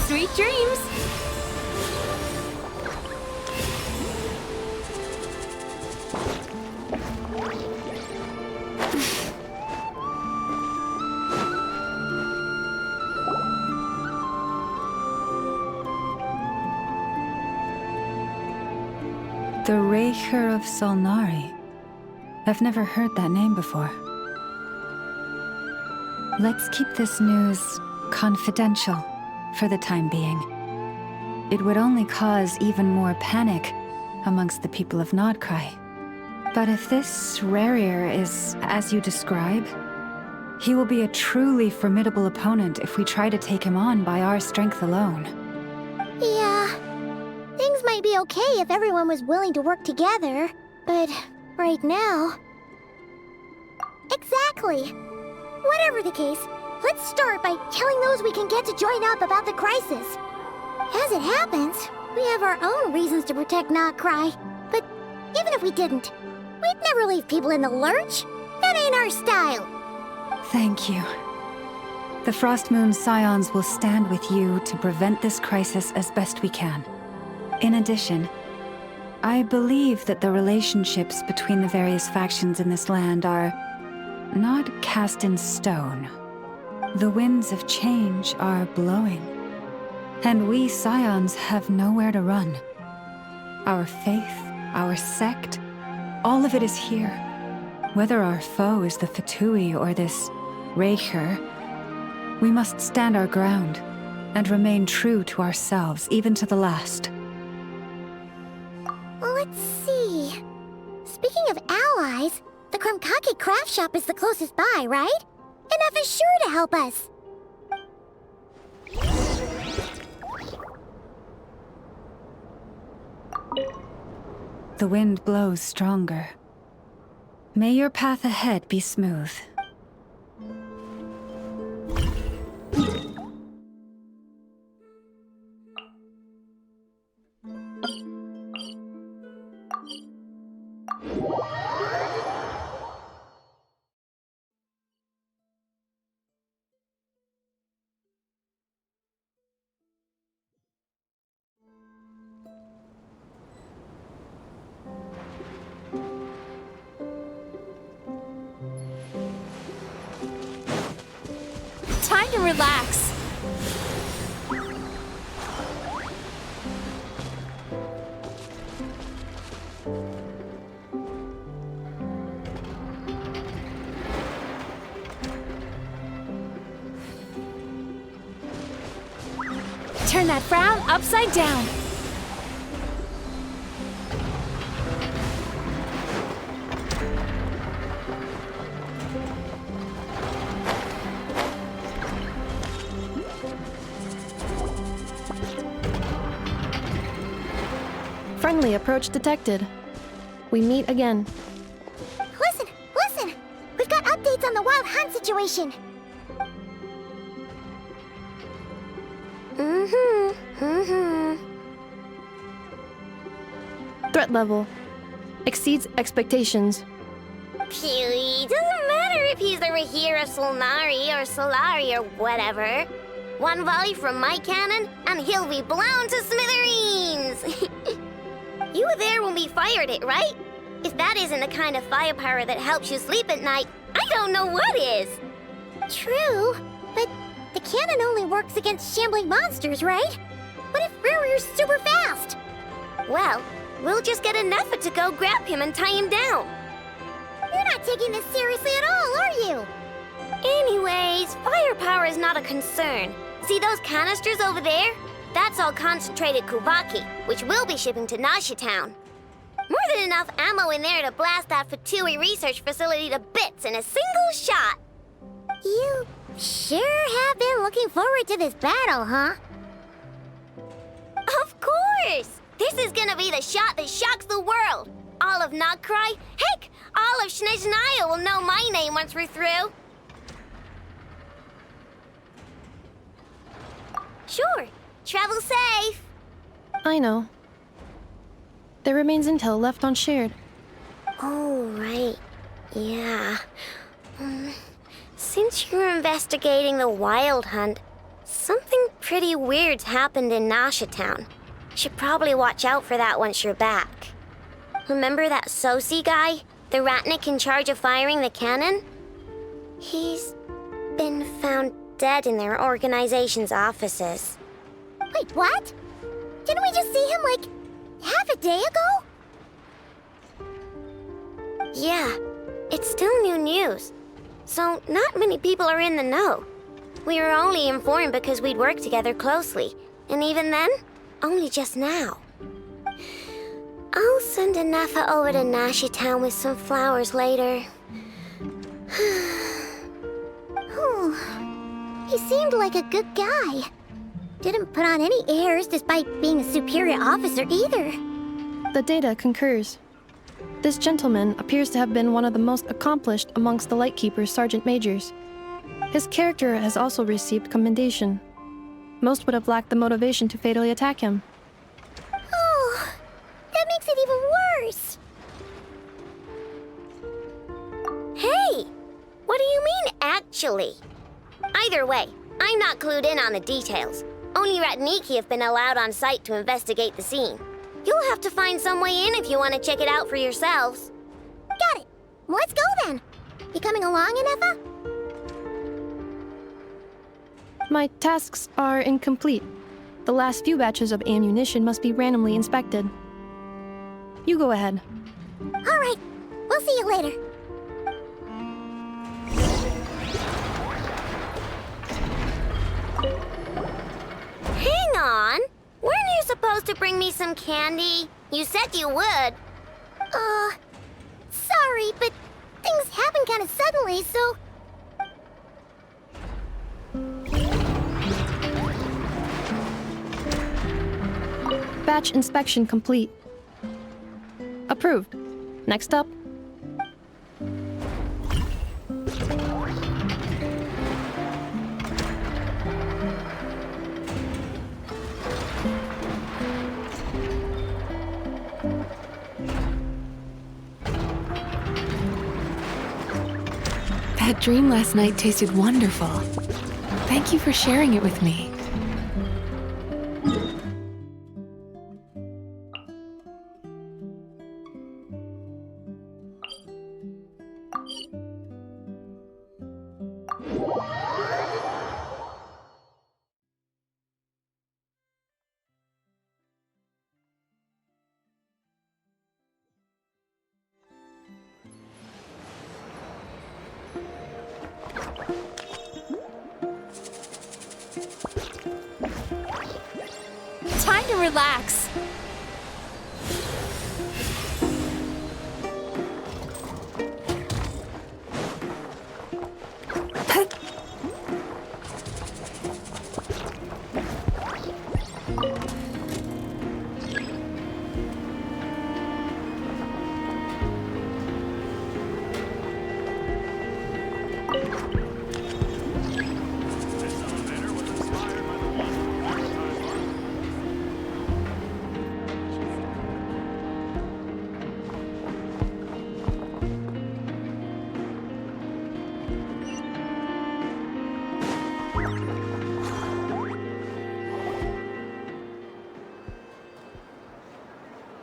Sweet dreams! The Raker of Solnari. I've never heard that name before. Let's keep this news confidential for the time being. It would only cause even more panic amongst the people of Nodcry. But if this Rarir is as you describe, he will be a truly formidable opponent if we try to take him on by our strength alone. Yeah, things might be okay if everyone was willing to work together, but right now... Exactly! Whatever the case, let's start by telling those we can get to join up about the crisis. As it happens, we have our own reasons to protect Nodcry, but even if we didn't, we'd never leave people in the lurch. That ain't our style. Thank you. The Frostmoon Scions will stand with you to prevent this crisis as best we can. In addition, I believe that the relationships between the various factions in this land are not cast in stone. The winds of change are blowing, and we Scions have nowhere to run. Our faith, our sect, all of it is here. Whether our foe is the Fatui or this Raker, we must stand our ground and remain true to ourselves, even to the last. Let's see... Speaking of allies, the Krumkake craft shop is the closest by, right? Enough is sure to help us. The wind blows stronger. May your path ahead be smooth. Time to relax. Turn that frown upside down. Friendly approach detected. We meet again. Listen, listen! We've got updates on the Wild Hunt situation. Threat level exceeds expectations. Phew, doesn't matter if he's the Rahira Solnari or Solari or whatever. One volley from my cannon, and he'll be blown to smithereens! You were there when we fired it, right? If that isn't the kind of firepower that helps you sleep at night, I don't know what is! True, but the cannon only works against shambling monsters, right? What if Rarir's super fast? Well, we'll just get an effort to go grab him and tie him down. You're not taking this seriously at all, are you? Anyways, firepower is not a concern. See those canisters over there? That's all concentrated Kuvaki, which we'll be shipping to Nashi Town. More than enough ammo in there to blast that Fatui research facility to bits in a single shot. You sure have been looking forward to this battle, huh? Of course! This is gonna be the shot that shocks the world. of Nugcry. Heck, all of Snezhnaya will know my name once we're through. Sure. Travel safe. I know. There remains intel left unshared. Oh, right. Yeah. Since you're investigating the Wild Hunt, something pretty weird's happened in Nasha Town. Should probably watch out for that once you're back. Remember that Sosi guy? The Ratnik in charge of firing the cannon? He's been found dead in their organization's offices. Wait, what? Didn't we just see him, like, half a day ago? Yeah, it's still new news. So not many people are in the know. We were only informed because we'd worked together closely. And even then, only just now. I'll send a Nafa over to Nashi Town with some flowers later. He seemed like a good guy. Didn't put on any airs despite being a superior officer either. The data concurs. This gentleman appears to have been one of the most accomplished amongst the Lightkeeper's sergeant majors. His character has also received commendation. Most would have lacked the motivation to fatally attack him. Oh, that makes it even worse. Hey! What do you mean, actually? Either way, I'm not clued in on the details. Only Ratniki have been allowed on site to investigate the scene. You'll have to find some way in if you want to check it out for yourselves. Got it. Let's go then. You coming along, Anefa? My tasks are incomplete. The last few batches of ammunition must be randomly inspected. You go ahead. All right. We'll see you later. Hang on! Weren't you supposed to bring me some candy? You said you would. Sorry, but things happened kind of suddenly, so... Batch inspection complete. Approved. Next up. That dream last night tasted wonderful. Thank you for sharing it with me. Time to relax.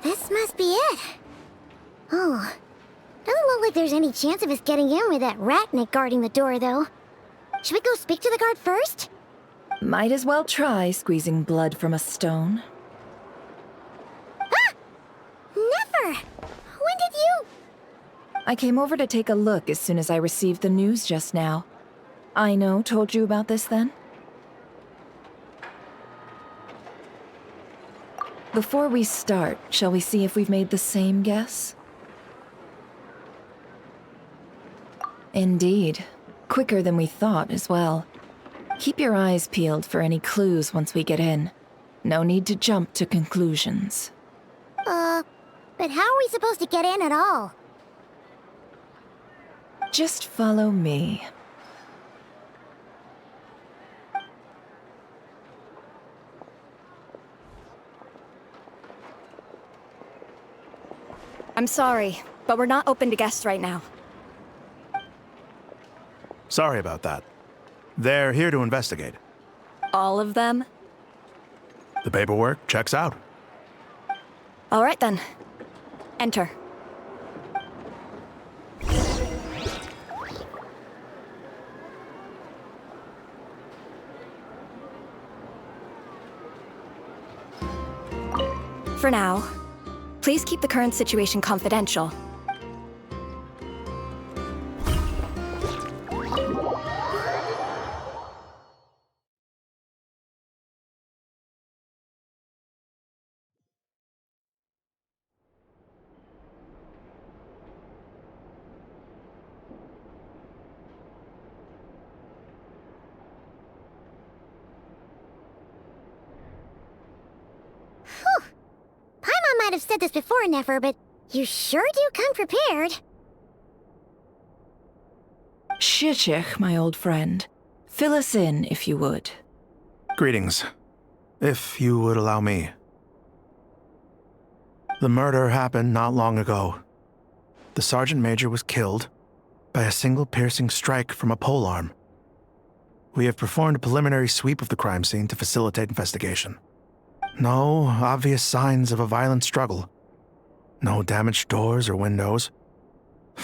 This must be it. Oh, doesn't look like there's any chance of us getting in with that Ratnik guarding the door, though. Should we go speak to the guard first? Might as well try squeezing blood from a stone. Ah! Never! When did you... I came over to take a look as soon as I received the news just now. Aino told you about this then? Before we start, shall we see if we've made the same guess? Indeed. Quicker than we thought as well. Keep your eyes peeled for any clues once we get in. No need to jump to conclusions. But but how are we supposed to get in at all? Just follow me. I'm sorry, but we're not open to guests right now. Sorry about that. They're here to investigate. All of them? The paperwork checks out. All right then. Enter. For now, please keep the current situation confidential. Paimon might have said this before, Nefer, but you sure do come prepared. Shishich, my old friend. Fill us in, if you would. Greetings. If you would allow me. The murder happened not long ago. The Sergeant Major was killed by a single piercing strike from a polearm. We have performed a preliminary sweep of the crime scene to facilitate investigation. No obvious signs of a violent struggle. No damaged doors or windows.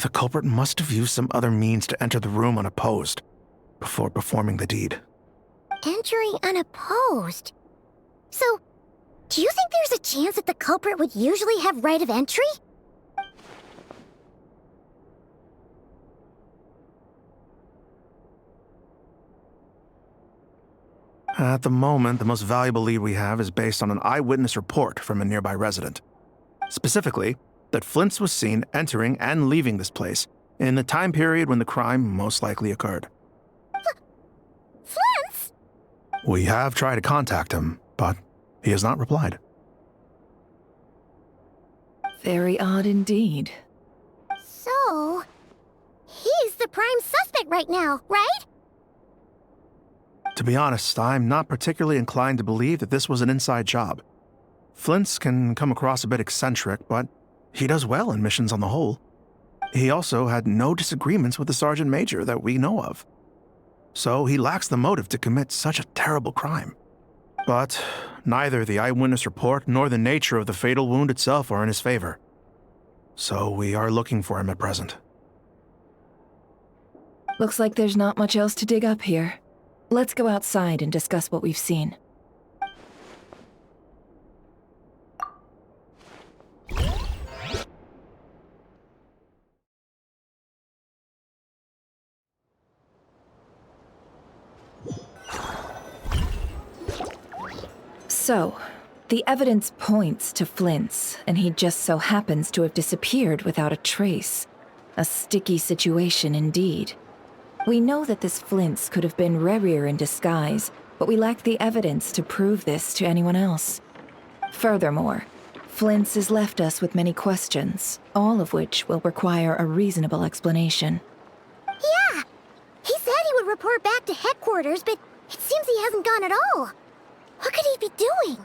The culprit must have used some other means to enter the room unopposed before performing the deed. Entering unopposed. So, do you think there's a chance that the culprit would usually have right of entry? At the moment, the most valuable lead we have is based on an eyewitness report from a nearby resident. Specifically, that Flint's was seen entering and leaving this place in the time period when the crime most likely occurred. Flint's? We have tried to contact him, but he has not replied. Very odd indeed. So, he's the prime suspect right now, right? To be honest, I'm not particularly inclined to believe that this was an inside job. Flint's can come across a bit eccentric, but he does well in missions on the whole. He also had no disagreements with the Sergeant Major that we know of. So he lacks the motive to commit such a terrible crime. But neither the eyewitness report nor the nature of the fatal wound itself are in his favor. So we are looking for him at present. Looks like there's not much else to dig up here. Let's go outside and discuss what we've seen. So, the evidence points to Flint's, and he just so happens to have disappeared without a trace. A sticky situation indeed. We know that this Flint's could have been Rerir in disguise, but we lack the evidence to prove this to anyone else. Furthermore, Flint's has left us with many questions, all of which will require a reasonable explanation. Yeah! He said he would report back to headquarters, but it seems he hasn't gone at all. What could he be doing?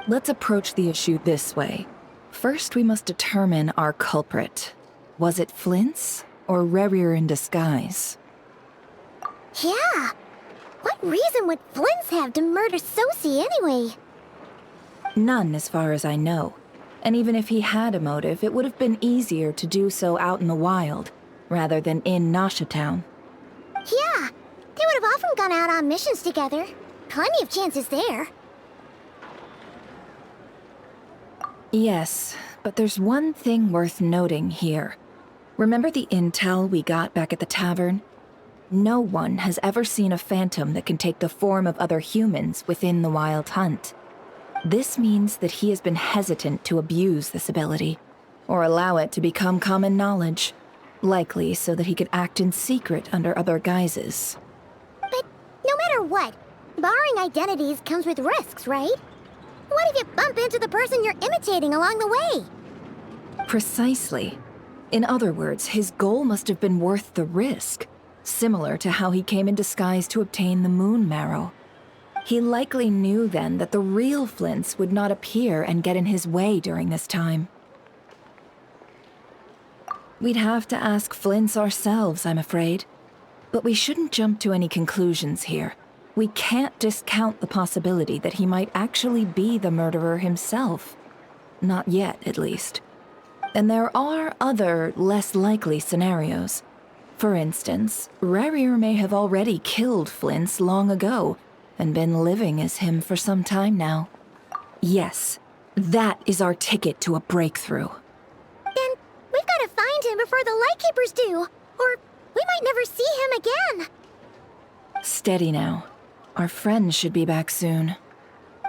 Let's approach the issue this way. First, we must determine our culprit. Was it Flint's or Rerir in disguise? Yeah! What reason would Flint's have to murder Sosie anyway? None, as far as I know. And even if he had a motive, it would have been easier to do so out in the wild, rather than in Nasha Town. Yeah, they would have often gone out on missions together. Plenty of chances there. Yes, but there's one thing worth noting here. Remember the intel we got back at the tavern? No one has ever seen a phantom that can take the form of other humans within the Wild Hunt. This means that he has been hesitant to abuse this ability, or allow it to become common knowledge, likely so that he could act in secret under other guises. But no matter what, borrowing identities comes with risks, right? What if you bump into the person you're imitating along the way? Precisely. In other words, his goal must have been worth the risk, similar to how he came in disguise to obtain the moon marrow. He likely knew then that the real Flints would not appear and get in his way during this time. We'd have to ask Flints ourselves, I'm afraid. But we shouldn't jump to any conclusions here. We can't discount the possibility that he might actually be the murderer himself. Not yet, at least. And there are other, less likely scenarios. For instance, Rarier may have already killed Flints long ago, and been living as him for some time now. Yes, that is our ticket to a breakthrough. Then we've got to find him before the Lightkeepers do, or we might never see him again. Steady now. Our friend should be back soon.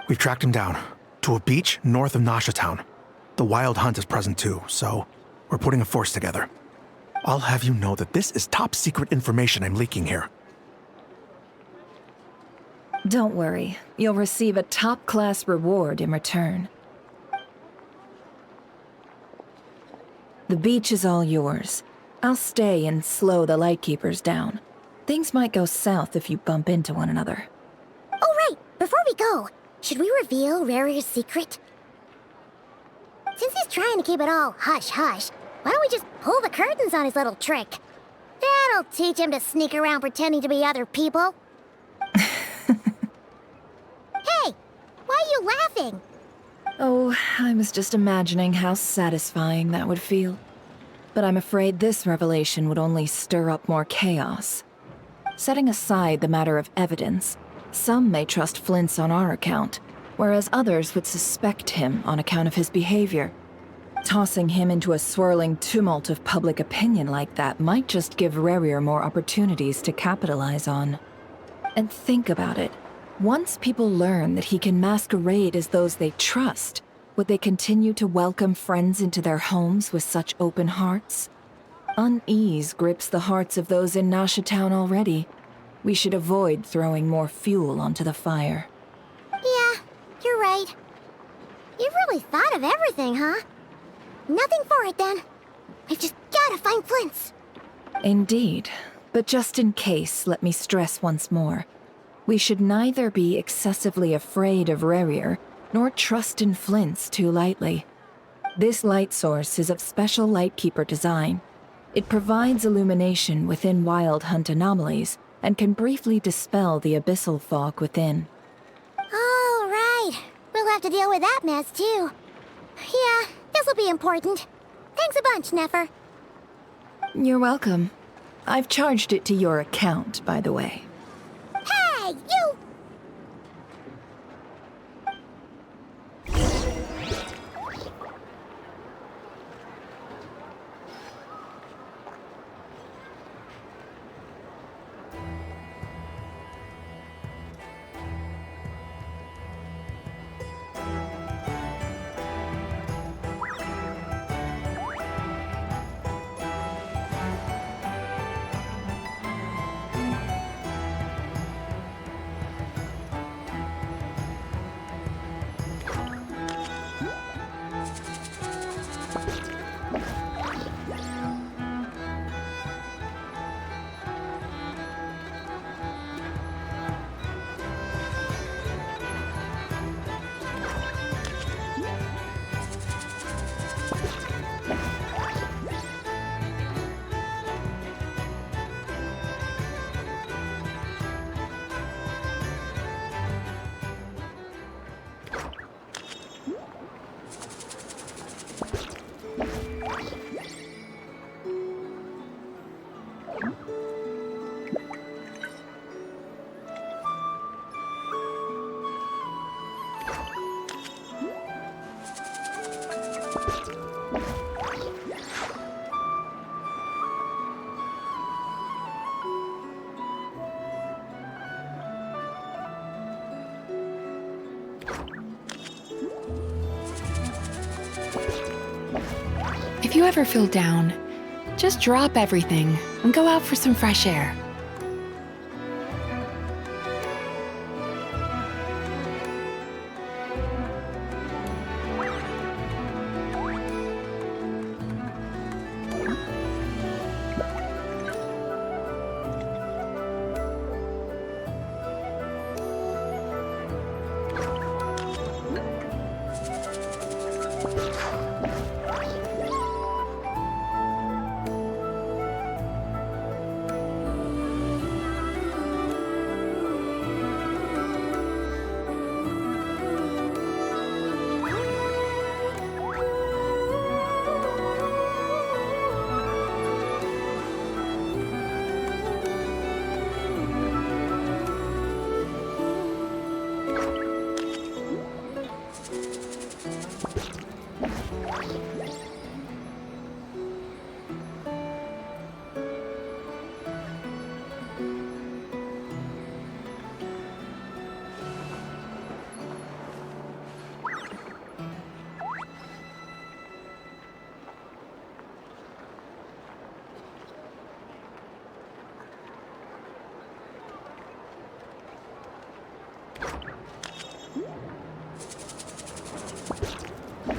We've tracked him down to a beach north of Nasha Town. The Wild Hunt is present too, so we're putting a force together. I'll have you know that this is top secret information I'm leaking here. Don't worry, you'll receive a top-class reward in return. The beach is all yours. I'll stay and slow the Lightkeepers down. Things might go south if you bump into one another. Oh, right. Before we go, should we reveal Rarier's secret? Since he's trying to keep it all hush-hush, why don't we just pull the curtains on his little trick? That'll teach him to sneak around pretending to be other people. Hey, why are you laughing? Oh, I was just imagining how satisfying that would feel. But I'm afraid this revelation would only stir up more chaos. Setting aside the matter of evidence, some may trust Flints on our account, whereas others would suspect him on account of his behavior. Tossing him into a swirling tumult of public opinion like that might just give Rarier more opportunities to capitalize on. And think about it. Once people learn that he can masquerade as those they trust, would they continue to welcome friends into their homes with such open hearts? Unease grips the hearts of those in Nasha Town already. We should avoid throwing more fuel onto the fire. Yeah, you're right. You've really thought of everything, huh? Nothing for it, then. We've just gotta find Flints. Indeed. But just in case, let me stress once more. We should neither be excessively afraid of Rarier, nor trust in Flints too lightly. This light source is of special Lightkeeper design. It provides illumination within Wild Hunt anomalies, and can briefly dispel the abyssal fog within. All right. We'll have to deal with that mess, too. Yeah, this'll be important. Thanks a bunch, Nefer. You're welcome. I've charged it to your account, by the way. Hey, you! If you ever feel down, just drop everything and go out for some fresh air.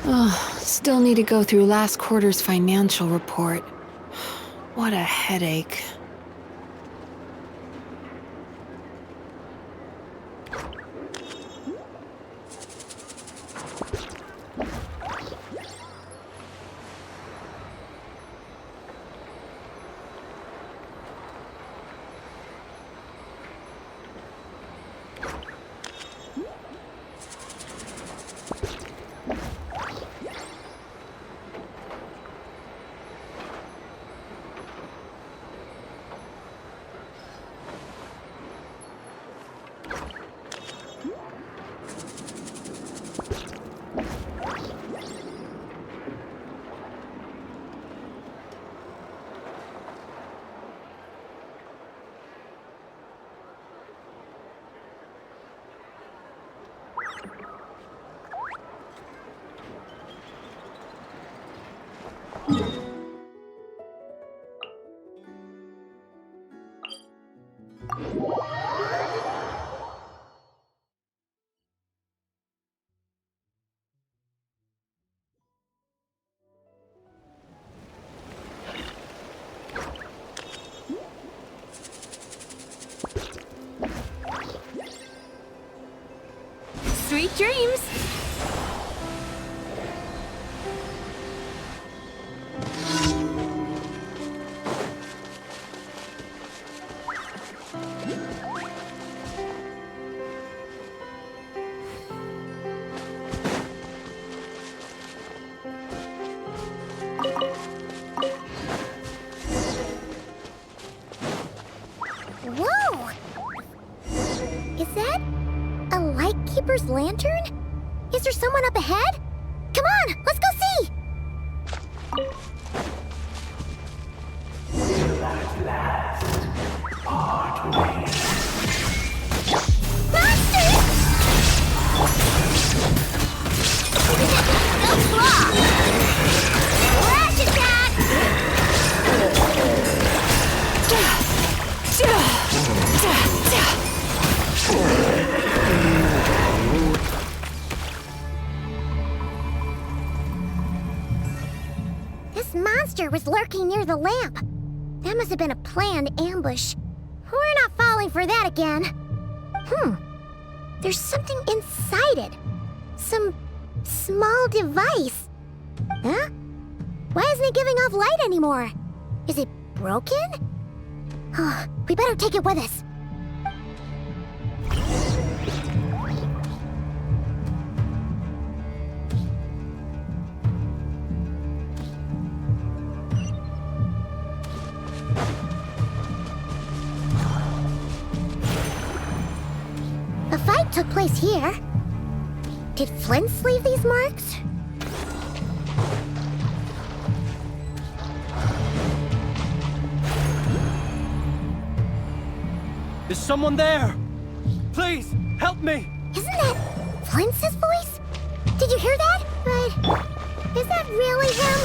Oh, still need to go through last quarter's financial report. What a headache. Sweet dreams! Whoa! Is that a Lightkeeper's lantern? Is there someone up ahead? Come on, let's go see! Flash attack! This monster was lurking near the lamp. That must have been a planned ambush. We're not falling for that again. There's something inside it. Some small device. Huh? Why isn't it giving off light anymore? Is it broken? We better take it with us. A fight took place here. Did Flint's leave these marks? Is someone there? Please, help me! Isn't that Flint's voice? Did you hear that? But is that really him?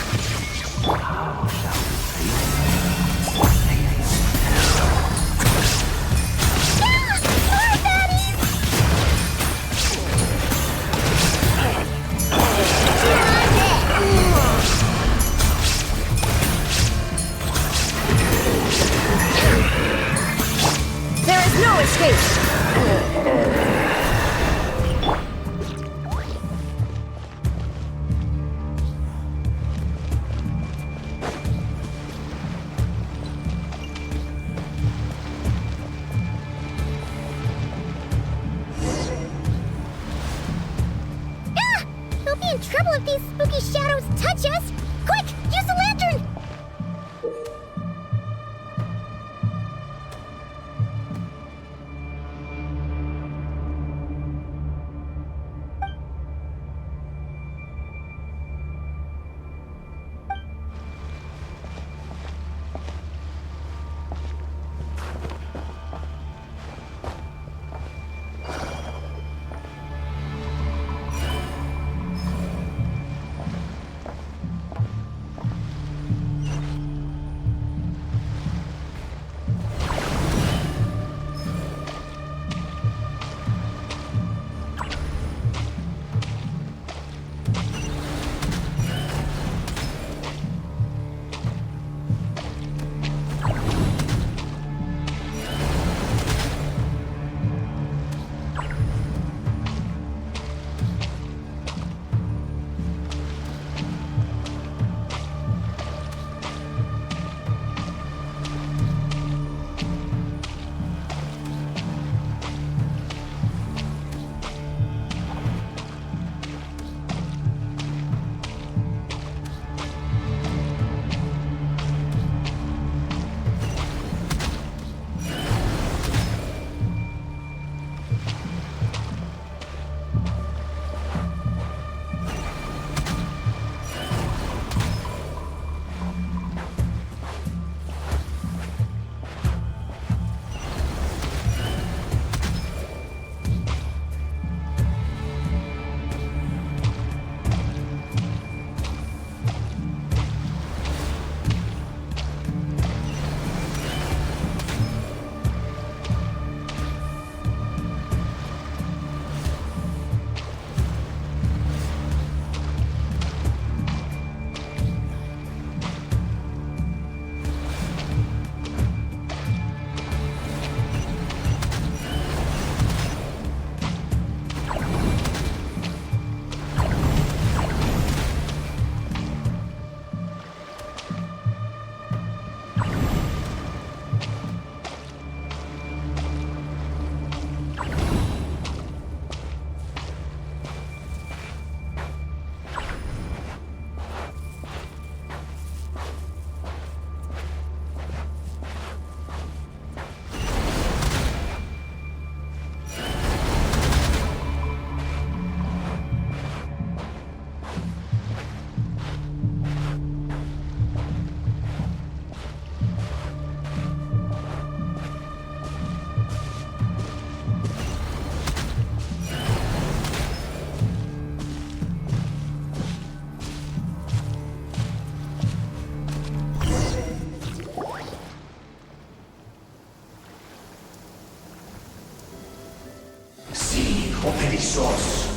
Isos.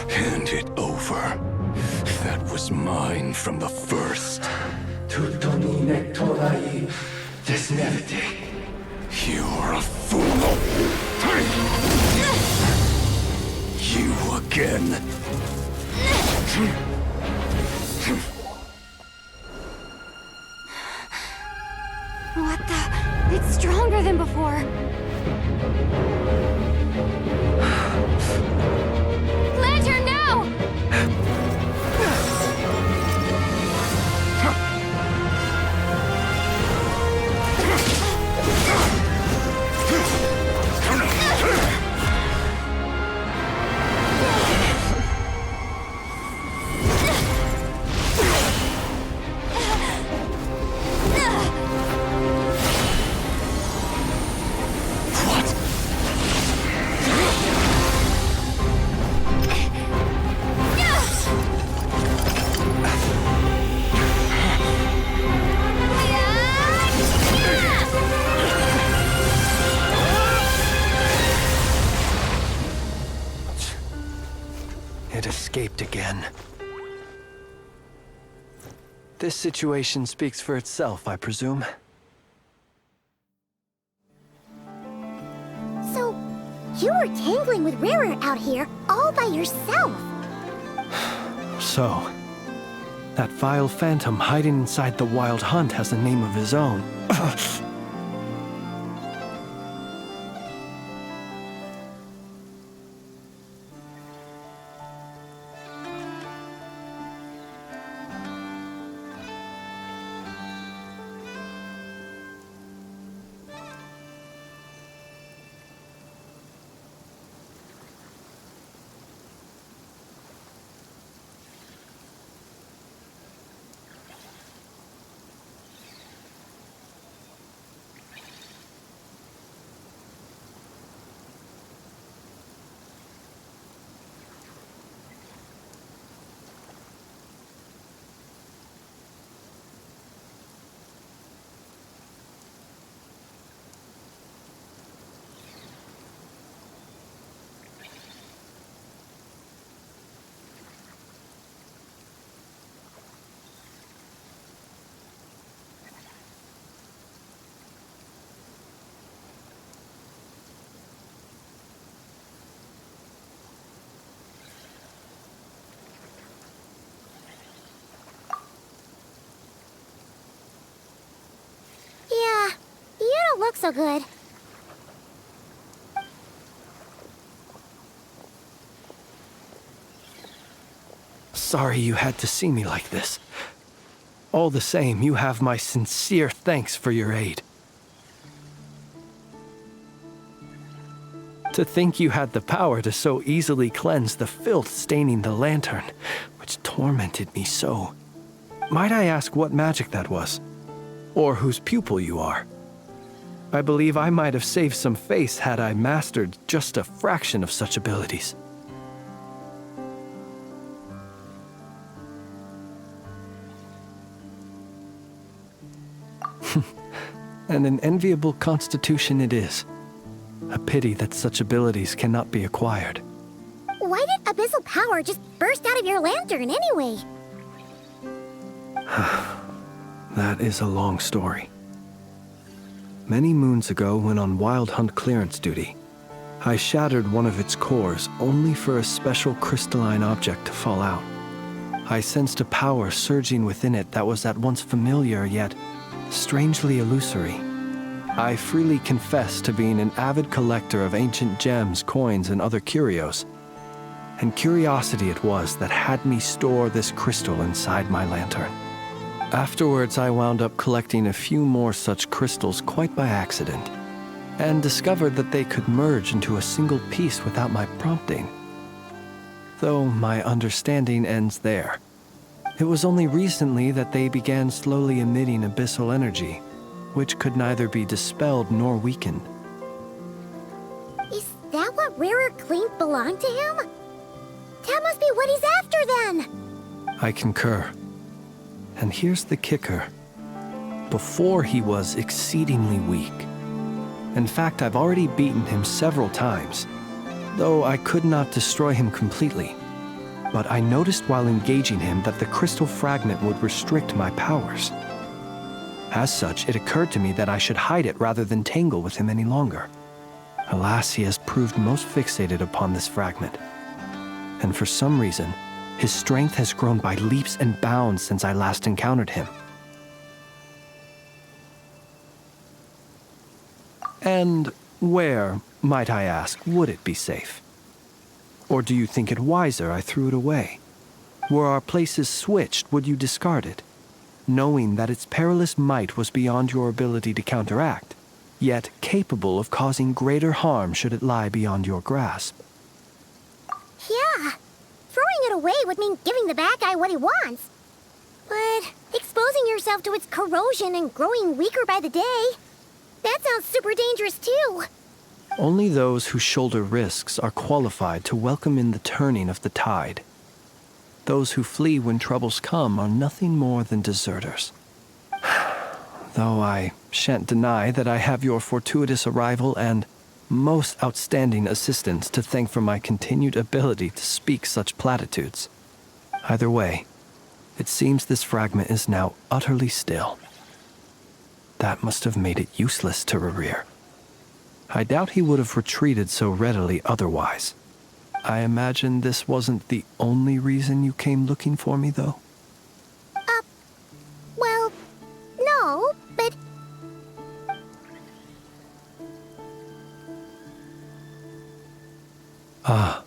Hand it over. That was mine from the first. You're a fool. You again. What the? It's stronger than before. Lantern, now! It escaped again. This situation speaks for itself, I presume. So, you were tangling with Rarer out here all by yourself. So, that vile phantom hiding inside the Wild Hunt has a name of his own. Yeah, you don't look so good. Sorry you had to see me like this. All the same, you have my sincere thanks for your aid. To think you had the power to so easily cleanse the filth staining the lantern, which tormented me so. Might I ask what magic that was? Or whose pupil you are? I believe I might have saved some face had I mastered just a fraction of such abilities. And an enviable constitution it is. A pity that such abilities cannot be acquired. Why did abyssal power just burst out of your lantern anyway? That is a long story. Many moons ago, when on Wild Hunt clearance duty, I shattered one of its cores only for a special crystalline object to fall out. I sensed a power surging within it that was at once familiar yet strangely illusory. I freely confess to being an avid collector of ancient gems, coins, and other curios. And curiosity it was that had me store this crystal inside my lantern. Afterwards, I wound up collecting a few more such crystals quite by accident, and discovered that they could merge into a single piece without my prompting. Though my understanding ends there. It was only recently that they began slowly emitting abyssal energy, which could neither be dispelled nor weakened. Is that what Rarer claimed belonged to him? That must be what he's after then! I concur. And here's the kicker. Before he was exceedingly weak. In fact, I've already beaten him several times, though I could not destroy him completely. But I noticed while engaging him that the crystal fragment would restrict my powers. As such, it occurred to me that I should hide it rather than tangle with him any longer. Alas, he has proved most fixated upon this fragment. And for some reason, his strength has grown by leaps and bounds since I last encountered him. And where, might I ask, would it be safe? Or do you think it wiser I threw it away? Were our places switched, would you discard it, knowing that its perilous might was beyond your ability to counteract, yet capable of causing greater harm should it lie beyond your grasp? Yeah, throwing it away would mean giving the bad guy what he wants. But exposing yourself to its corrosion and growing weaker by the day, that sounds super dangerous too. Only those who shoulder risks are qualified to welcome in the turning of the tide. Those who flee when troubles come are nothing more than deserters. Though I shan't deny that I have your fortuitous arrival and most outstanding assistance to thank for my continued ability to speak such platitudes. Either way, it seems this fragment is now utterly still. That must have made it useless to Rarir. I doubt he would have retreated so readily otherwise. I imagine this wasn't the only reason you came looking for me, though? Well, no, but... Ah.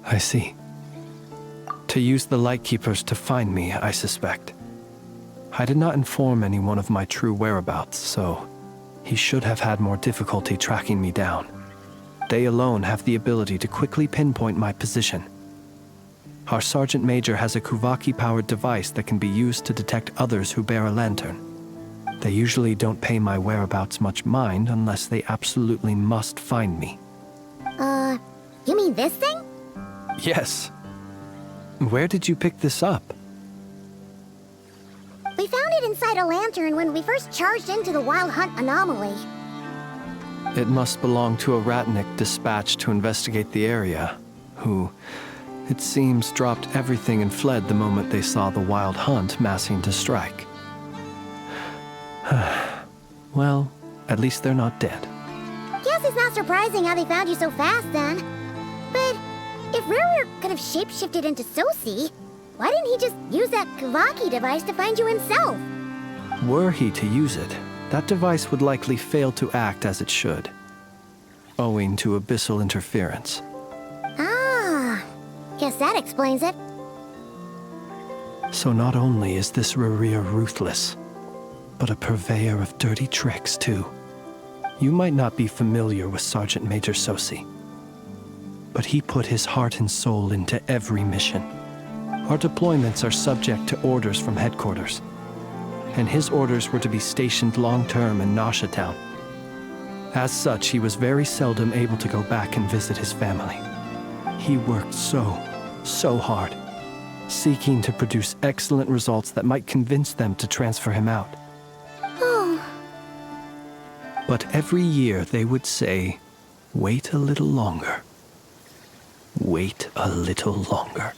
I see. To use the Lightkeepers to find me, I suspect. I did not inform anyone of my true whereabouts, so he should have had more difficulty tracking me down. They alone have the ability to quickly pinpoint my position. Our Sergeant Major has a Kuvaki-powered device that can be used to detect others who bear a lantern. They usually don't pay my whereabouts much mind unless they absolutely must find me. You mean this thing? Yes. Where did you pick this up? We found it inside a lantern when we first charged into the Wild Hunt anomaly. It must belong to a Ratnik dispatched to investigate the area, who, it seems, dropped everything and fled the moment they saw the Wild Hunt massing to strike. Well, at least they're not dead. Guess it's not surprising how they found you so fast then. But if Rarir could have shapeshifted into Sosi, why didn't he just use that Kuvaki device to find you himself? Were he to use it, that device would likely fail to act as it should, owing to abyssal interference. Ah, guess that explains it. So not only is this Rarir ruthless, but a purveyor of dirty tricks, too. You might not be familiar with Sergeant Major Sosi, but he put his heart and soul into every mission. Our deployments are subject to orders from headquarters, and his orders were to be stationed long-term in Nasha Town. As such, he was very seldom able to go back and visit his family. He worked so hard, seeking to produce excellent results that might convince them to transfer him out. Oh. But every year they would say, "Wait a little longer. Wait a little longer."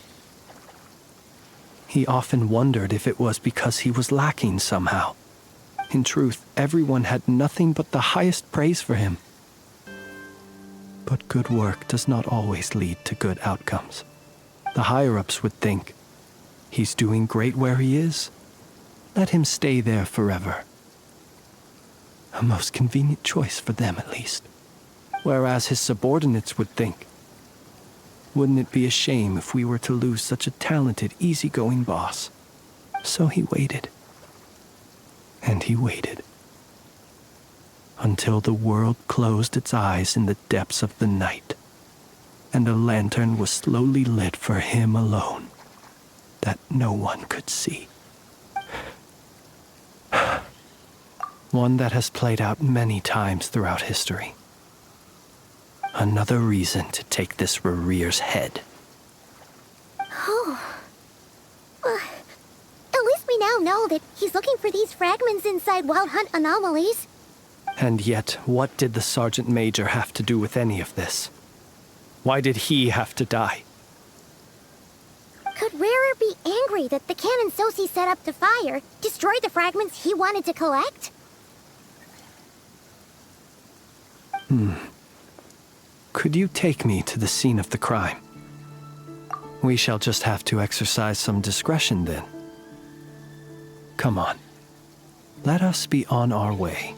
He often wondered if it was because he was lacking somehow. In truth, everyone had nothing but the highest praise for him. But good work does not always lead to good outcomes. The higher-ups would think, he's doing great where he is. Let him stay there forever. A most convenient choice for them, at least. Whereas his subordinates would think, wouldn't it be a shame if we were to lose such a talented, easygoing boss? So he waited. And he waited. Until the world closed its eyes in the depths of the night, and a lantern was slowly lit for him alone. that no one could see. One that has played out many times throughout history. Another reason to take this Rerear's head. Oh. Well, at least we now know that he's looking for these fragments inside Wild Hunt anomalies. And yet, what did the Sergeant Major have to do with any of this? Why did he have to die? Could Rarer be angry that the cannon Sosi set up to fire destroyed the fragments he wanted to collect? Could you take me to the scene of the crime? We shall just have to exercise some discretion then. Come on. Let us be on our way.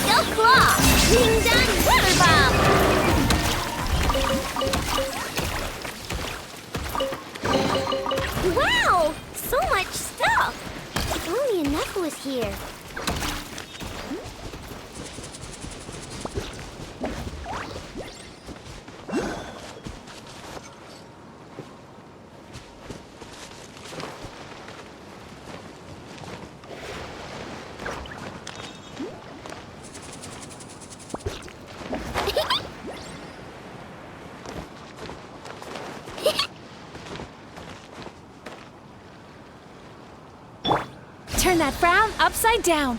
Silk Claw! Wing Dun Water Bomb! Wow! So much stuff! If only enough was here. Turn that frown upside down.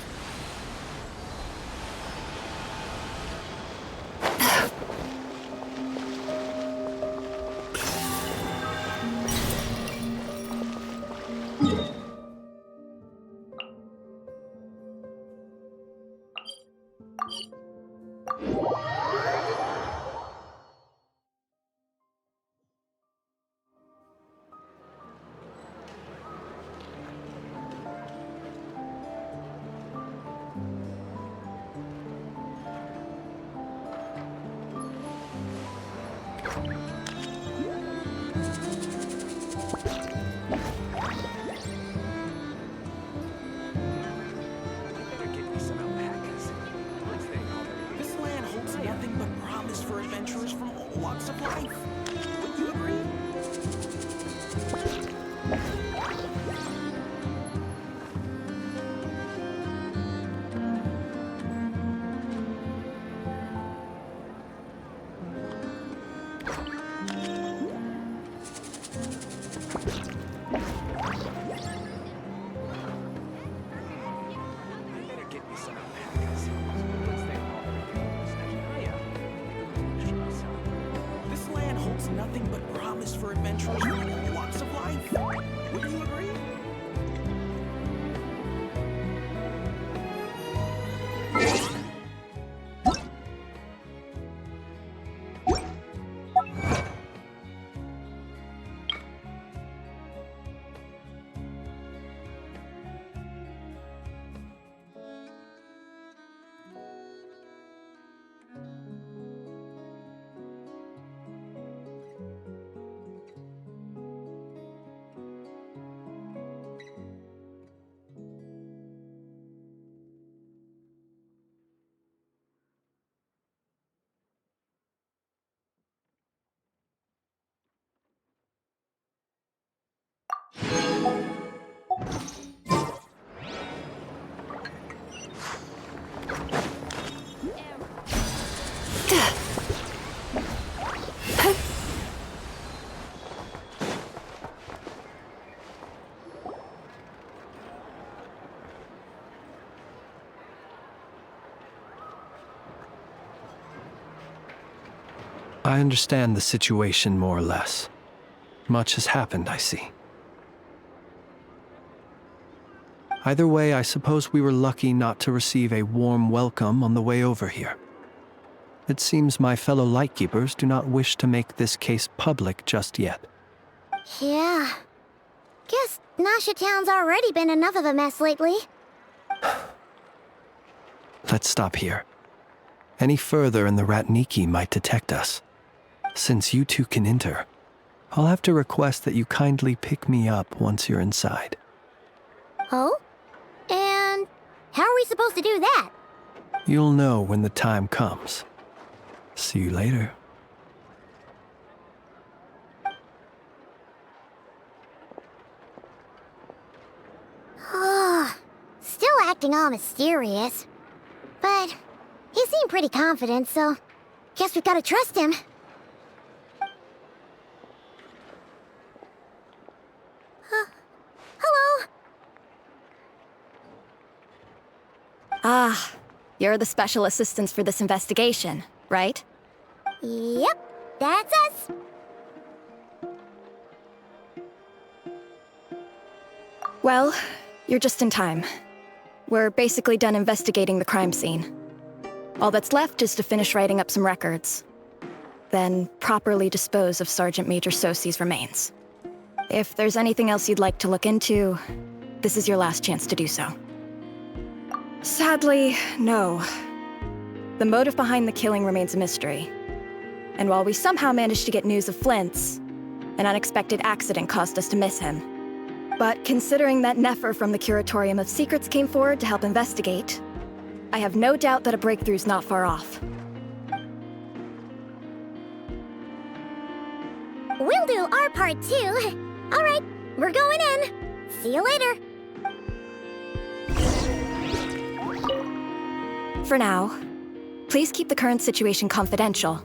This land holds nothing but promise for adventurers from all walks of life. Would you agree? This land holds nothing but promise for adventurers from all walks of life. Would you agree? I understand the situation more or less. Much has happened, I see. Either way, I suppose we were lucky not to receive a warm welcome on the way over here. It seems my fellow Lightkeepers do not wish to make this case public just yet. Yeah. Guess Nasha Town's already been enough of a mess lately. Let's stop here. Any further and the Ratniki might detect us. Since you two can enter, I'll have to request that you kindly pick me up once you're inside. Oh? And how are we supposed to do that? You'll know when the time comes. See you later. Still acting all mysterious. But he seemed pretty confident, so guess we've gotta trust him. Hello? Ah, you're the special assistants for this investigation, right? Yep, that's us. Well, you're just in time. We're basically done investigating the crime scene. All that's left is to finish writing up some records. Then properly dispose of Sergeant Major Sosi's remains. If there's anything else you'd like to look into, this is your last chance to do so. Sadly, no. The motive behind the killing remains a mystery. And while we somehow managed to get news of Flint's, an unexpected accident caused us to miss him. But considering that Nefer from the Curatorium of Secrets came forward to help investigate, I have no doubt that a breakthrough's not far off. We'll do our part too. All right, we're going in. See you later. For now, please keep the current situation confidential.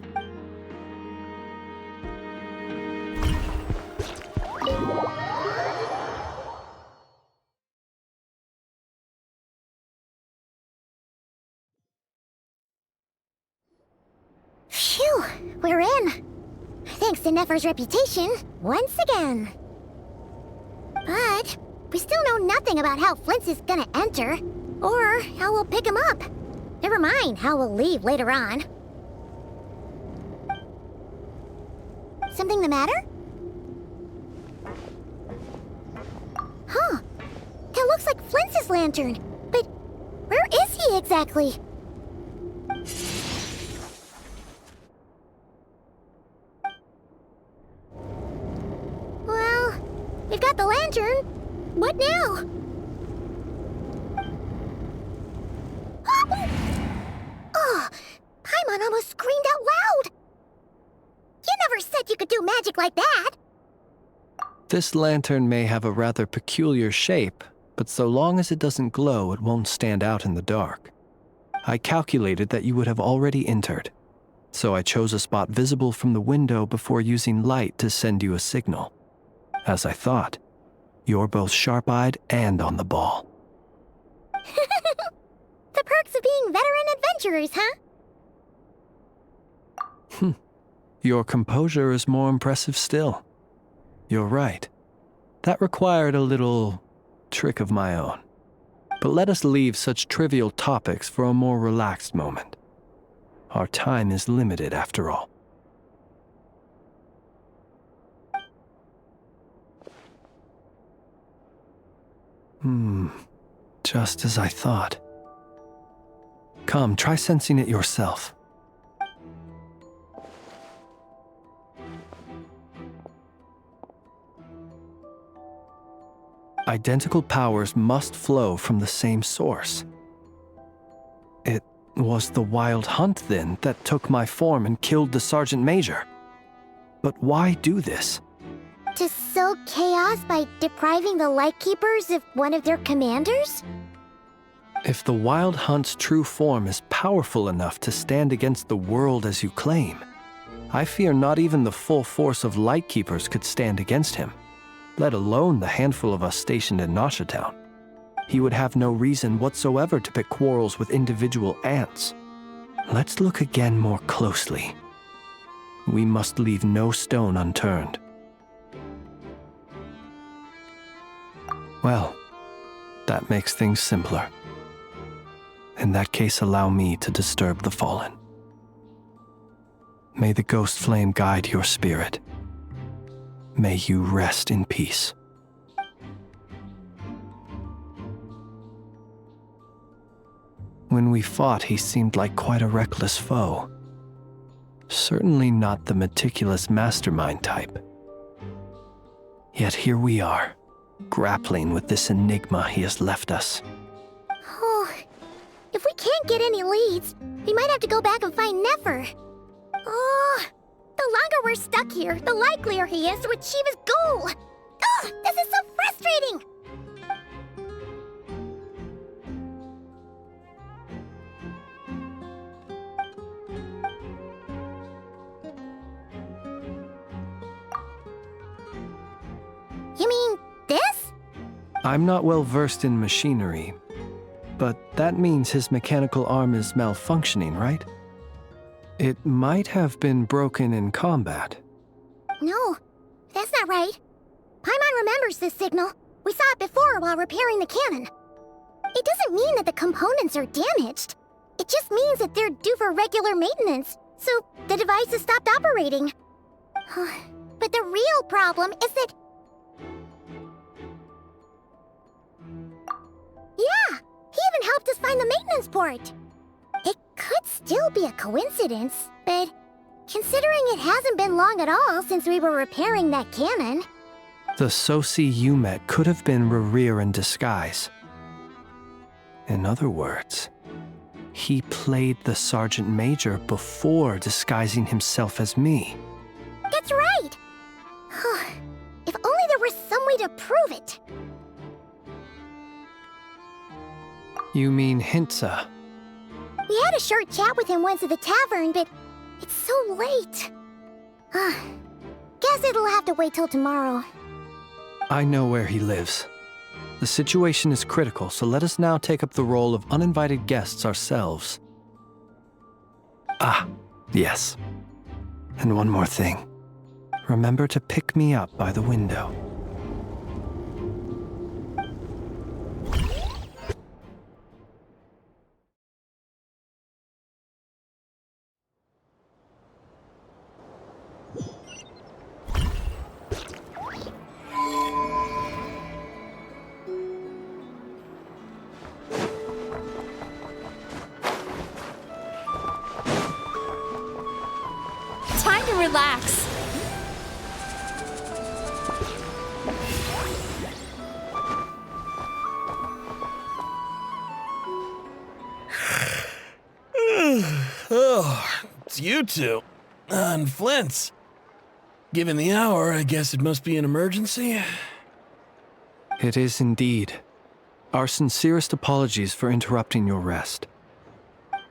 Phew, we're in. Thanks to Nefer's reputation, once again. But we still know nothing about how Flint's is gonna enter, or how we'll pick him up. Never mind how we'll leave later on. Something the matter? Huh. That looks like Flint's lantern. But where is he exactly? Well, we've got the lantern. What now? Oh, Paimon almost screamed out loud. You never said you could do magic like that. This lantern may have a rather peculiar shape, but so long as it doesn't glow, it won't stand out in the dark. I calculated that you would have already entered, so I chose a spot visible from the window before using light to send you a signal. As I thought, you're both sharp-eyed and on the ball. The perks of being veteran adventurers, huh? Your composure is more impressive still. You're right. That required a little trick of my own. But let us leave such trivial topics for a more relaxed moment. Our time is limited after all. Just as I thought. Come, try sensing it yourself. Identical powers must flow from the same source. It was the Wild Hunt, then, that took my form and killed the Sergeant Major. But why do this? To sow chaos by depriving the Lightkeepers of one of their commanders? If the Wild Hunt's true form is powerful enough to stand against the world as you claim, I fear not even the full force of Lightkeepers could stand against him, let alone the handful of us stationed in Nasha Town. He would have no reason whatsoever to pick quarrels with individual ants. Let's look again more closely. We must leave no stone unturned. Well, that makes things simpler. In that case, allow me to disturb the fallen. May the ghost flame guide your spirit. May you rest in peace. When we fought, he seemed like quite a reckless foe. Certainly not the meticulous mastermind type. Yet here we are, grappling with this enigma he has left us. Oh, if we can't get any leads, we might have to go back and find Nefer. Oh, the longer we're stuck here, the likelier he is to achieve his goal. Oh, this is so frustrating! You mean this? I'm not well versed in machinery, but that means his mechanical arm is malfunctioning, right? It might have been broken in combat. No, that's not right. Paimon remembers this signal. We saw it before while repairing the cannon. It doesn't mean that the components are damaged. It just means that they're due for regular maintenance, so the device has stopped operating. But the real problem is that... Yeah, he even helped us find the maintenance port. It could still be a coincidence, but considering it hasn't been long at all since we were repairing that cannon... The Sosi you met could have been Rerir in disguise. In other words, he played the Sergeant Major before disguising himself as me. That's right! If only there was some way to prove it. You mean Hintsa? We had a short chat with him once at the tavern, but it's so late. Guess it'll have to wait till tomorrow. I know where he lives. The situation is critical, so let us now take up the role of uninvited guests ourselves. Ah, yes. And one more thing. Remember to pick me up by the window. Time to relax. Oh, it's you two. And Flint's. Given the hour, I guess it must be an emergency. It is indeed. Our sincerest apologies for interrupting your rest.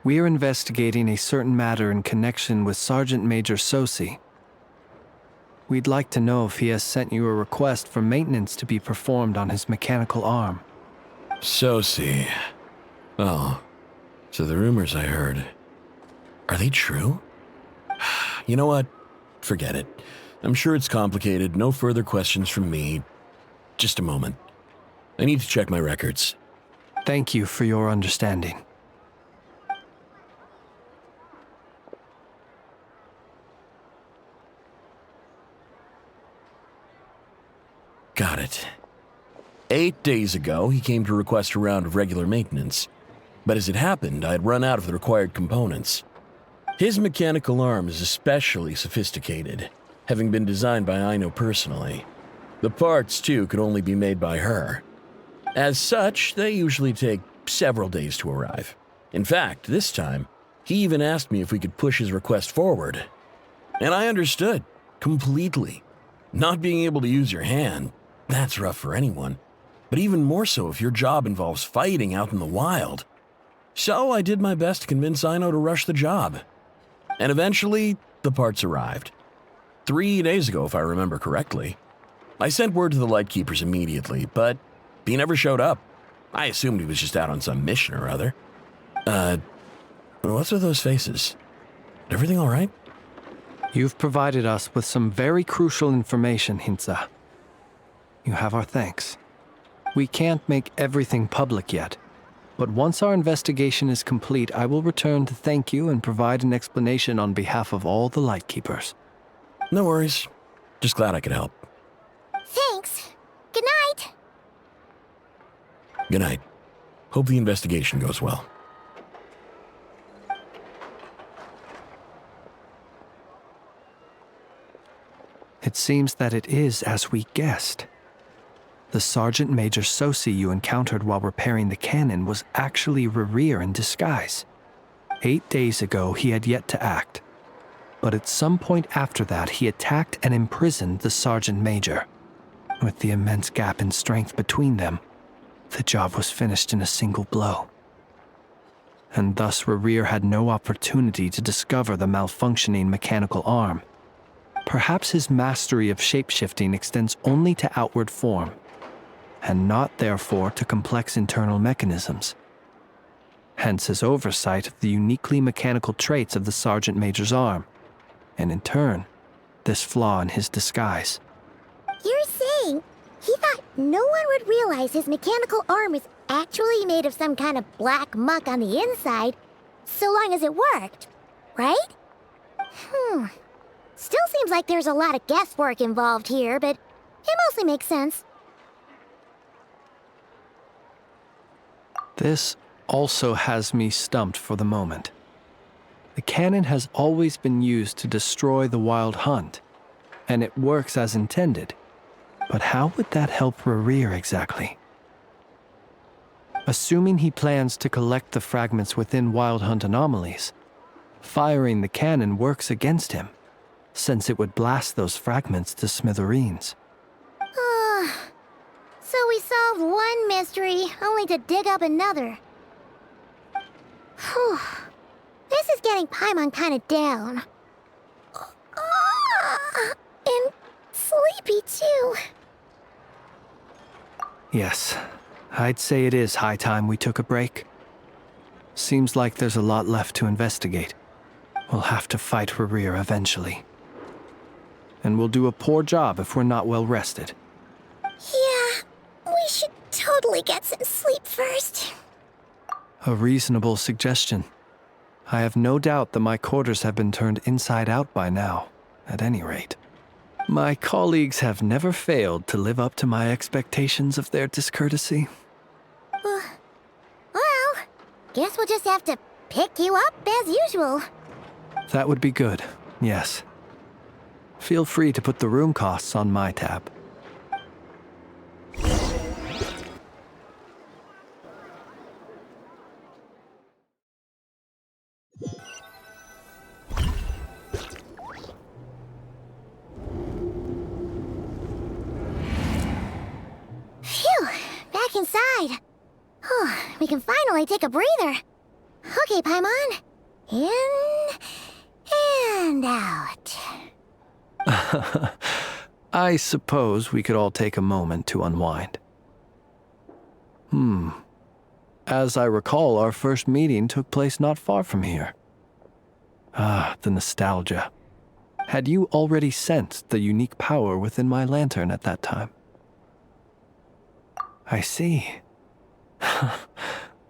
We are investigating a certain matter in connection with Sergeant Major Sosi. We'd like to know if he has sent you a request for maintenance to be performed on his mechanical arm. Sosi. Oh, so the rumors I heard, are they true? You know what? Forget it. I'm sure it's complicated. No further questions from me. Just a moment. I need to check my records. Thank you for your understanding. Got it. 8 days ago, he came to request a round of regular maintenance. But as it happened, I had run out of the required components. His mechanical arm is especially sophisticated, having been designed by Aino personally. The parts, too, could only be made by her. As such, they usually take several days to arrive. In fact, this time, he even asked me if we could push his request forward. And I understood, completely. Not being able to use your hand, that's rough for anyone. But even more so if your job involves fighting out in the wild. So I did my best to convince Aino to rush the job. And eventually, the parts arrived. 3 days ago, if I remember correctly. I sent word to the Lightkeepers immediately, but he never showed up. I assumed he was just out on some mission or other. What's with those faces? Everything all right? You've provided us with some very crucial information, Hintsa. You have our thanks. We can't make everything public yet, but once our investigation is complete, I will return to thank you and provide an explanation on behalf of all the Lightkeepers. No worries. Just glad I could help. Thanks. Good night. Good night. Hope the investigation goes well. It seems that it is as we guessed. The Sergeant Major Sosi you encountered while repairing the cannon was actually Rerir in disguise. 8 days ago, he had yet to act. But at some point after that, he attacked and imprisoned the Sergeant Major. With the immense gap in strength between them, the job was finished in a single blow. And thus Rerir had no opportunity to discover the malfunctioning mechanical arm. Perhaps his mastery of shapeshifting extends only to outward form, and not therefore to complex internal mechanisms. Hence his oversight of the uniquely mechanical traits of the Sergeant Major's arm, and in turn, this flaw in his disguise. You're saying he thought no one would realize his mechanical arm is actually made of some kind of black muck on the inside, so long as it worked, right? Still seems like there's a lot of guesswork involved here, but it mostly makes sense. This also has me stumped for the moment. The cannon has always been used to destroy the Wild Hunt, and it works as intended. But how would that help Rerir exactly? Assuming he plans to collect the fragments within Wild Hunt anomalies, firing the cannon works against him, since it would blast those fragments to smithereens. So we solved one mystery, only to dig up another. Whew. This is getting Paimon kind of down. And sleepy too. Yes, I'd say it is high time we took a break. Seems like there's a lot left to investigate. We'll have to fight Rerir eventually. And we'll do a poor job if we're not well rested. Yeah, we should totally get some sleep first. A reasonable suggestion. I have no doubt that my quarters have been turned inside out by now, at any rate. My colleagues have never failed to live up to my expectations of their discourtesy. Well, guess we'll just have to pick you up as usual. That would be good, yes. Feel free to put the room costs on my tab. Phew, back inside. We can finally take a breather. Okay, Paimon. In and out. I suppose we could all take a moment to unwind. As I recall, our first meeting took place not far from here. Ah, the nostalgia. Had you already sensed the unique power within my lantern at that time? I see.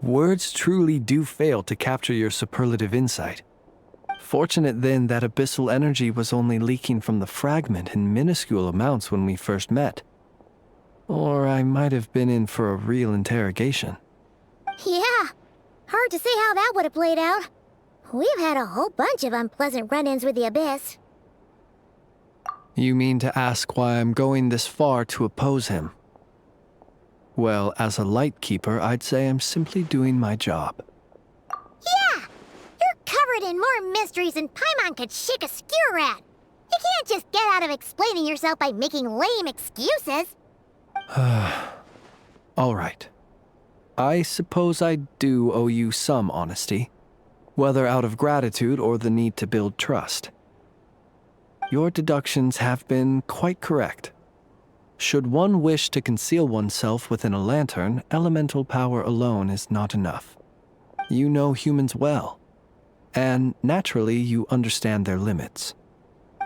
Words truly do fail to capture your superlative insight. Fortunate then that abyssal energy was only leaking from the fragment in minuscule amounts when we first met. Or I might have been in for a real interrogation. Yeah, hard to say how that would have played out. We've had a whole bunch of unpleasant run-ins with the Abyss. You mean to ask why I'm going this far to oppose him? Well, as a Lightkeeper, I'd say I'm simply doing my job. Yeah! You're covered in more mysteries than Paimon could shake a skewer at. You can't just get out of explaining yourself by making lame excuses. All right. I suppose I do owe you some honesty, whether out of gratitude or the need to build trust. Your deductions have been quite correct. Should one wish to conceal oneself within a lantern, elemental power alone is not enough. You know humans well, and naturally you understand their limits.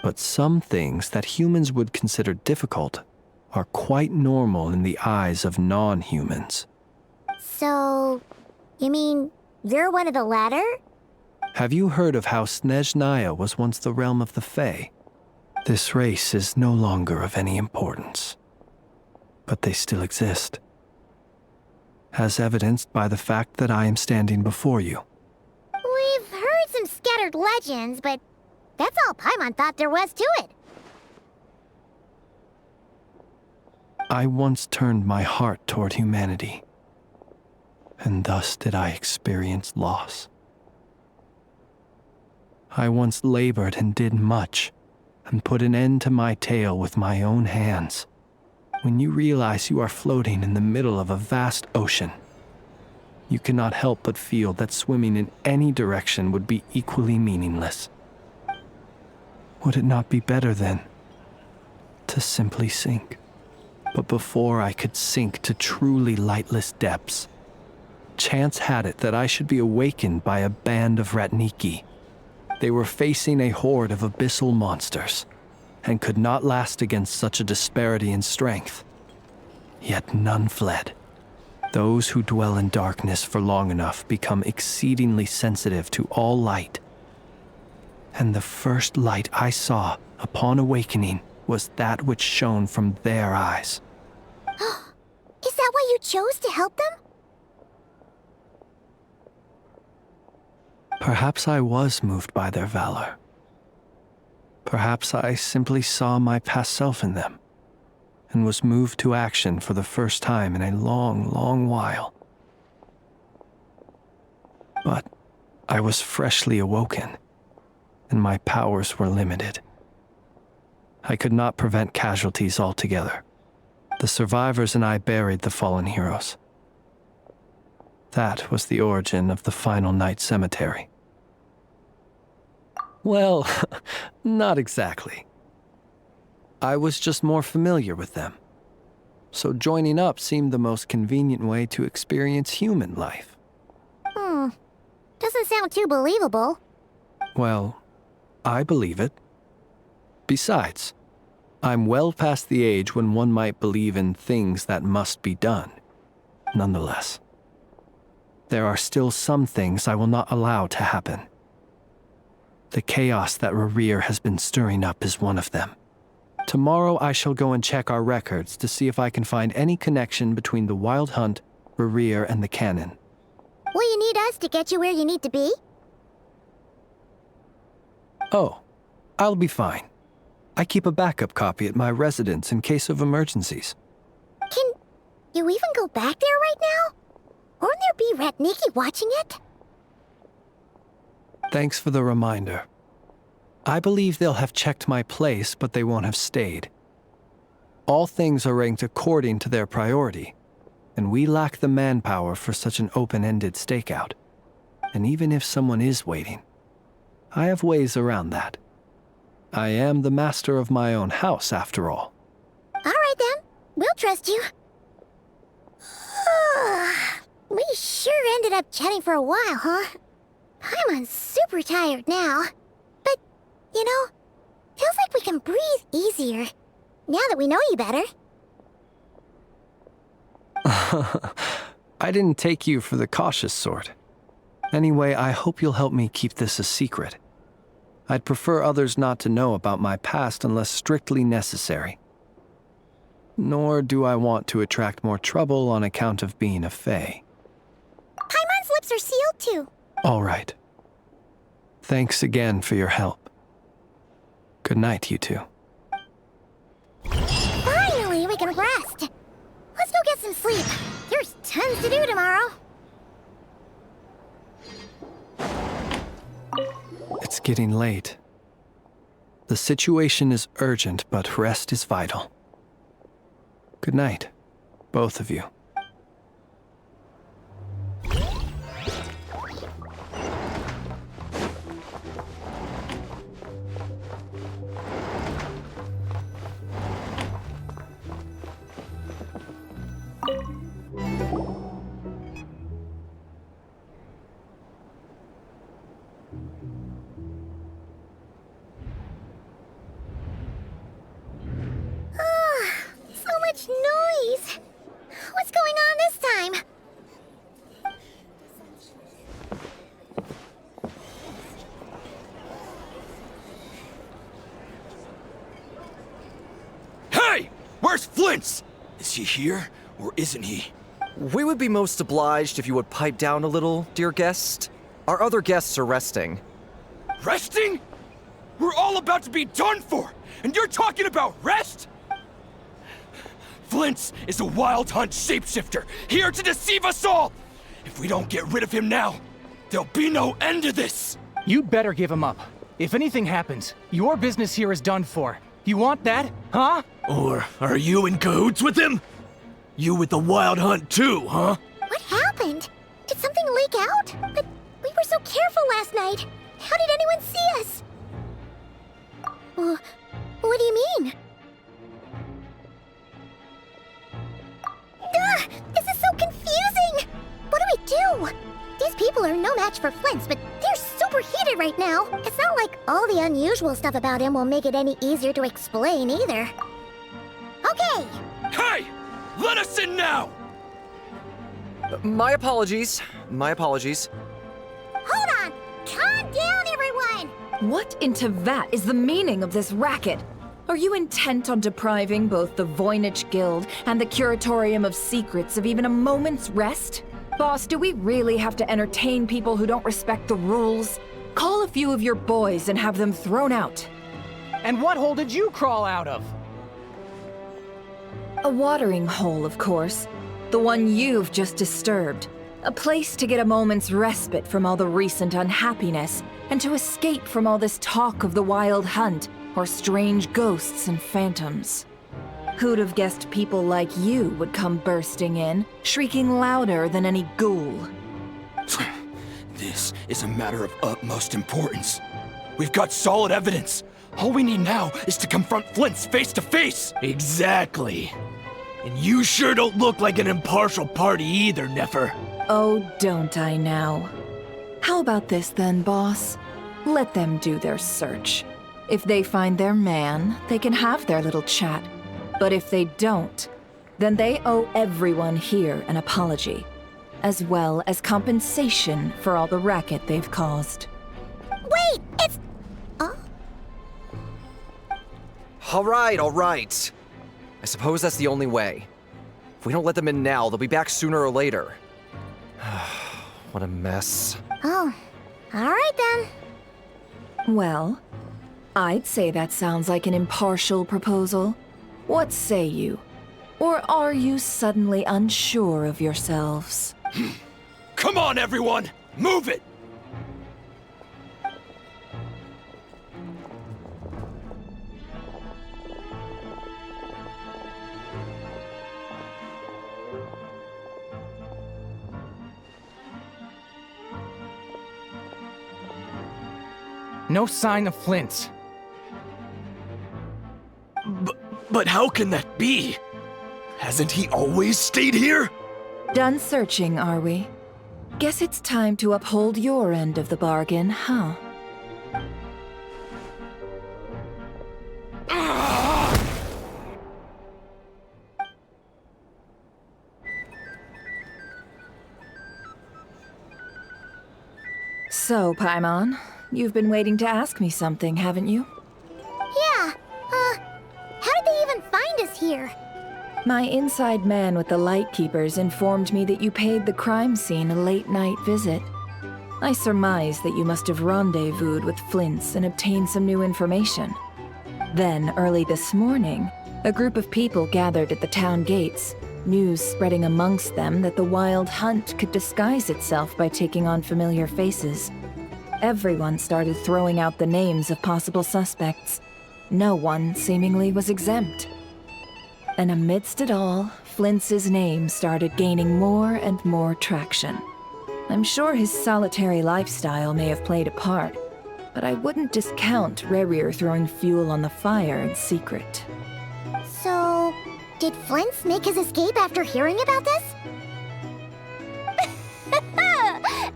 But some things that humans would consider difficult are quite normal in the eyes of non-humans. So, you mean you're one of the latter? Have you heard of how Snezhnaya was once the realm of the Fae? This race is no longer of any importance, but they still exist, as evidenced by the fact that I am standing before you. We've heard some scattered legends, but that's all Paimon thought there was to it. I once turned my heart toward humanity, and thus did I experience loss. I once labored and did much, and put an end to my tale with my own hands. When you realize you are floating in the middle of a vast ocean, you cannot help but feel that swimming in any direction would be equally meaningless. Would it not be better, then, to simply sink? But before I could sink to truly lightless depths, chance had it that I should be awakened by a band of Ratniki. They were facing a horde of abyssal monsters, and could not last against such a disparity in strength. Yet none fled. Those who dwell in darkness for long enough become exceedingly sensitive to all light. And the first light I saw upon awakening was that which shone from their eyes. Is that why you chose to help them? Perhaps I was moved by their valor. Perhaps I simply saw my past self in them, and was moved to action for the first time in a long, long while. But I was freshly awoken, and my powers were limited. I could not prevent casualties altogether. The survivors and I buried the fallen heroes. That was the origin of the Final Night Cemetery. Well, not exactly. I was just more familiar with them. So joining up seemed the most convenient way to experience human life. Doesn't sound too believable. Well, I believe it. Besides, I'm well past the age when one might believe in things that must be done. Nonetheless, there are still some things I will not allow to happen. The chaos that Rerir has been stirring up is one of them. Tomorrow I shall go and check our records to see if I can find any connection between the Wild Hunt, Rerir, and the Cannon. Will you need us to get you where you need to be? Oh, I'll be fine. I keep a backup copy at my residence in case of emergencies. Can you even go back there right now? Won't there be Ratniki watching it? Thanks for the reminder. I believe they'll have checked my place, but they won't have stayed. All things are ranked according to their priority, and we lack the manpower for such an open-ended stakeout. And even if someone is waiting, I have ways around that. I am the master of my own house, after all. All right then, we'll trust you. We sure ended up chatting for a while, huh? I'm super tired now. But, you know, feels like we can breathe easier, now that we know you better. I didn't take you for the cautious sort. Anyway, I hope you'll help me keep this a secret. I'd prefer others not to know about my past unless strictly necessary. Nor do I want to attract more trouble on account of being a Fae. Paimon's lips are sealed too. All right. Thanks again for your help. Good night, you two. Finally, we can rest. Let's go get some sleep. There's tons to do tomorrow. It's getting late. The situation is urgent, but rest is vital. Good night, both of you. So much noise. What's going on this time? Hey! Where's Flint's? Is he here, or isn't he? We would be most obliged if you would pipe down a little, dear guest. Our other guests are resting. Resting? We're all about to be done for, and you're talking about rest? Flint's is a Wild Hunt shapeshifter, here to deceive us all! If we don't get rid of him now, there'll be no end to this! You'd better give him up. If anything happens, your business here is done for. You want that, huh? Or are you in cahoots with him? You with the Wild Hunt too, huh? What happened? Did something leak out? But we were so careful last night. How did anyone see us? What do you mean? This is so confusing! What do we do? These people are no match for Flint's, but they're super heated right now. It's not like all the unusual stuff about him will make it any easier to explain either. Okay! Hey! Let us in now! My apologies. My apologies. Hold on! Calm down, everyone! What in Teyvat is the meaning of this racket? Are you intent on depriving both the Voynich Guild and the Curatorium of Secrets of even a moment's rest? Boss, do we really have to entertain people who don't respect the rules? Call a few of your boys and have them thrown out. And what hole did you crawl out of? A watering hole, of course. The one you've just disturbed. A place to get a moment's respite from all the recent unhappiness, and to escape from all this talk of the Wild Hunt, or strange ghosts and phantoms. Who'd have guessed people like you would come bursting in, shrieking louder than any ghoul? This is a matter of utmost importance. We've got solid evidence. All we need now is to confront Flint's face to face. Exactly. And you sure don't look like an impartial party either, Nefer. Oh, don't I now? How about this then, boss? Let them do their search. If they find their man, they can have their little chat. But if they don't, then they owe everyone here an apology, as well as compensation for all the racket they've caused. Wait, it's... All right. I suppose that's the only way. If we don't let them in now, they'll be back sooner or later. What a mess. Oh, all right then. Well, I'd say that sounds like an impartial proposal. What say you? Or are you suddenly unsure of yourselves? Come on, everyone! Move it! No sign of Flint's. But how can that be? Hasn't he always stayed here? Done searching, are we? Guess it's time to uphold your end of the bargain, huh? So, Paimon, you've been waiting to ask me something, haven't you? Yeah, how did they even find us here? My inside man with the Lightkeepers informed me that you paid the crime scene a late-night visit. I surmise that you must have rendezvoused with Flint's and obtained some new information. Then, early this morning, a group of people gathered at the town gates, news spreading amongst them that the Wild Hunt could disguise itself by taking on familiar faces. Everyone started throwing out the names of possible suspects. No one seemingly was exempt. And amidst it all, Flint's name started gaining more and more traction. I'm sure his solitary lifestyle may have played a part, but I wouldn't discount Rerir throwing fuel on the fire in secret. So, did Flint's make his escape after hearing about this?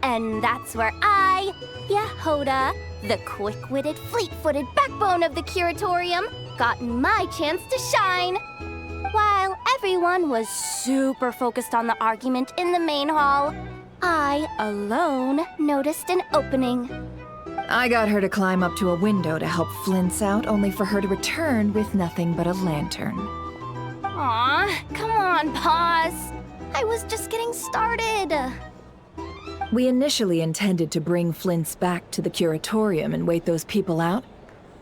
And that's where I, Yehoda, the quick-witted, fleet-footed backbone of the Curatorium, got my chance to shine. While everyone was super focused on the argument in the main hall, I alone noticed an opening. I got her to climb up to a window to help Flint's out, only for her to return with nothing but a lantern. Aw, come on, Paz. I was just getting started. We initially intended to bring Flint's back to the Curatorium and wait those people out,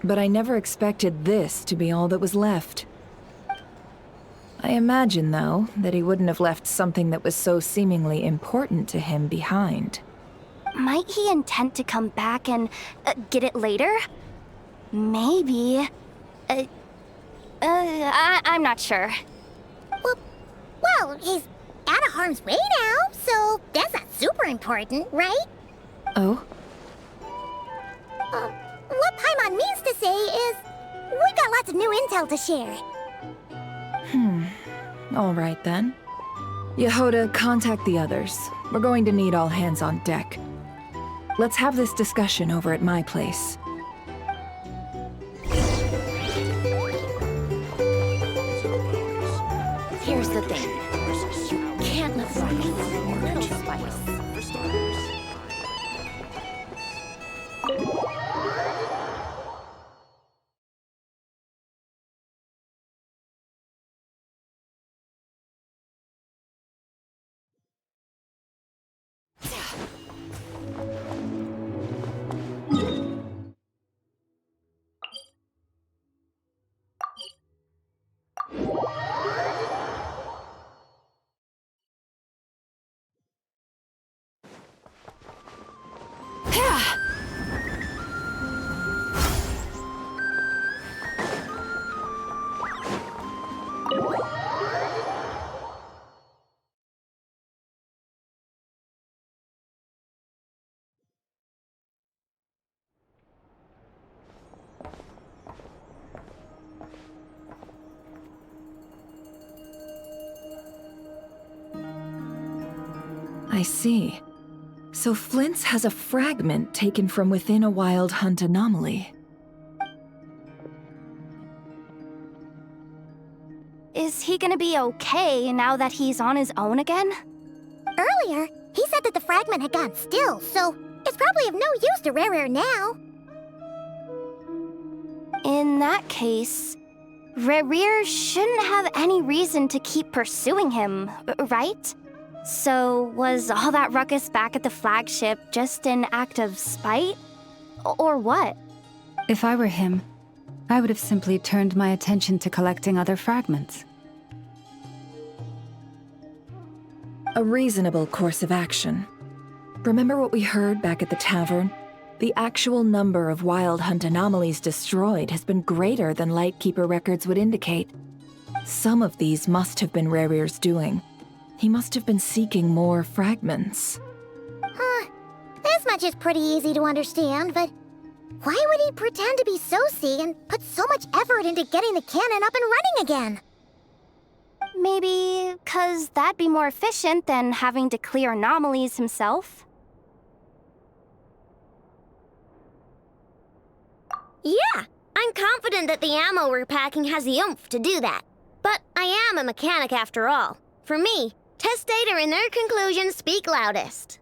but I never expected this to be all that was left. I imagine, though, that he wouldn't have left something that was so seemingly important to him behind. Might he intend to come back and get it later? Maybe. I'm not sure. Well, he's out of harm's way now, so that's not super important, right? Oh? What Paimon means to say is, we've got lots of new intel to share. All right then. Yehoda, contact the others. We're going to need all hands on deck. Let's have this discussion over at my place. Here's the thing. You can't let Rocket have a little spice. I see. So Flint's has a fragment taken from within a Wild Hunt anomaly. Is he gonna be okay now that he's on his own again? Earlier, he said that the fragment had gone still, so it's probably of no use to Rare now. In that case, Rare shouldn't have any reason to keep pursuing him, right? So, was all that ruckus back at the flagship just an act of spite? Or what? If I were him, I would have simply turned my attention to collecting other fragments. A reasonable course of action. Remember what we heard back at the tavern? The actual number of Wild Hunt anomalies destroyed has been greater than Lightkeeper records would indicate. Some of these must have been Rare's doing. He must have been seeking more fragments. This much is pretty easy to understand, but why would he pretend to be Soci and put so much effort into getting the cannon up and running again? Maybe 'cause that'd be more efficient than having to clear anomalies himself. Yeah, I'm confident that the ammo we're packing has the oomph to do that. But I am a mechanic after all. For me, test data and their conclusions speak loudest.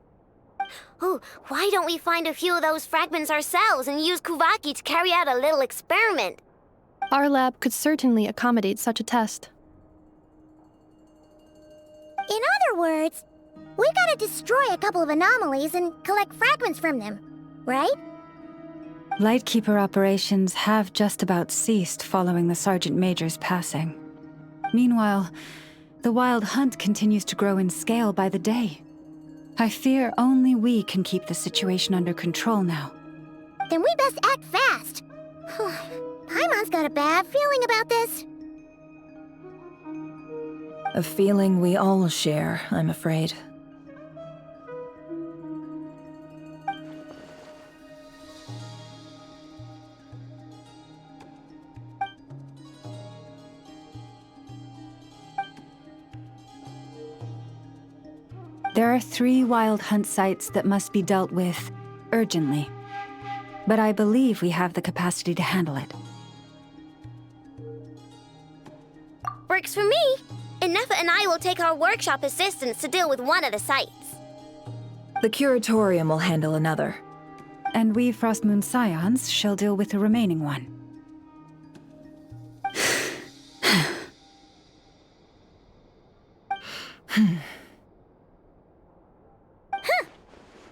Ooh, why don't we find a few of those fragments ourselves and use Kuvaki to carry out a little experiment? Our lab could certainly accommodate such a test. In other words, we gotta destroy a couple of anomalies and collect fragments from them, right? Lightkeeper operations have just about ceased following the Sergeant Major's passing. Meanwhile, the Wild Hunt continues to grow in scale by the day. I fear only we can keep the situation under control now. Then we best act fast. Paimon's got a bad feeling about this. A feeling we all share, I'm afraid. There are 3 Wild Hunt sites that must be dealt with urgently. But I believe we have the capacity to handle it. Works for me. Nefa and I will take our workshop assistants to deal with one of the sites. The Curatorium will handle another. And we Frostmoon Scions shall deal with the remaining one.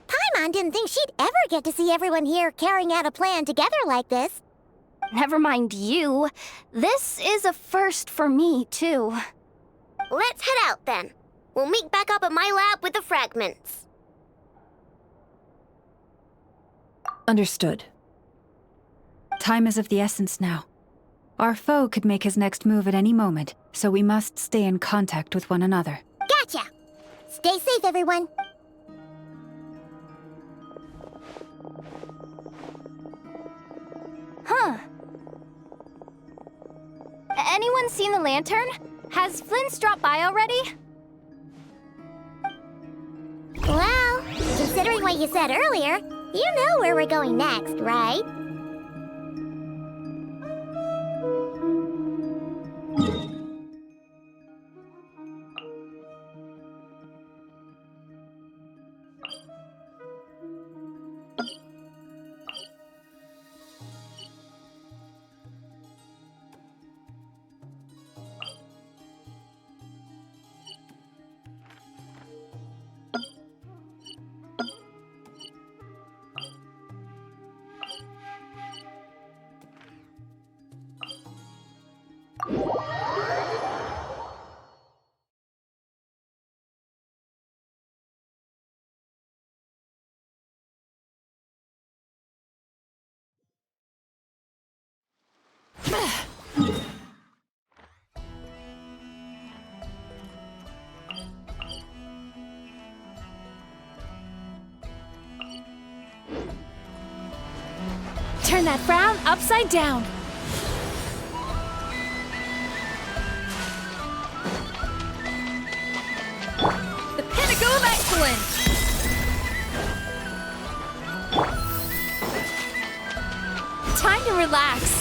Paimon didn't think she'd ever get to see everyone here carrying out a plan together like this. Never mind you. This is a first for me, too. Let's head out then. We'll meet back up at my lab with the fragments. Understood. Time is of the essence now. Our foe could make his next move at any moment, so we must stay in contact with one another. Gotcha! Stay safe, everyone. Huh. Anyone seen the lantern? Has Flint's dropped by already? Well, considering what you said earlier, you know where we're going next, right? Turn that frown upside down. The pinnacle of excellence! Time to relax.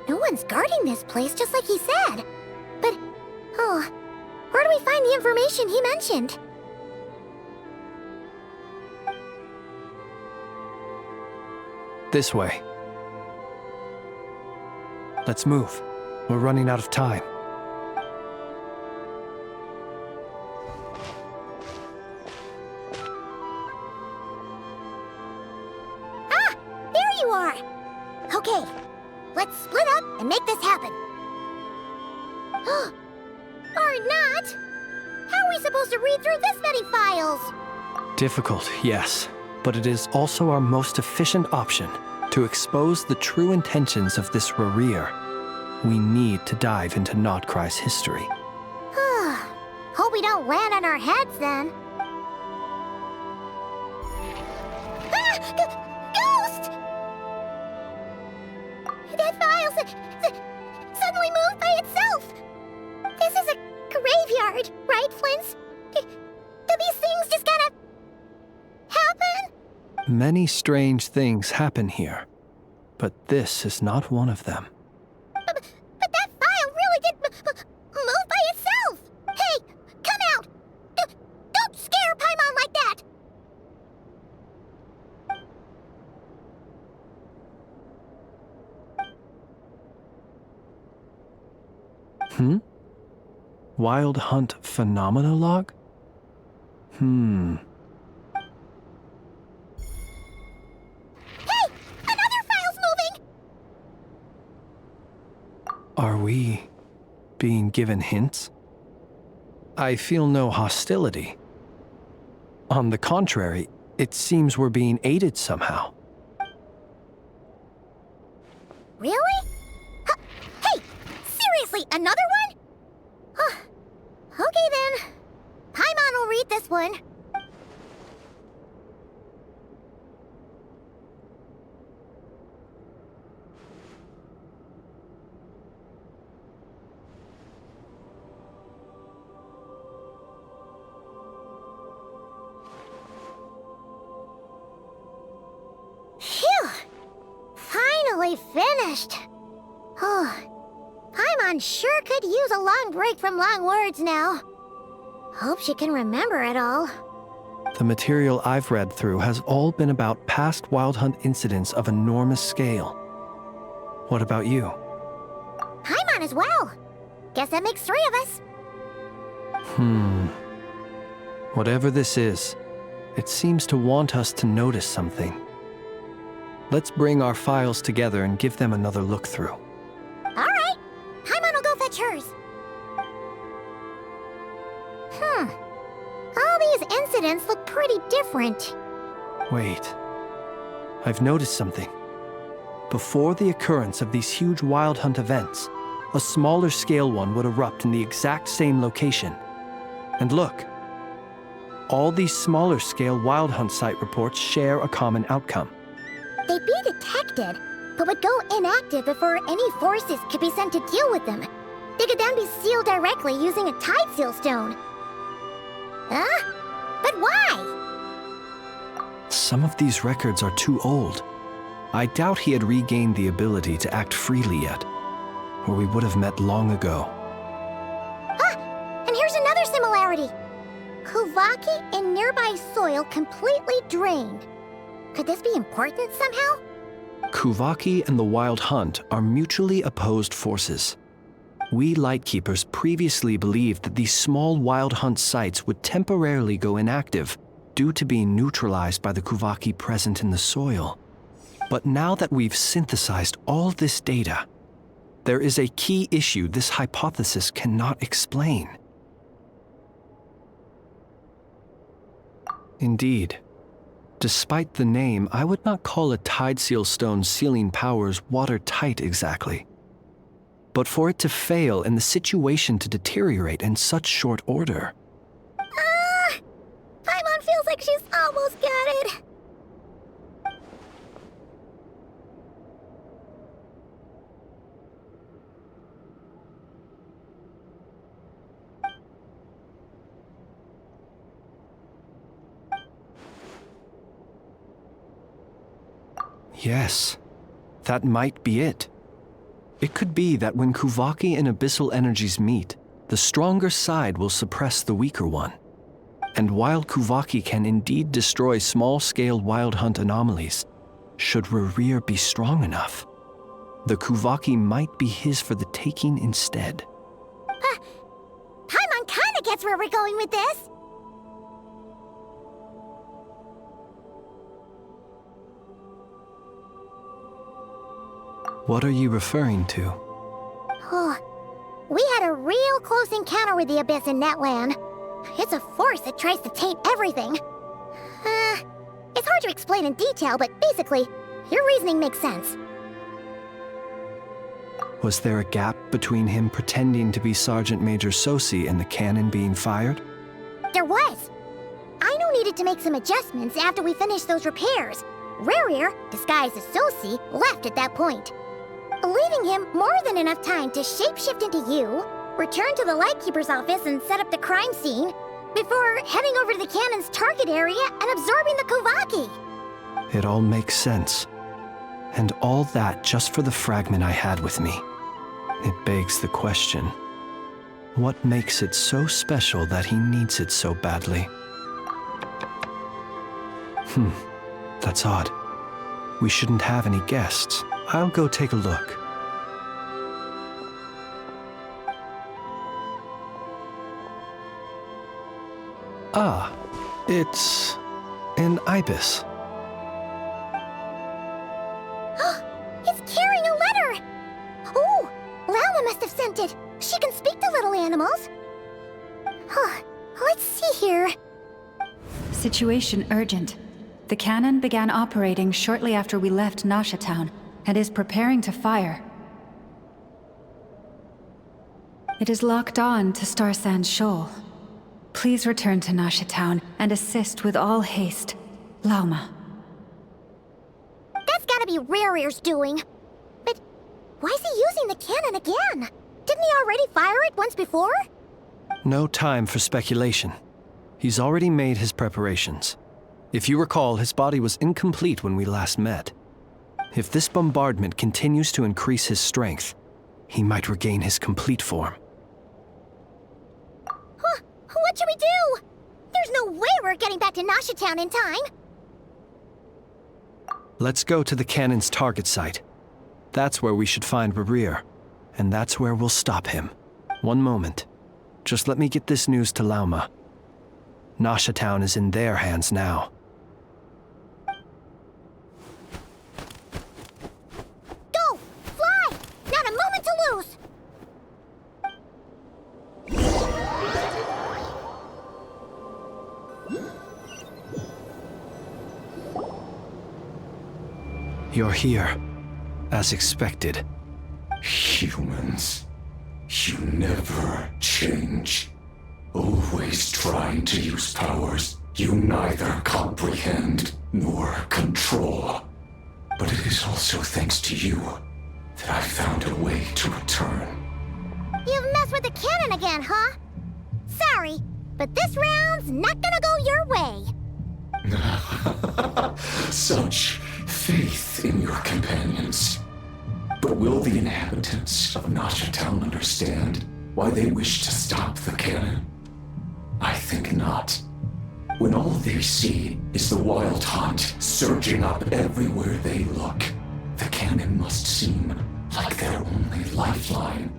No one's guarding this place, just like he said. But, where do we find the information he mentioned? This way. Let's move. We're running out of time. Ah! There you are! Okay, let's split up and make this happen. Or not! How are we supposed to read through this many files? Difficult, yes, but it is also our most efficient option to expose the true intentions of this Rerir. We need to dive into Notcry's history. Hope we don't land on our heads then. Ah! Ghost! That file suddenly moved by itself! This is a graveyard, right, Flint? Do these things just kind of happen? Many strange things happen here, but this is not one of them. But that file really did move by itself! Hey, come out! Don't scare Paimon like that! Wild Hunt Phenomenologue? Hey! Another file's moving! Are we being given hints? I feel no hostility. On the contrary, it seems we're being aided somehow. Really? Hey! Seriously, another one? Okay then. Paimon will read this one. finally finished. Oh, Paimon sure could use a long break from long words now. Hope she can remember it all. The material I've read through has all been about past Wild Hunt incidents of enormous scale. What about you? Paimon as well. Guess that makes 3 of us. Whatever this is, it seems to want us to notice something. Let's bring our files together and give them another look through. All right. Paimon will go fetch hers. All these incidents look pretty different. Wait. I've noticed something. Before the occurrence of these huge Wild Hunt events, a smaller scale one would erupt in the exact same location. And look. All these smaller scale Wild Hunt site reports share a common outcome. They'd be detected, but would go inactive before any forces could be sent to deal with them. They could then be sealed directly using a Tide Seal Stone. Huh? But why? Some of these records are too old. I doubt he had regained the ability to act freely yet, or we would have met long ago. And here's another similarity. Kuvaki and nearby soil completely drained. Could this be important somehow? Kuvaki and the Wild Hunt are mutually opposed forces. We Lightkeepers previously believed that these small Wild Hunt sites would temporarily go inactive due to being neutralized by the Kuvaki present in the soil. But now that we've synthesized all this data, there is a key issue this hypothesis cannot explain. Indeed. Despite the name, I would not call a Tide Seal Stone's sealing powers watertight exactly. But for it to fail and the situation to deteriorate in such short order... Paimon feels like she's almost got it. Yes, that might be it. It could be that when Kuvaki and Abyssal energies meet, the stronger side will suppress the weaker one. And while Kuvaki can indeed destroy small-scale Wild Hunt anomalies, should Rerir be strong enough, the Kuvaki might be his for the taking instead. Paimon kinda gets where we're going with this. What are you referring to? Oh, we had a real close encounter with the Abyss in Netland. It's a force that tries to taint everything. It's hard to explain in detail, but basically, your reasoning makes sense. Was there a gap between him pretending to be Sergeant Major Sosi and the cannon being fired? There was. Aino needed to make some adjustments after we finished those repairs. Rerir, disguised as Sosi, left at that point, leaving him more than enough time to shapeshift into you, return to the Lightkeeper's office and set up the crime scene, before heading over to the cannon's target area and absorbing the Kuvaki. It all makes sense. And all that just for the fragment I had with me. It begs the question, what makes it so special that he needs it so badly? That's odd. We shouldn't have any guests. I'll go take a look. Ah, it's an ibis. It's carrying a letter! Oh, Lauma must have sent it. She can speak to little animals. Let's see here. Situation urgent. The cannon began operating shortly after we left Nasha Town and is preparing to fire. It is locked on to Star Sand Shoal. Please return to Nasha Town and assist with all haste. Lauma. That's gotta be Rerir's doing. But why is he using the cannon again? Didn't he already fire it once before? No time for speculation. He's already made his preparations. If you recall, his body was incomplete when we last met. If this bombardment continues to increase his strength, he might regain his complete form. Huh, what should we do? There's no way we're getting back to Nasha Town in time. Let's go to the cannon's target site. That's where we should find Rerir, and that's where we'll stop him. One moment. Just let me get this news to Lauma. Nasha Town is in their hands now. Go! Fly! Not a moment to lose! You're here, as expected. Humans, you never change. Always trying to use powers you neither comprehend nor control. But it is also thanks to you that I found a way to return. You've messed with the cannon again, huh? Sorry, but this round's not gonna go your way. Such faith in your companions. But will the inhabitants of Nasha Town understand why they wish to stop the cannon? I think not. When all they see is the Wild Hunt surging up everywhere they look, the cannon must seem like their only lifeline.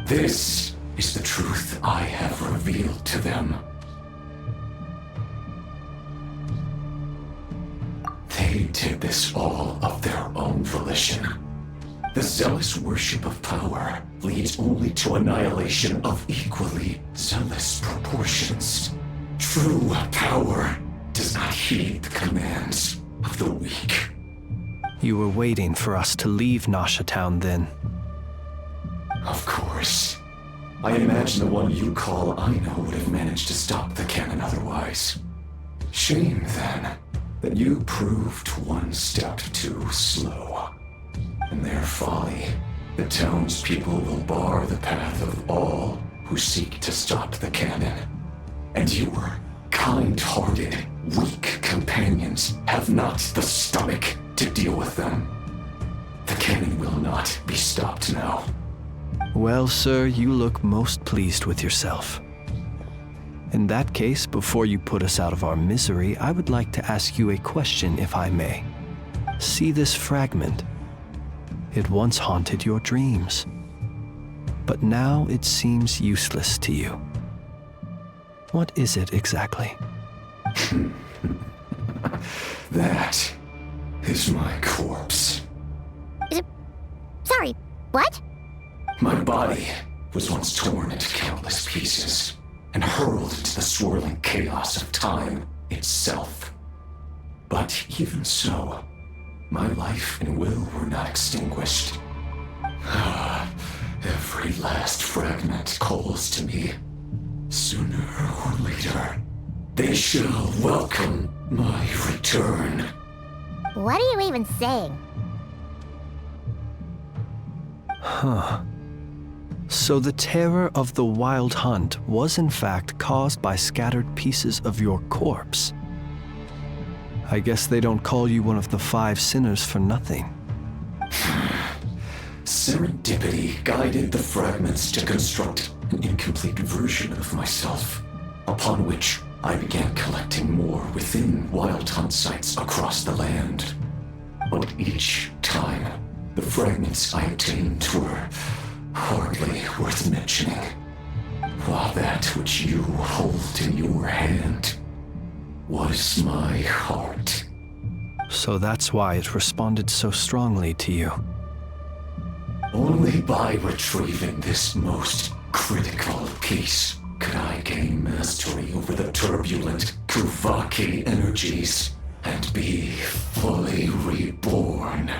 This is the truth I have revealed to them. They did this all of their own volition. The zealous worship of power leads only to annihilation of equally zealous proportions. True power does not heed the commands of the weak. You were waiting for us to leave Nasha Town then. Of course. I imagine the one you call Aina would have managed to stop the cannon otherwise. Shame, then, that you proved one step too slow. In their folly, the townspeople will bar the path of all who seek to stop the cannon. And your kind-hearted, weak companions have not the stomach to deal with them. The cannon will not be stopped now. Well, sir, you look most pleased with yourself. In that case, before you put us out of our misery, I would like to ask you a question, if I may. See this fragment? It once haunted your dreams, but now it seems useless to you. What is it exactly? That is my corpse. Sorry, what? My body was once torn into countless pieces and hurled into the swirling chaos of time itself. But even so, my life and will were not extinguished. Every last fragment calls to me. Sooner or later, they shall welcome my return. What are you even saying? Huh. So the terror of the Wild Hunt was in fact caused by scattered pieces of your corpse. I guess they don't call you one of the 5 sinners for nothing. Serendipity guided the fragments to construct an incomplete version of myself, upon which I began collecting more within Wild Hunt sites across the land. But each time, the fragments I obtained were hardly worth mentioning, while that which you hold in your hand was my heart. So that's why it responded so strongly to you. Only by retrieving this most critical piece could I gain mastery over the turbulent Kuvaki energies and be fully reborn.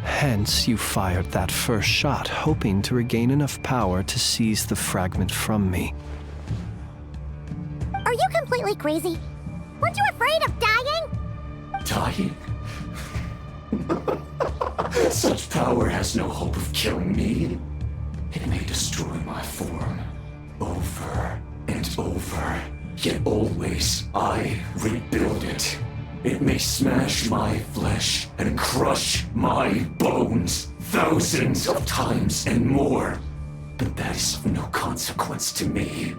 Hence, you fired that first shot, hoping to regain enough power to seize the fragment from me. Are you completely crazy? Weren't you afraid of dying? Dying? Such power has no hope of killing me. It may destroy my form over and over, yet always I rebuild it. It may smash my flesh and crush my bones thousands of times and more, but that is of no consequence to me.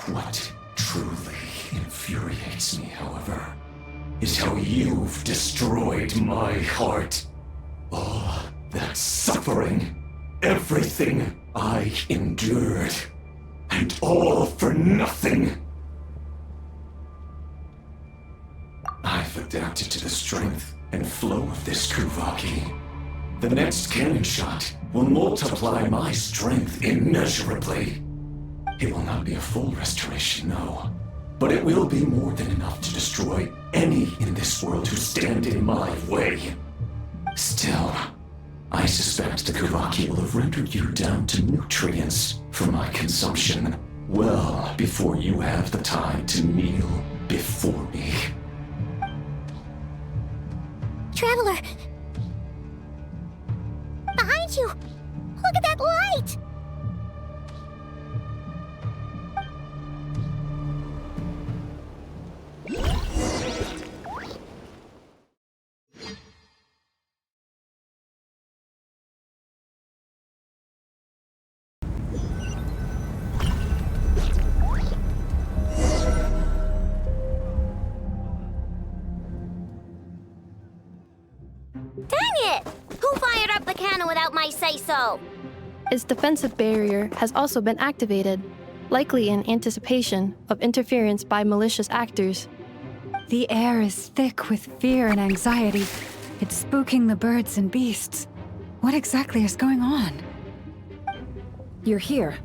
What truly infuriates me, however, is how you've destroyed my heart. All that suffering, everything I endured, and all for nothing. I've adapted to the strength and flow of this Kuvaki. The next cannon shot will multiply my strength immeasurably. It will not be a full restoration, no, but it will be more than enough to destroy any in this world who stand in my way. Still, I suspect the Kuvaki will have rendered you down to nutrients for my consumption well before you have the time to kneel before me. Traveler! Behind you! Look at that light! Dang it! Who fired up the cannon without my say-so? Its defensive barrier has also been activated, likely in anticipation of interference by malicious actors. The air is thick with fear and anxiety. It's spooking the birds and beasts. What exactly is going on? You're here.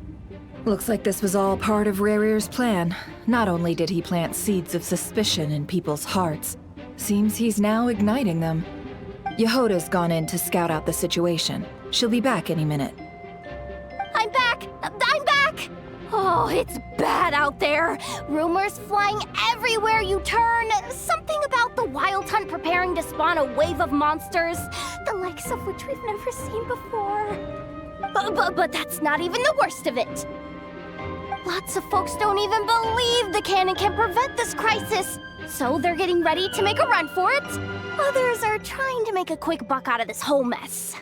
Looks like this was all part of Rerir's plan. Not only did he plant seeds of suspicion in people's hearts, seems he's now igniting them. Yehoda's gone in to scout out the situation. She'll be back any minute. I'm back! I'm back! Oh, it's bad out there. Rumors flying everywhere you turn. Something about the Wild Hunt preparing to spawn a wave of monsters, the likes of which we've never seen before. But that's not even the worst of it. Lots of folks don't even believe the cannon can prevent this crisis, so they're getting ready to make a run for it. Others are trying to make a quick buck out of this whole mess.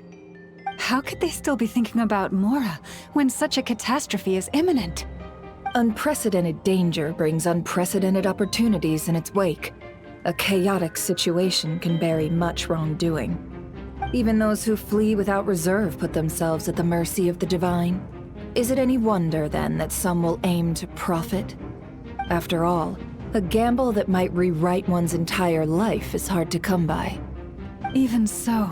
How could they still be thinking about Mora when such a catastrophe is imminent? Unprecedented danger brings unprecedented opportunities in its wake. A chaotic situation can bury much wrongdoing. Even those who flee without reserve put themselves at the mercy of the divine. Is it any wonder, then, that some will aim to profit? After all, a gamble that might rewrite one's entire life is hard to come by. Even so.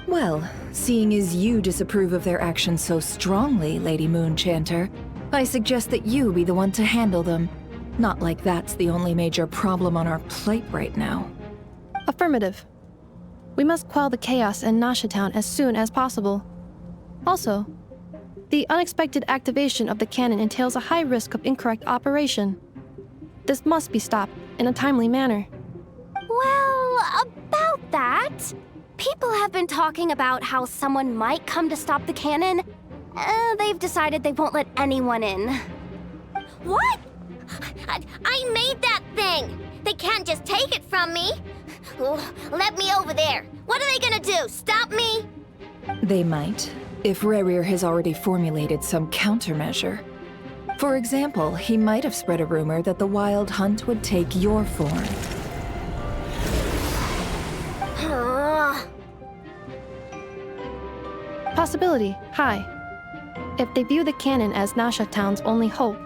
Well, seeing as you disapprove of their actions so strongly, Lady Moonchanter, I suggest that you be the one to handle them. Not like that's the only major problem on our plate right now. Affirmative. We must quell the chaos in Nasha Town as soon as possible. Also, the unexpected activation of the cannon entails a high risk of incorrect operation. This must be stopped in a timely manner. Well, about that, people have been talking about how someone might come to stop the cannon. They've decided they won't let anyone in. What? I made that thing! They can't just take it from me! Let me over there! What are they gonna do? Stop me? They might, if Rerir has already formulated some countermeasure. For example, he might have spread a rumor that the Wild Hunt would take your form. Possibility high. If they view the cannon as Nasha Town's only hope,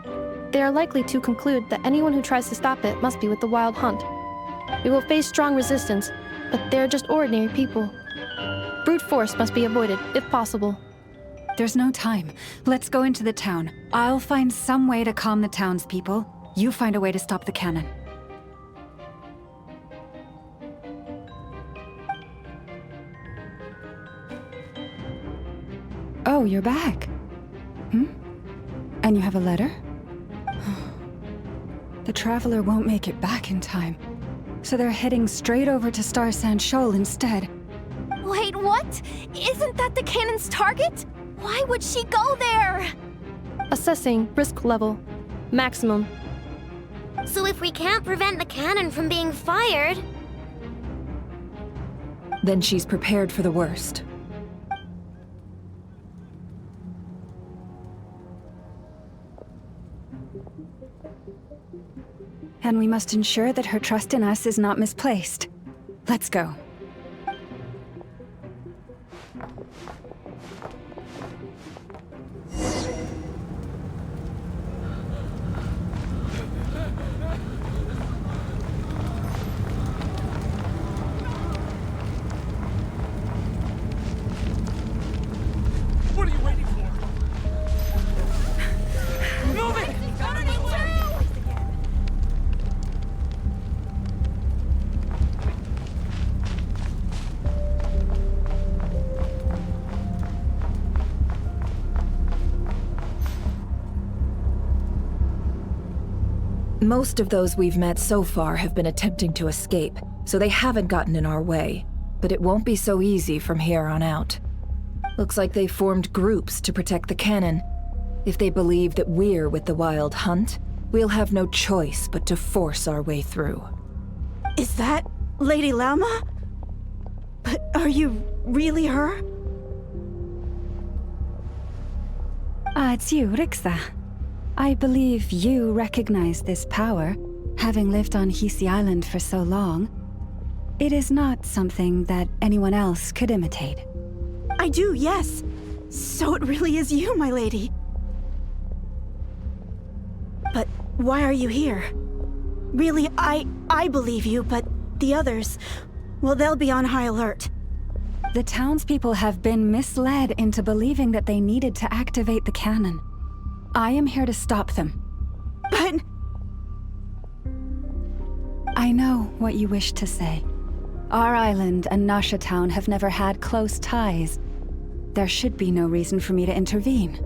they are likely to conclude that anyone who tries to stop it must be with the Wild Hunt. We will face strong resistance, but they're just ordinary people. Brute force must be avoided, if possible. There's no time. Let's go into the town. I'll find some way to calm the townspeople. You find a way to stop the cannon. Oh, you're back. And you have a letter? The Traveler won't make it back in time. So they're heading straight over to Star Sand Shoal instead. Wait, what? Isn't that the cannon's target? Why would she go there? Assessing risk level. Maximum. So if we can't prevent the cannon from being fired... Then she's prepared for the worst. And we must ensure that her trust in us is not misplaced. Let's go. What are you waiting for? Move it! Most of those we've met so far have been attempting to escape, so they haven't gotten in our way. But it won't be so easy from here on out. Looks like they formed groups to protect the cannon. If they believe that we're with the Wild Hunt, we'll have no choice but to force our way through. Is that Lady Lauma? But are you really her? It's you, Rixa. I believe you recognize this power, having lived on Hisi Island for so long. It is not something that anyone else could imitate. I do, yes. So it really is you, my lady. But why are you here? Really, I believe you, but the others, well, they'll be on high alert. The townspeople have been misled into believing that they needed to activate the cannon. I am here to stop them. But... I know what you wish to say. Our island and Nasha Town have never had close ties. There should be no reason for me to intervene.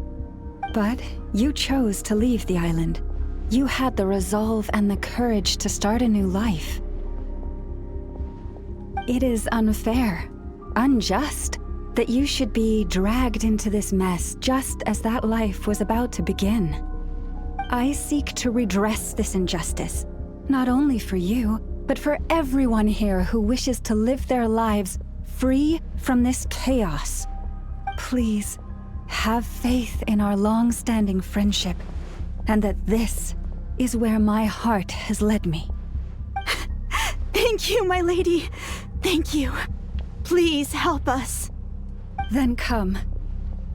But you chose to leave the island. You had the resolve and the courage to start a new life. It is unfair, unjust, that you should be dragged into this mess just as that life was about to begin. I seek to redress this injustice, not only for you, but for everyone here who wishes to live their lives free from this chaos. Please, have faith in our long-standing friendship, and that this is where my heart has led me. Thank you, my lady. Thank you. Please help us. Then come.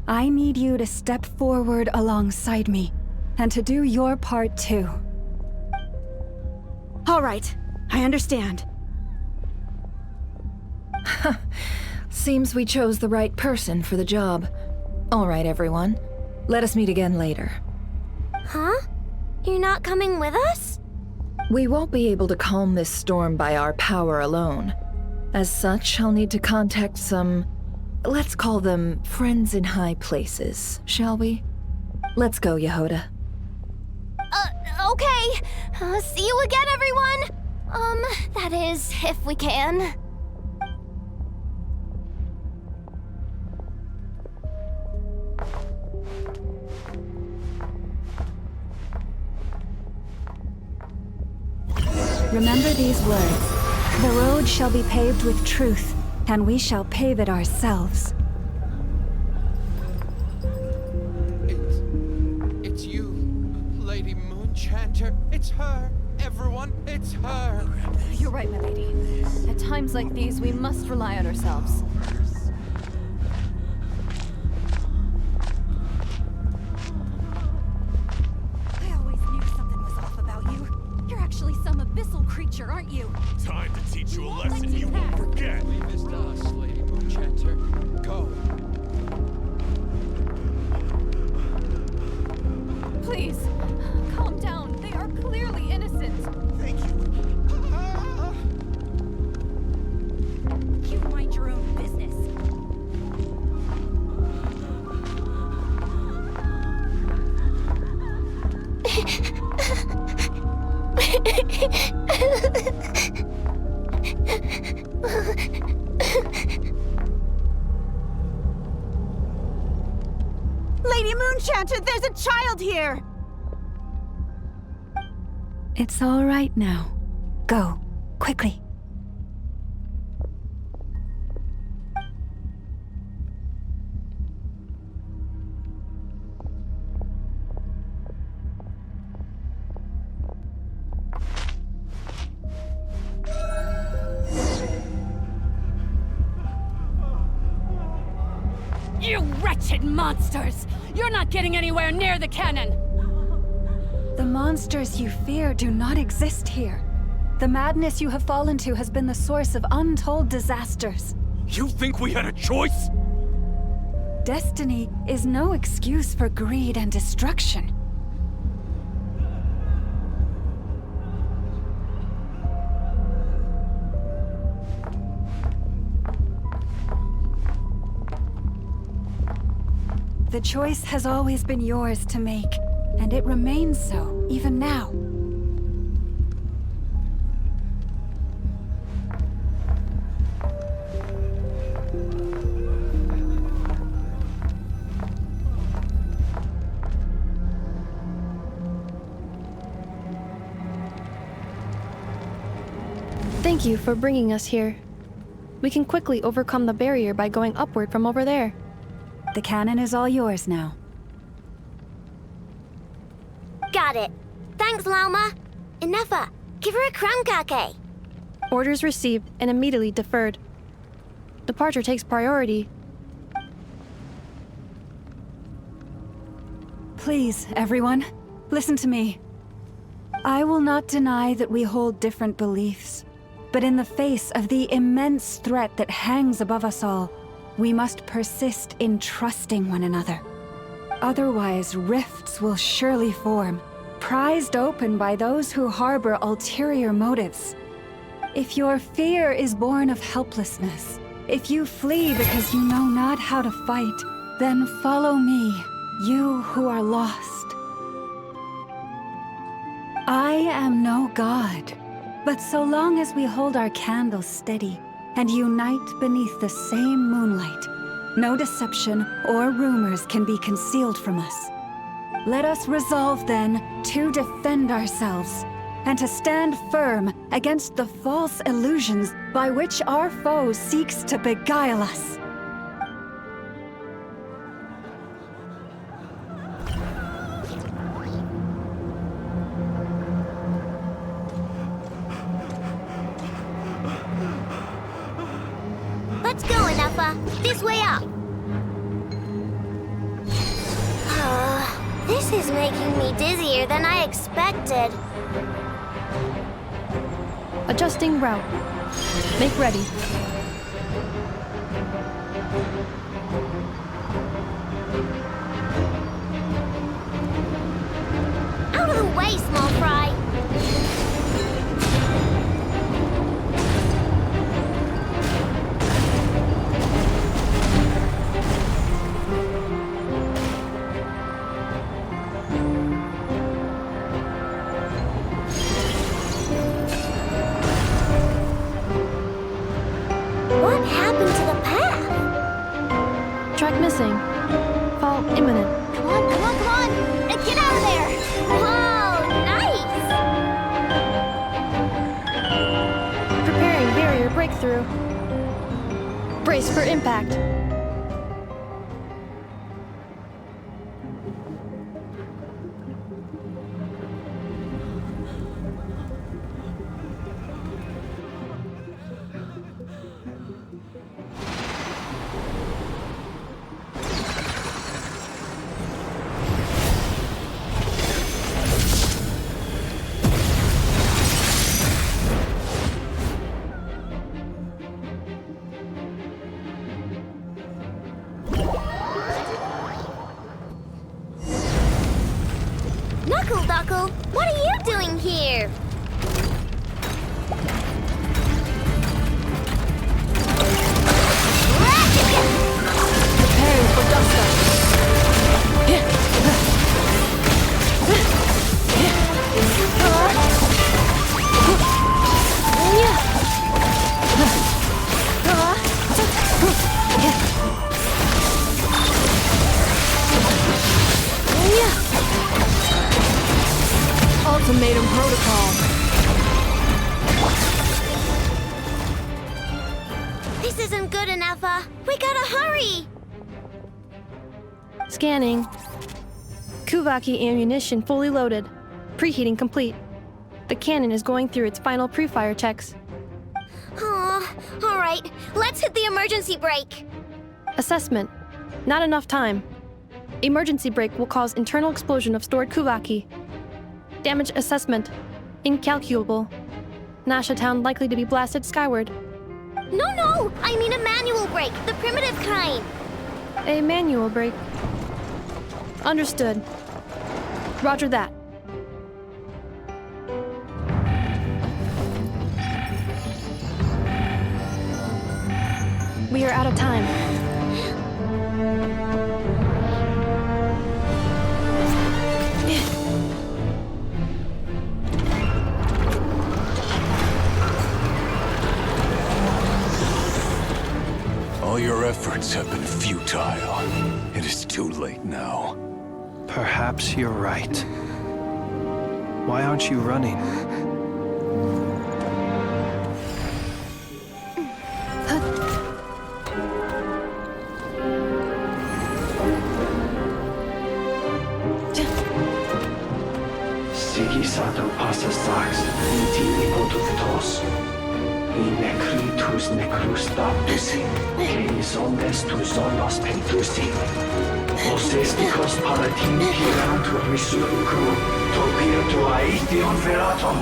I need you to step forward alongside me, and to do your part too. All right, I understand. Seems we chose the right person for the job. All right, everyone. Let us meet again later. Huh? You're not coming with us? We won't be able to calm this storm by our power alone. As such, I'll need to contact some... let's call them friends in high places, shall we? Let's go, Yehoda. Okay. See you again, everyone! That is, if we can. Remember these words. The road shall be paved with truth, and we shall pave it ourselves. It's you, Lady Moonchanter. It's her. Everyone, it's her. You're right, my lady. At times like these, we must rely on ourselves. I always knew something was off about you. You're actually some abyssal creature, aren't you? Time to teach you a lesson you won't forget. Leave this to us, Lady Moonchanter. Go. Please, calm down. They are clearly innocent. Thank you. You mind your own business. Lady Moonchanter, there's a child here! It's all right now. Go, quickly. You wretched monsters! You're not getting anywhere near the cannon! The monsters you fear do not exist here. The madness you have fallen to has been the source of untold disasters. You think we had a choice? Destiny is no excuse for greed and destruction. The choice has always been yours to make, and it remains so, even now. Thank you for bringing us here. We can quickly overcome the barrier by going upward from over there. The cannon is all yours now. Got it. Thanks, Lauma. Inefa, give her a crankake. Orders received and immediately deferred. Departure takes priority. Please, everyone, listen to me. I will not deny that we hold different beliefs, but in the face of the immense threat that hangs above us all, we must persist in trusting one another. Otherwise, rifts will surely form, prized open by those who harbor ulterior motives. If your fear is born of helplessness, if you flee because you know not how to fight, then follow me, you who are lost. I am no god, but so long as we hold our candles steady and unite beneath the same moonlight, no deception or rumors can be concealed from us. Let us resolve then to defend ourselves and to stand firm against the false illusions by which our foe seeks to beguile us. Let's go, Inefa. This way up. This is making me dizzier than I expected. Adjusting route. Make ready. Out of the way, small fry. What happened to the path? Track missing. Fall imminent. Come on, come on, come on! Get out of there! Whoa, nice! Preparing barrier breakthrough. Brace for impact. This isn't good enough, we gotta hurry! Scanning. Kuvaki ammunition fully loaded. Preheating complete. The cannon is going through its final pre-fire checks. Aw, alright, let's hit the emergency brake. Assessment. Not enough time. Emergency brake will cause internal explosion of stored Kuvaki. Damage assessment. Incalculable. Nasha Town likely to be blasted skyward. No, I mean a manual brake, the primitive kind. A manual brake. Understood. Roger that. We are out of time. All your efforts have been futile. It is too late now. Perhaps you're right. Why aren't you running? Sigisato passa sax, intimi potuvitos. In necritus necrus baptisi, que ondes tu solos pentusi. Osesticos palatin pirantur resurrecru, topirtu aethion veratum.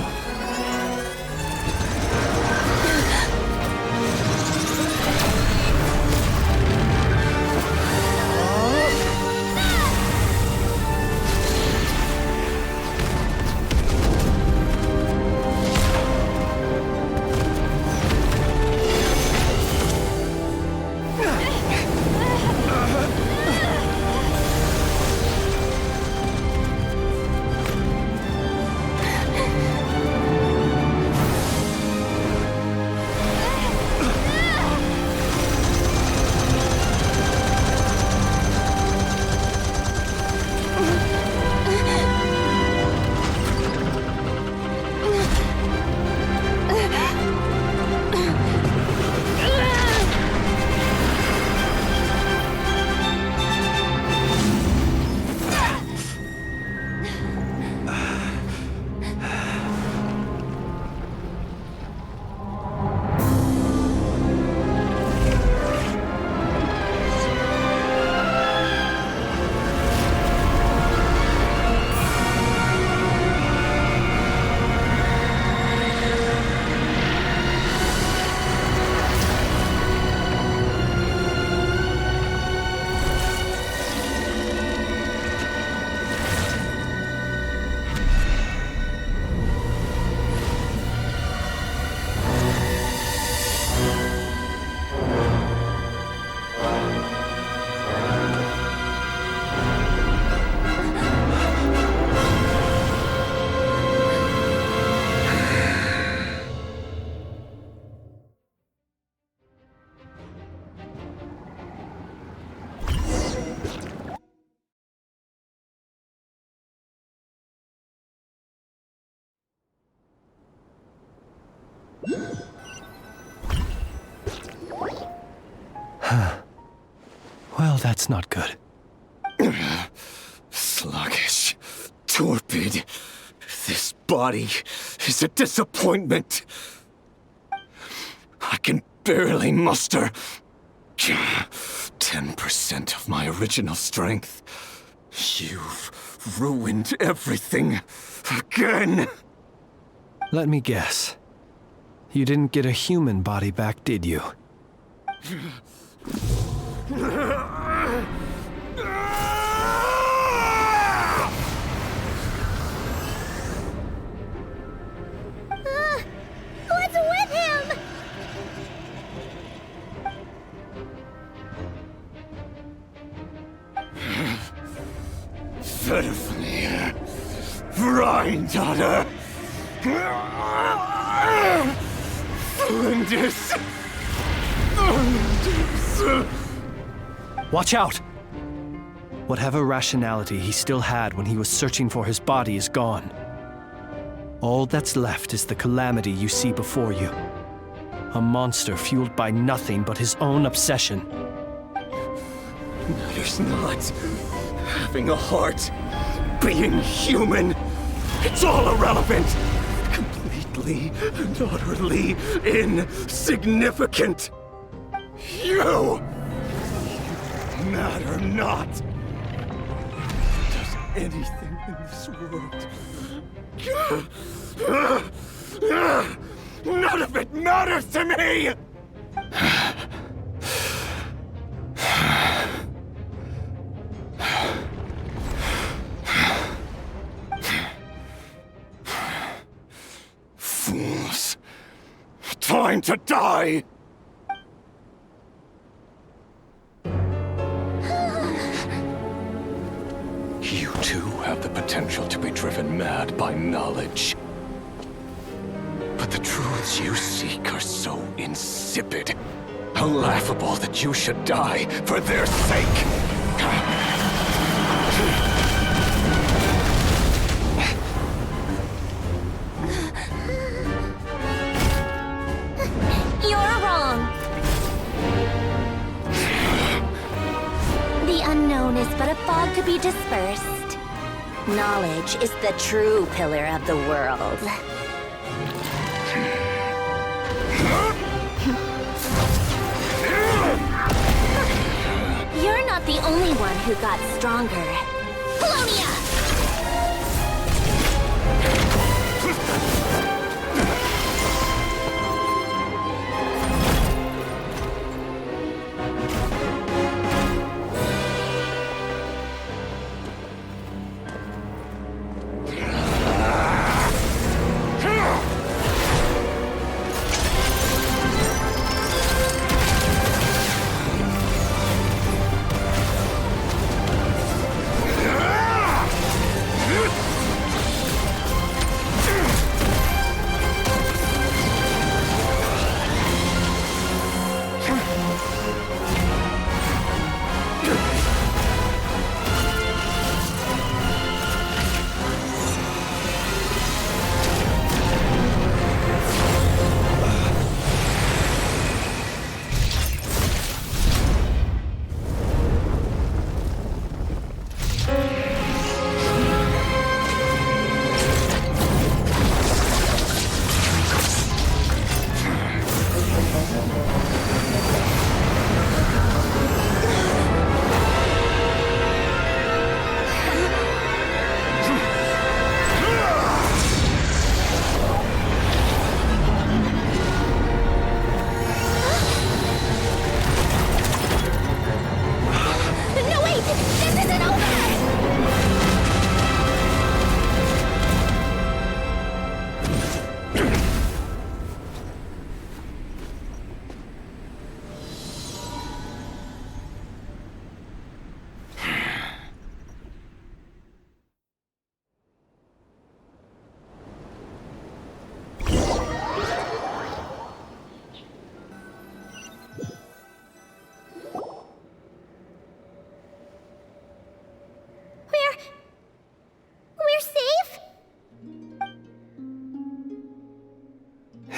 Well, that's not good. Sluggish. Torpid. This body is a disappointment. I can barely muster 10% of my original strength. You've ruined everything again. Let me guess. You didn't get a human body back, did you? What's with him? Verfnir. Vrindaughter. Flinders. Watch out! Whatever rationality he still had when he was searching for his body is gone. All that's left is the calamity you see before you. A monster fueled by nothing but his own obsession. Matters not. Having a heart. Being human. It's all irrelevant. Completely and utterly insignificant. You matter not. Does anything in this world. None of it matters to me! Fools. Time to die! You too have the potential to be driven mad by knowledge. But the truths you seek are so insipid, how laughable that you should die for their sake. You're wrong. The unknown is but a fog to be dispersed. Knowledge is the true pillar of the world. You're not the only one who got stronger. Polonia!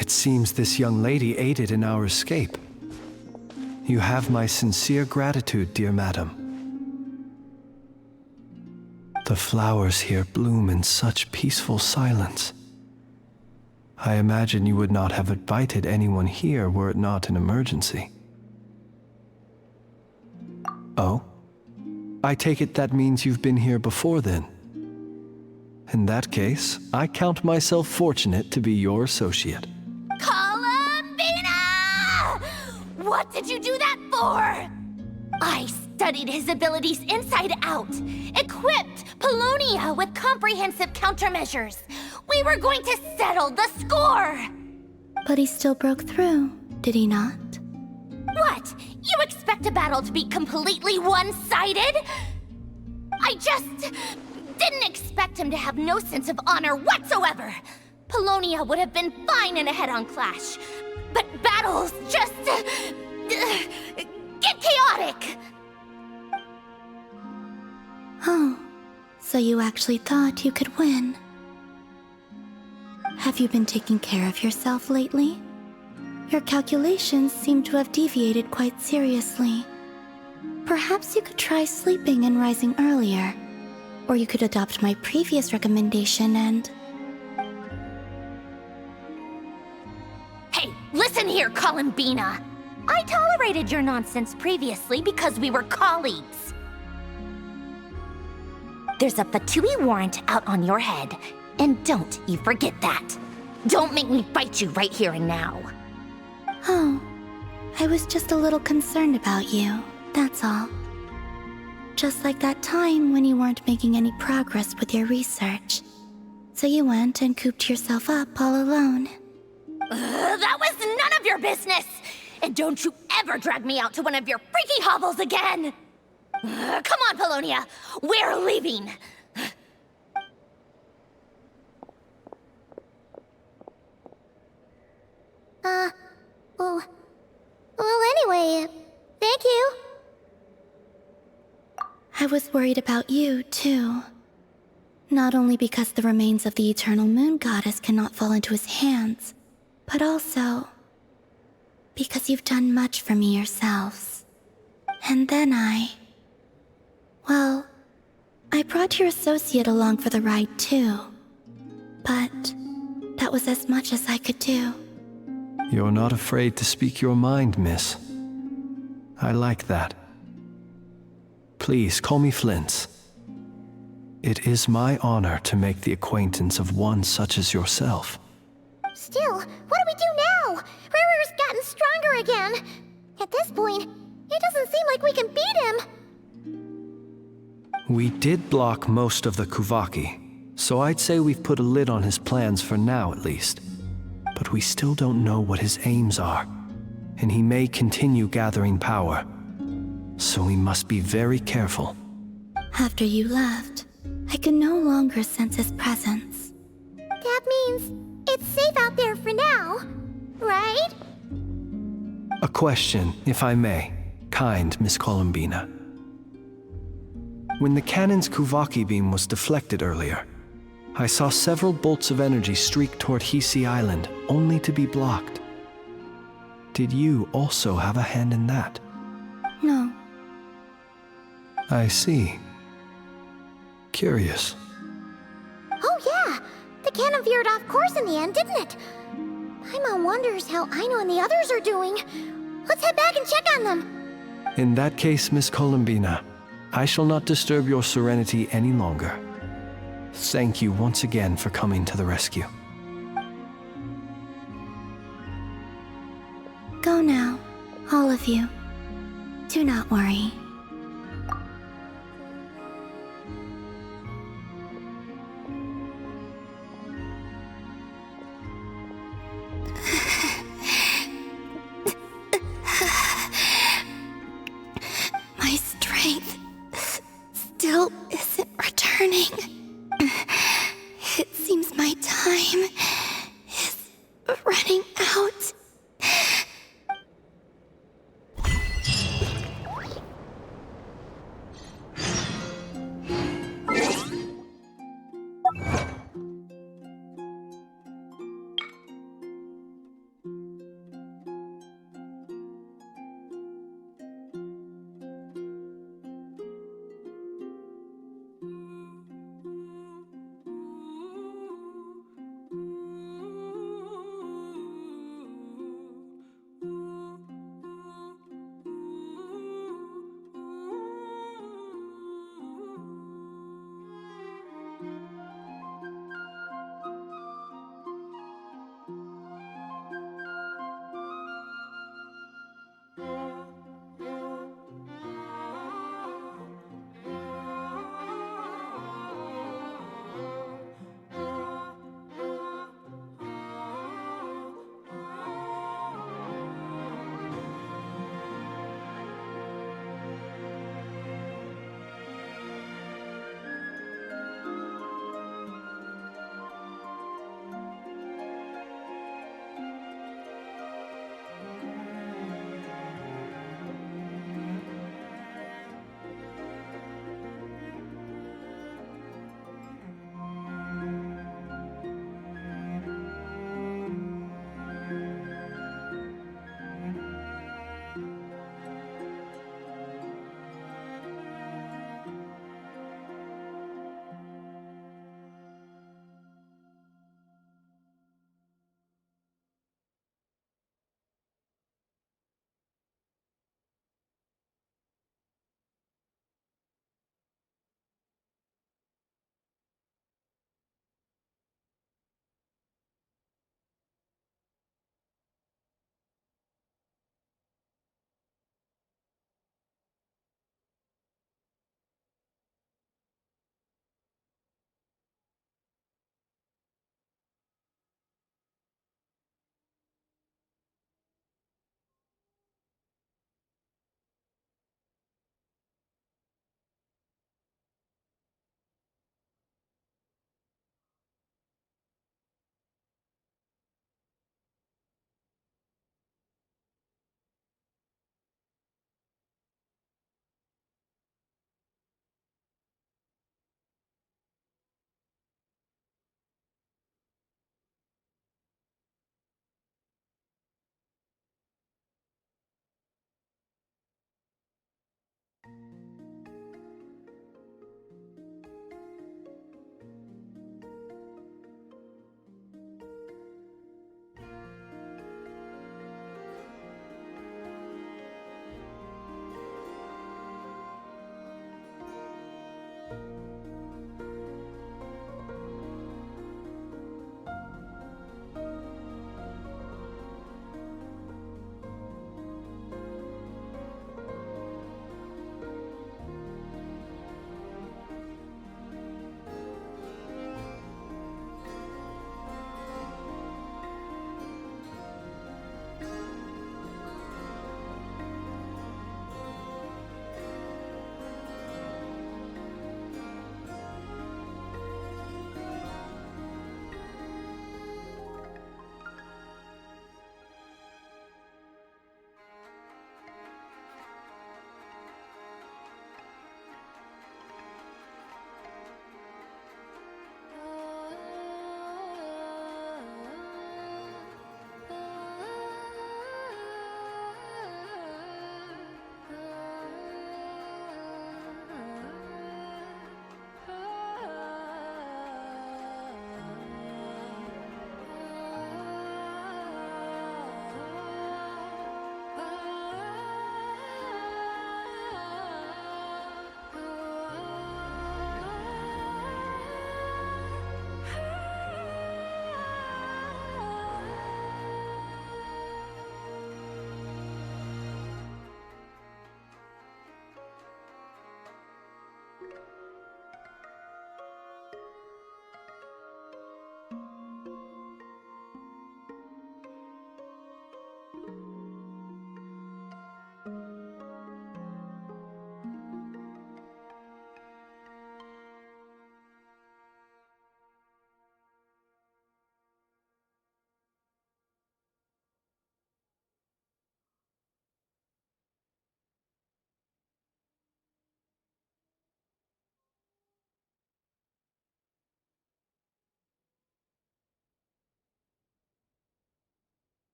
It seems this young lady aided in our escape. You have my sincere gratitude, dear madam. The flowers here bloom in such peaceful silence. I imagine you would not have invited anyone here were it not an emergency. Oh? I take it that means you've been here before then. In that case, I count myself fortunate to be your associate. Columbina! What did you do that for? I studied his abilities inside out, equipped Polonia with comprehensive countermeasures. We were going to settle the score! But he still broke through, did he not? What? You expect a battle to be completely one-sided? I just didn't expect him to have no sense of honor whatsoever. Polonia would have been fine in a head-on clash, but battles just get chaotic. Oh, so you actually thought you could win. Have you been taking care of yourself lately? Your calculations seem to have deviated quite seriously. Perhaps you could try sleeping and rising earlier. Or you could adopt my previous recommendation and... Hey, listen here, Columbina! I tolerated your nonsense previously because we were colleagues. There's a Fatui warrant out on your head, and don't you forget that. Don't make me fight you right here and now. Oh, I was just a little concerned about you, that's all. Just like that time when you weren't making any progress with your research. So you went and cooped yourself up all alone. That was none of your business! And don't you ever drag me out to one of your freaky hovels again! Come on, Paulownia! We're leaving! Well, anyway, thank you. I was worried about you, too. Not only because the remains of the Eternal Moon Goddess cannot fall into his hands, but also because you've done much for me yourselves. And then well, I brought your associate along for the ride, too. But that was as much as I could do. You're not afraid to speak your mind, miss. I like that. Please, call me Flintz. It is my honor to make the acquaintance of one such as yourself. Still, what do we do now? Rare's gotten stronger again. At this point, it doesn't seem like we can beat him. We did block most of the Kuvaki, so I'd say we've put a lid on his plans for now at least. But we still don't know what his aims are, and he may continue gathering power. So we must be very careful. After you left, I could no longer sense his presence. That means it's safe out there for now, right? A question, if I may, kind Miss Columbina. When the cannon's Kuvaki beam was deflected earlier, I saw several bolts of energy streak toward Hisi Island, only to be blocked. Did you also have a hand in that? No. I see. Curious. Oh yeah! The cannon veered off course in the end, didn't it? Paimon wonders how Aino and the others are doing. Let's head back and check on them. In that case, Miss Columbina, I shall not disturb your serenity any longer. Thank you once again for coming to the rescue. Go now, all of you. Do not worry. My strength still isn't returning. It seems my time is running out.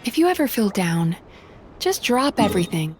If you ever feel down, just drop everything.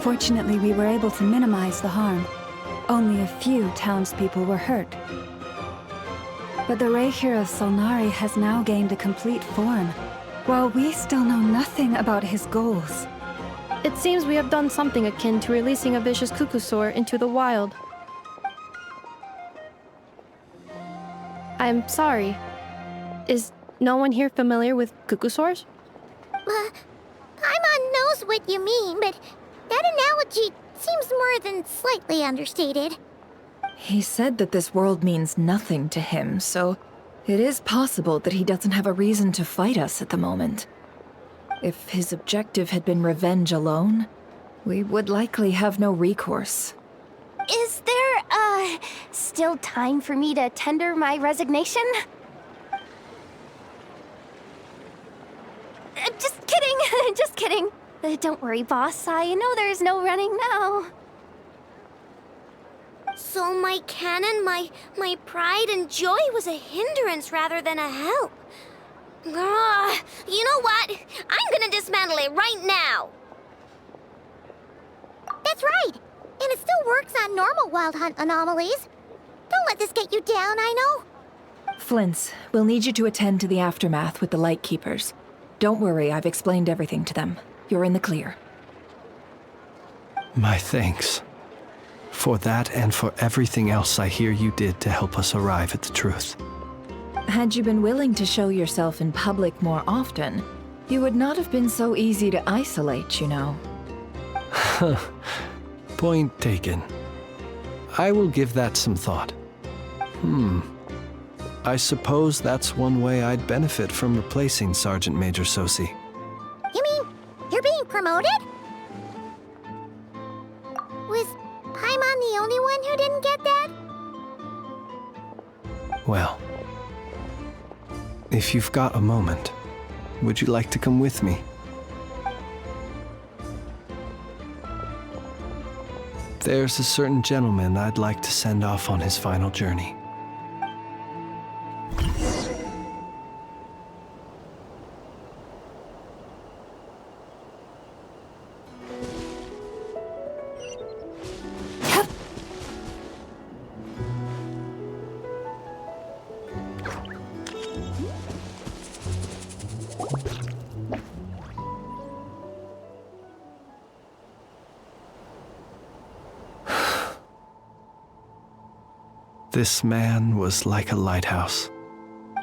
Fortunately, we were able to minimize the harm. Only a few townspeople were hurt. But the Rayhir of Solnari has now gained a complete form, while we still know nothing about his goals. It seems we have done something akin to releasing a vicious Kukusaur into the wild. I'm sorry. Is no one here familiar with Kukusaurs? Paimon knows what you mean, but that analogy seems more than slightly understated. He said that this world means nothing to him, so it is possible that he doesn't have a reason to fight us at the moment. If his objective had been revenge alone, we would likely have no recourse. Is there, still time for me to tender my resignation? Just kidding, just kidding. Don't worry, boss. I know there's no running now. So my cannon, my pride and joy was a hindrance rather than a help. You know what? I'm gonna dismantle it right now. That's right. And it still works on normal Wild Hunt anomalies. Don't let this get you down, I know. Flint's, we'll need you to attend to the aftermath with the Lightkeepers. Don't worry, I've explained everything to them. You're in the clear. My thanks. For that and for everything else I hear you did to help us arrive at the truth. Had you been willing to show yourself in public more often, you would not have been so easy to isolate, you know. Point taken. I will give that some thought. I suppose that's one way I'd benefit from replacing Sergeant Major Sosi. You mean you're being promoted? Was Paimon the only one who didn't get that? Well, if you've got a moment, would you like to come with me? There's a certain gentleman I'd like to send off on his final journey. This man was like a lighthouse.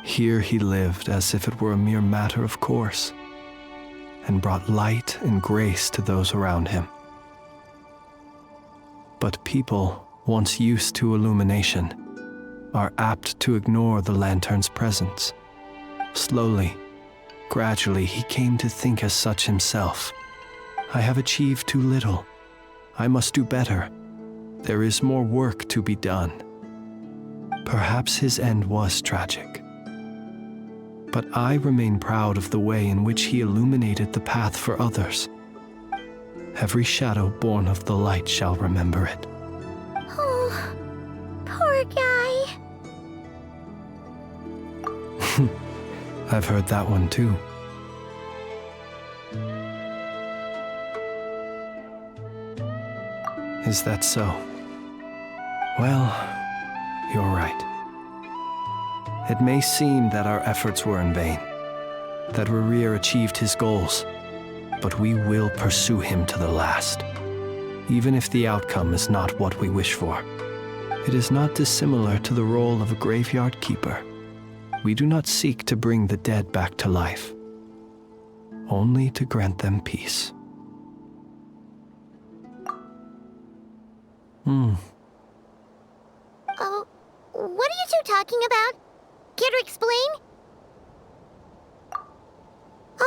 Here he lived as if it were a mere matter of course, and brought light and grace to those around him. But people, once used to illumination, are apt to ignore the lantern's presence. Slowly, gradually, he came to think as such himself. I have achieved too little. I must do better. There is more work to be done. Perhaps his end was tragic. But I remain proud of the way in which he illuminated the path for others. Every shadow born of the light shall remember it. Oh, poor guy. I've heard that one too. Is that so? Well, you're right. It may seem that our efforts were in vain, that Rerir achieved his goals, but we will pursue him to the last, even if the outcome is not what we wish for. It is not dissimilar to the role of a graveyard keeper. We do not seek to bring the dead back to life, only to grant them peace. Oh, what are you two talking about? Care to explain?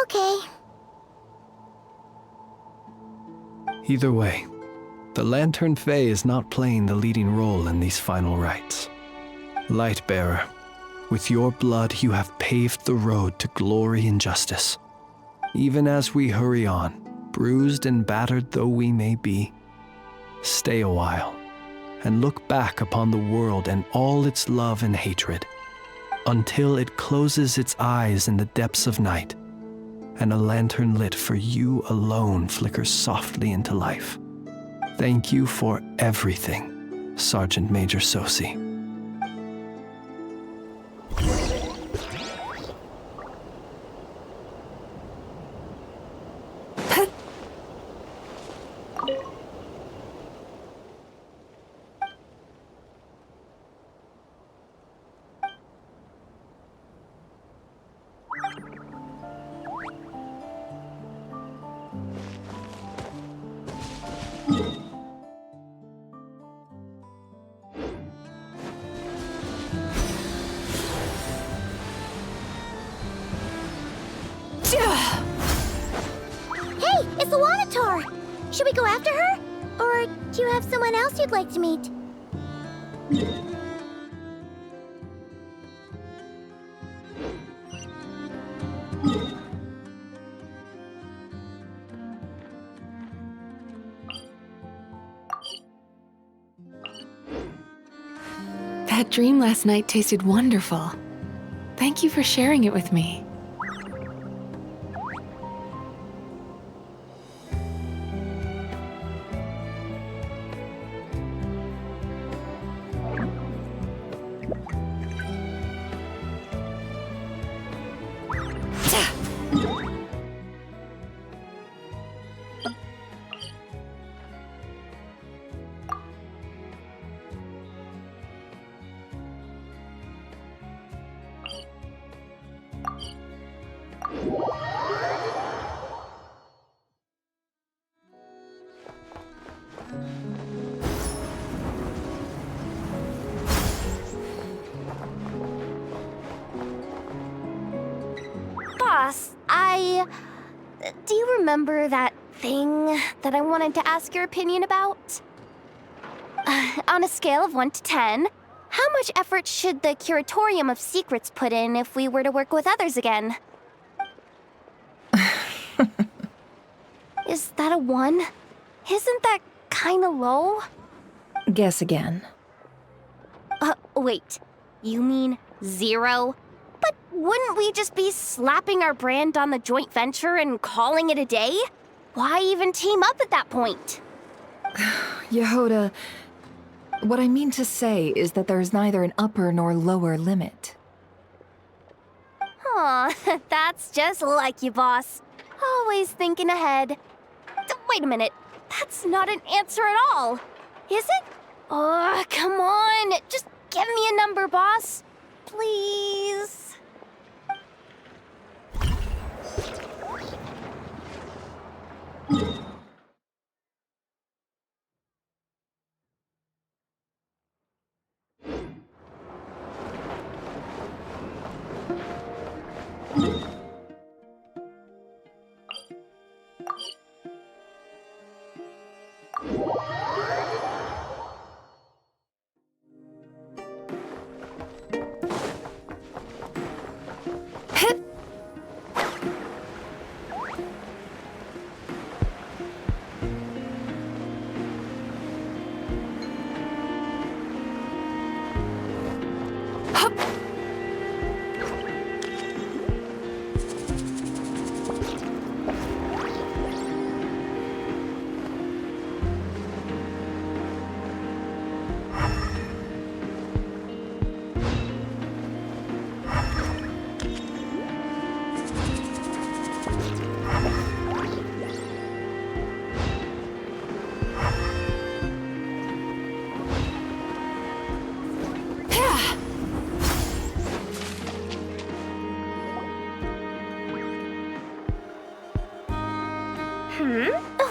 Okay. Either way, the Lantern Fae is not playing the leading role in these final rites. Lightbearer, with your blood you have paved the road to glory and justice. Even as we hurry on, bruised and battered though we may be, stay a while and look back upon the world and all its love and hatred, until it closes its eyes in the depths of night, and a lantern lit for you alone flickers softly into life. Thank you for everything, Sergeant Major Sosi. Hey, it's the Wanator! Should we go after her? Or do you have someone else you'd like to meet? That dream last night tasted wonderful. Thank you for sharing it with me. Boss, do you remember that thing that I wanted to ask your opinion about? On a scale of 1 to 10, how much effort should the Curatorium of Secrets put in if we were to work with others again? Is that a 1? Isn't that kinda low? Guess again. Wait. You mean 0? But wouldn't we just be slapping our brand on the joint venture and calling it a day? Why even team up at that point? Yehoda, what I mean to say is that there's neither an upper nor lower limit. Aw, that's just like you, boss. Always thinking ahead. Wait a minute. That's not an answer at all. Is it? Oh, come on. Just give me a number, boss. Please.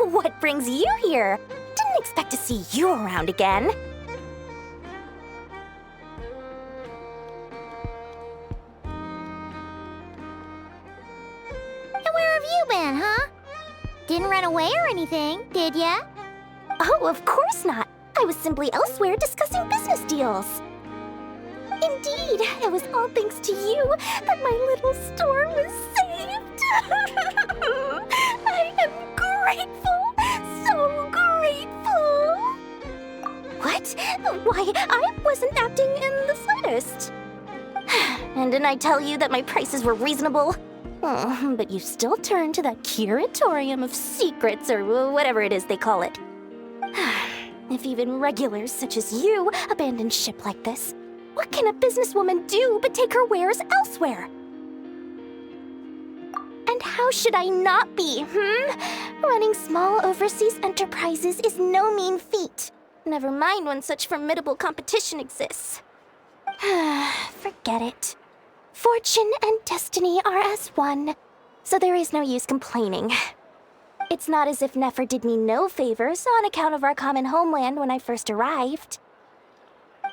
What brings you here? Didn't expect to see you around again. And where have you been, huh? Didn't run away or anything, did ya? Oh, of course not. I was simply elsewhere discussing business deals. Indeed, it was all thanks to you that my little store was saved. I am grateful, so grateful. What? Why, I wasn't acting in the slightest. And didn't I tell you that my prices were reasonable? Oh, but you still turn to that Curatorium of Secrets or whatever it is they call it. If even regulars such as you abandon ship like this, what can a businesswoman do but take her wares elsewhere? And how should I not be, Running small overseas enterprises is no mean feat. Never mind when such formidable competition exists. Forget it. Fortune and destiny are as one, so there is no use complaining. It's not as if Nefer did me no favors on account of our common homeland when I first arrived.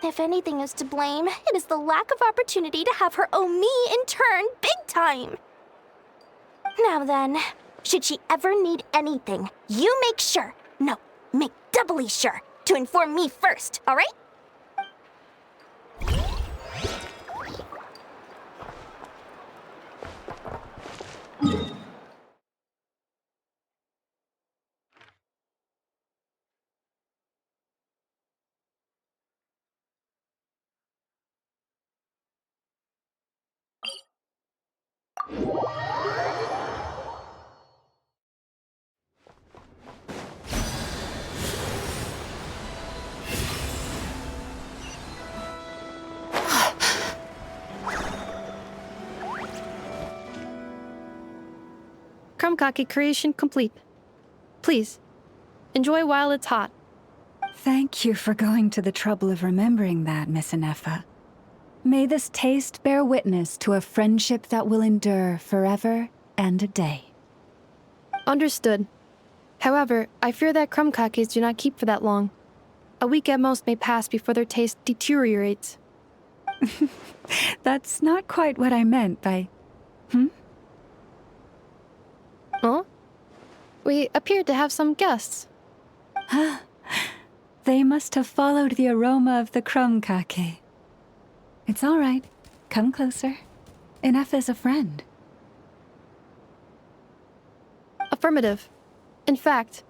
If anything is to blame, it is the lack of opportunity to have her owe me in turn big time. Now then, should she ever need anything, you make sure, no, make doubly sure, to inform me first, all right? Krumkake creation complete. Please, enjoy while it's hot. Thank you for going to the trouble of remembering that, Miss Anefa. May this taste bear witness to a friendship that will endure forever and a day. Understood. However, I fear that krumkakes do not keep for that long. A week at most may pass before their taste deteriorates. That's not quite what I meant by... Huh? We appeared to have some guests. They must have followed the aroma of the krumkake. It's all right. Come closer. Anefa is a friend. Affirmative. In fact,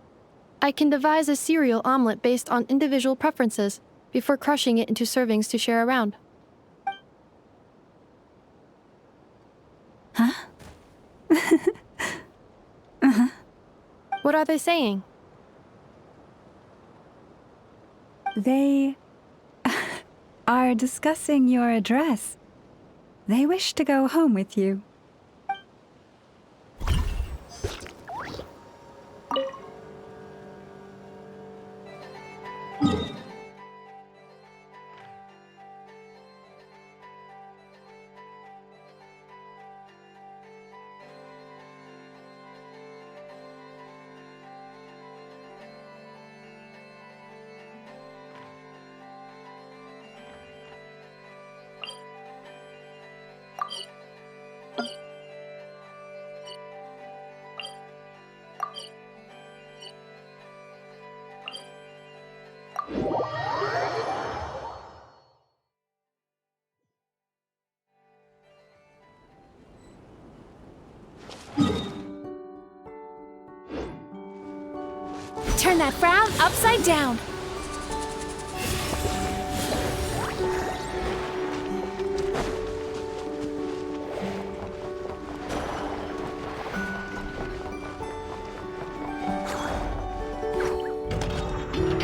I can devise a cereal omelet based on individual preferences before crushing it into servings to share around. Huh? What are they saying? They are discussing your address. They wish to go home with you. Turn that frown upside down.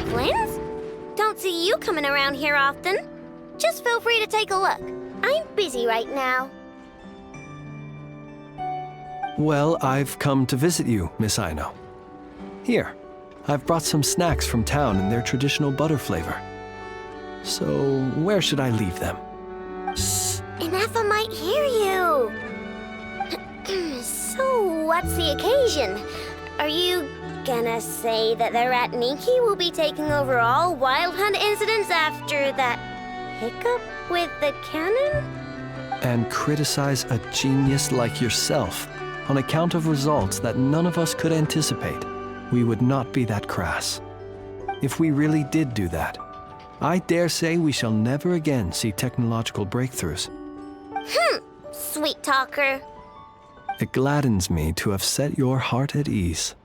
Flins? Don't see you coming around here often. Just feel free to take a look. I'm busy right now. Well, I've come to visit you, Miss Aino. Here, I've brought some snacks from town in their traditional butter flavor. So, where should I leave them? Shh! Anefa might hear you! So, what's the occasion? Are you gonna say that the Ratniki will be taking over all Wild Hunt incidents after that hiccup with the cannon? And criticize a genius like yourself on account of results that none of us could anticipate? We would not be that crass. If we really did do that, I dare say we shall never again see technological breakthroughs. Sweet talker. It gladdens me to have set your heart at ease.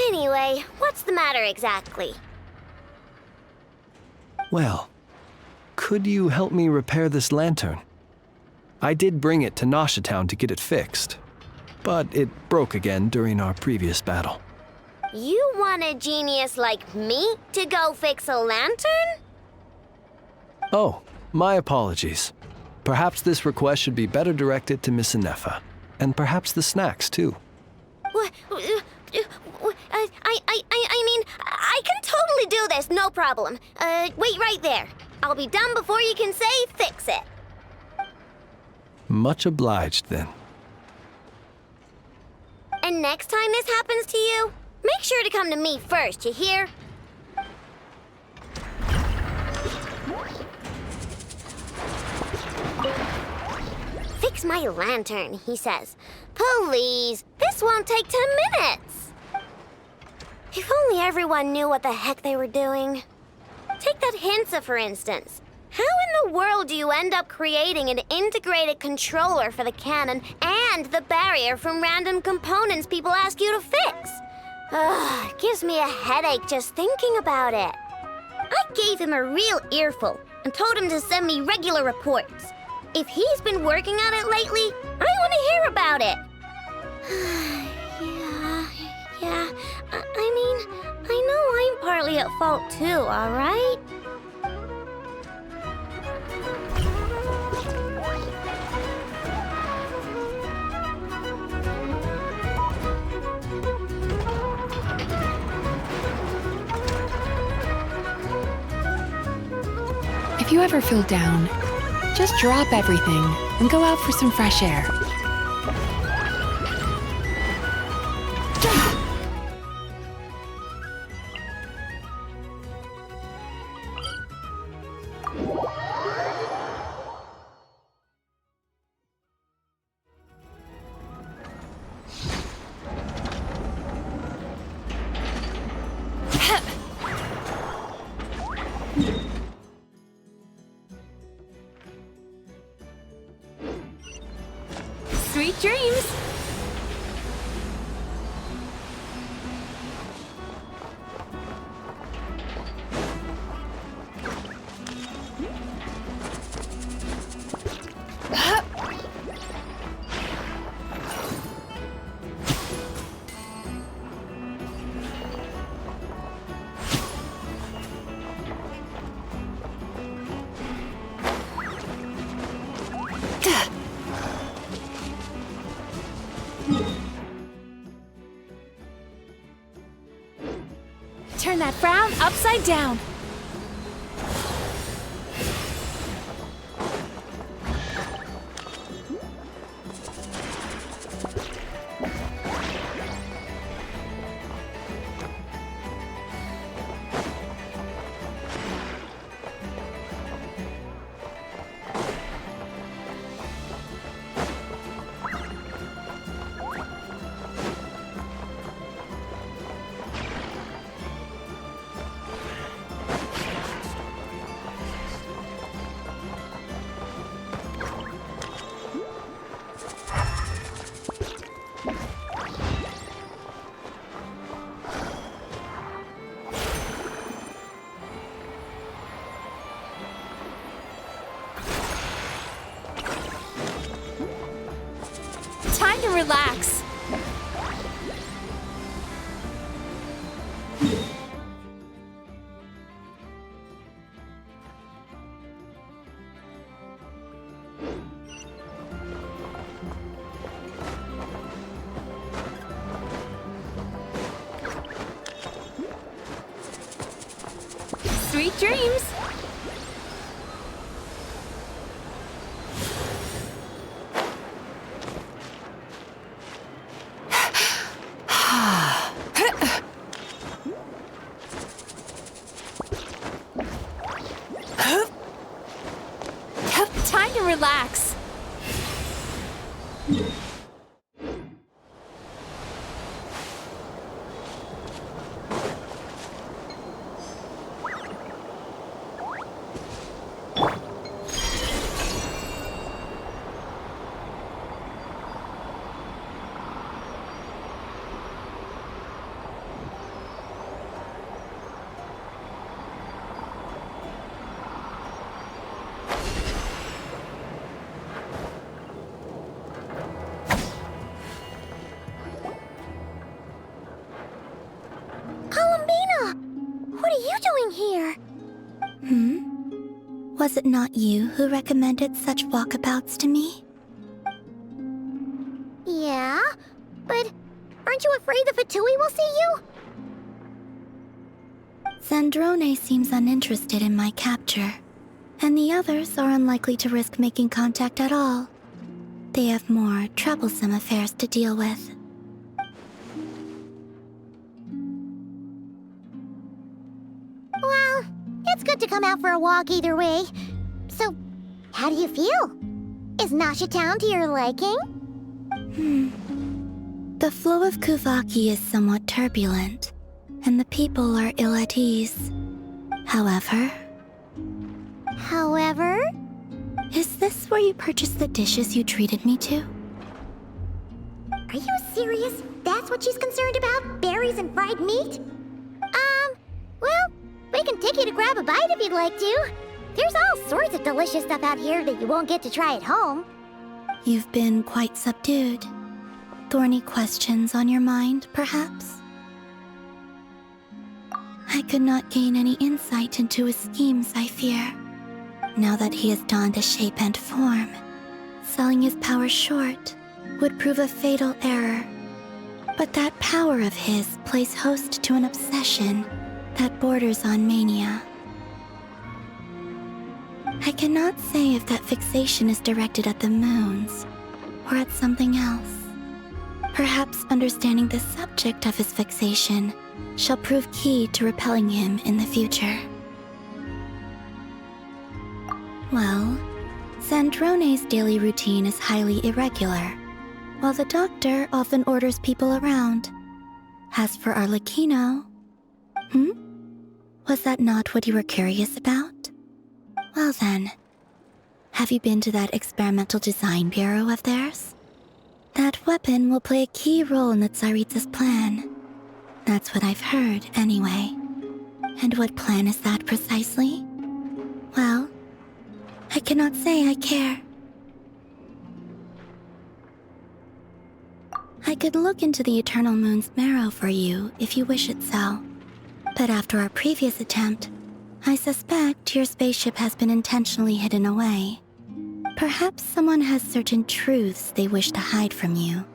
Anyway, what's the matter exactly? Well, could you help me repair this lantern? I did bring it to Nasha Town to get it fixed, but it broke again during our previous battle. You want a genius like me to go fix a lantern? Oh, my apologies. Perhaps this request should be better directed to Miss Inefa. And perhaps the snacks, too. What? I mean, I can totally do this, no problem. Wait right there. I'll be done before you can say fix it. Much obliged, then. And next time this happens to you, make sure to come to me first, you hear? Fix my lantern, he says. Please, this won't take 10 minutes. If only everyone knew what the heck they were doing. Take that Hinsa, for instance. How in the world do you end up creating an integrated controller for the cannon and the barrier from random components people ask you to fix? Ugh, it gives me a headache just thinking about it. I gave him a real earful and told him to send me regular reports. If he's been working on it lately, I want to hear about it. Yeah. I mean, I know I'm partly at fault too, all right? If you ever feel down, just drop everything and go out for some fresh air. Sweet dreams! Turn that frown upside down. Time to relax. Sweet dreams! Time to relax. Was it not you who recommended such walkabouts to me? Yeah, but aren't you afraid the Fatui will see you? Zandrone seems uninterested in my capture, and the others are unlikely to risk making contact at all. They have more troublesome affairs to deal with. Well, it's good to come out for a walk either way. So, how do you feel? Is Nasha Town to your liking? The flow of Kuvaki is somewhat turbulent, and the people are ill at ease. However... Is this where you purchased the dishes you treated me to? Are you serious? That's what she's concerned about? Berries and fried meat? Well, we can take you to grab a bite if you'd like to. There's all sorts of delicious stuff out here that you won't get to try at home. You've been quite subdued. Thorny questions on your mind, perhaps? I could not gain any insight into his schemes, I fear. Now that he has donned a shape and form, selling his power short would prove a fatal error. But that power of his plays host to an obsession that borders on mania. I cannot say if that fixation is directed at the moons or at something else. Perhaps understanding the subject of his fixation shall prove key to repelling him in the future. Well, Zandrone's daily routine is highly irregular, while the doctor often orders people around. As for Arlecchino... Was that not what you were curious about? Well then, have you been to that experimental design bureau of theirs? That weapon will play a key role in the Tsaritsa's plan. That's what I've heard, anyway. And what plan is that precisely? Well, I cannot say I care. I could look into the Eternal Moon's marrow for you if you wish it so. But after our previous attempt, I suspect your spaceship has been intentionally hidden away. Perhaps someone has certain truths they wish to hide from you,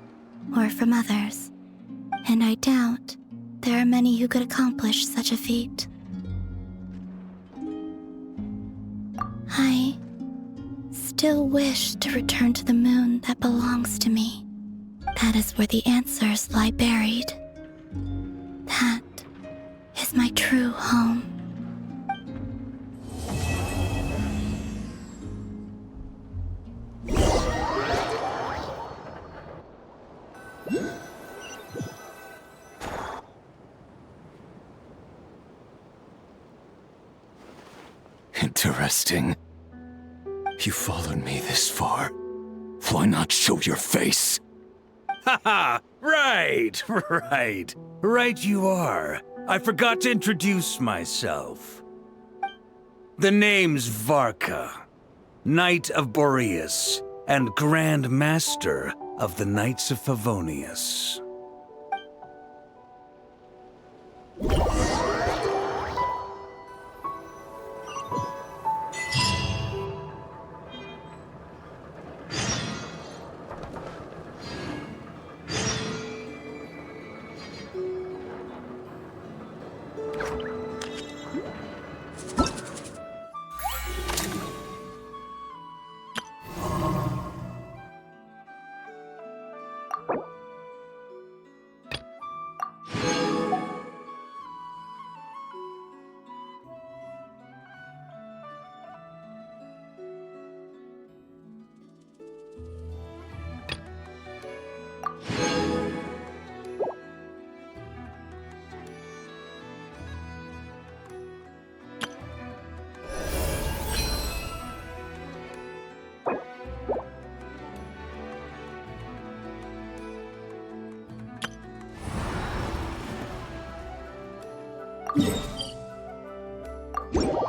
or from others. And I doubt there are many who could accomplish such a feat. I still wish to return to the moon that belongs to me. That is where the answers lie buried. That is my true home. Interesting. You followed me this far. Why not show your face? Haha! Right! Right you are. I forgot to introduce myself. The name's Varka, Knight of Boreas, and Grand Master of the Knights of Favonius.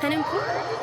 An important...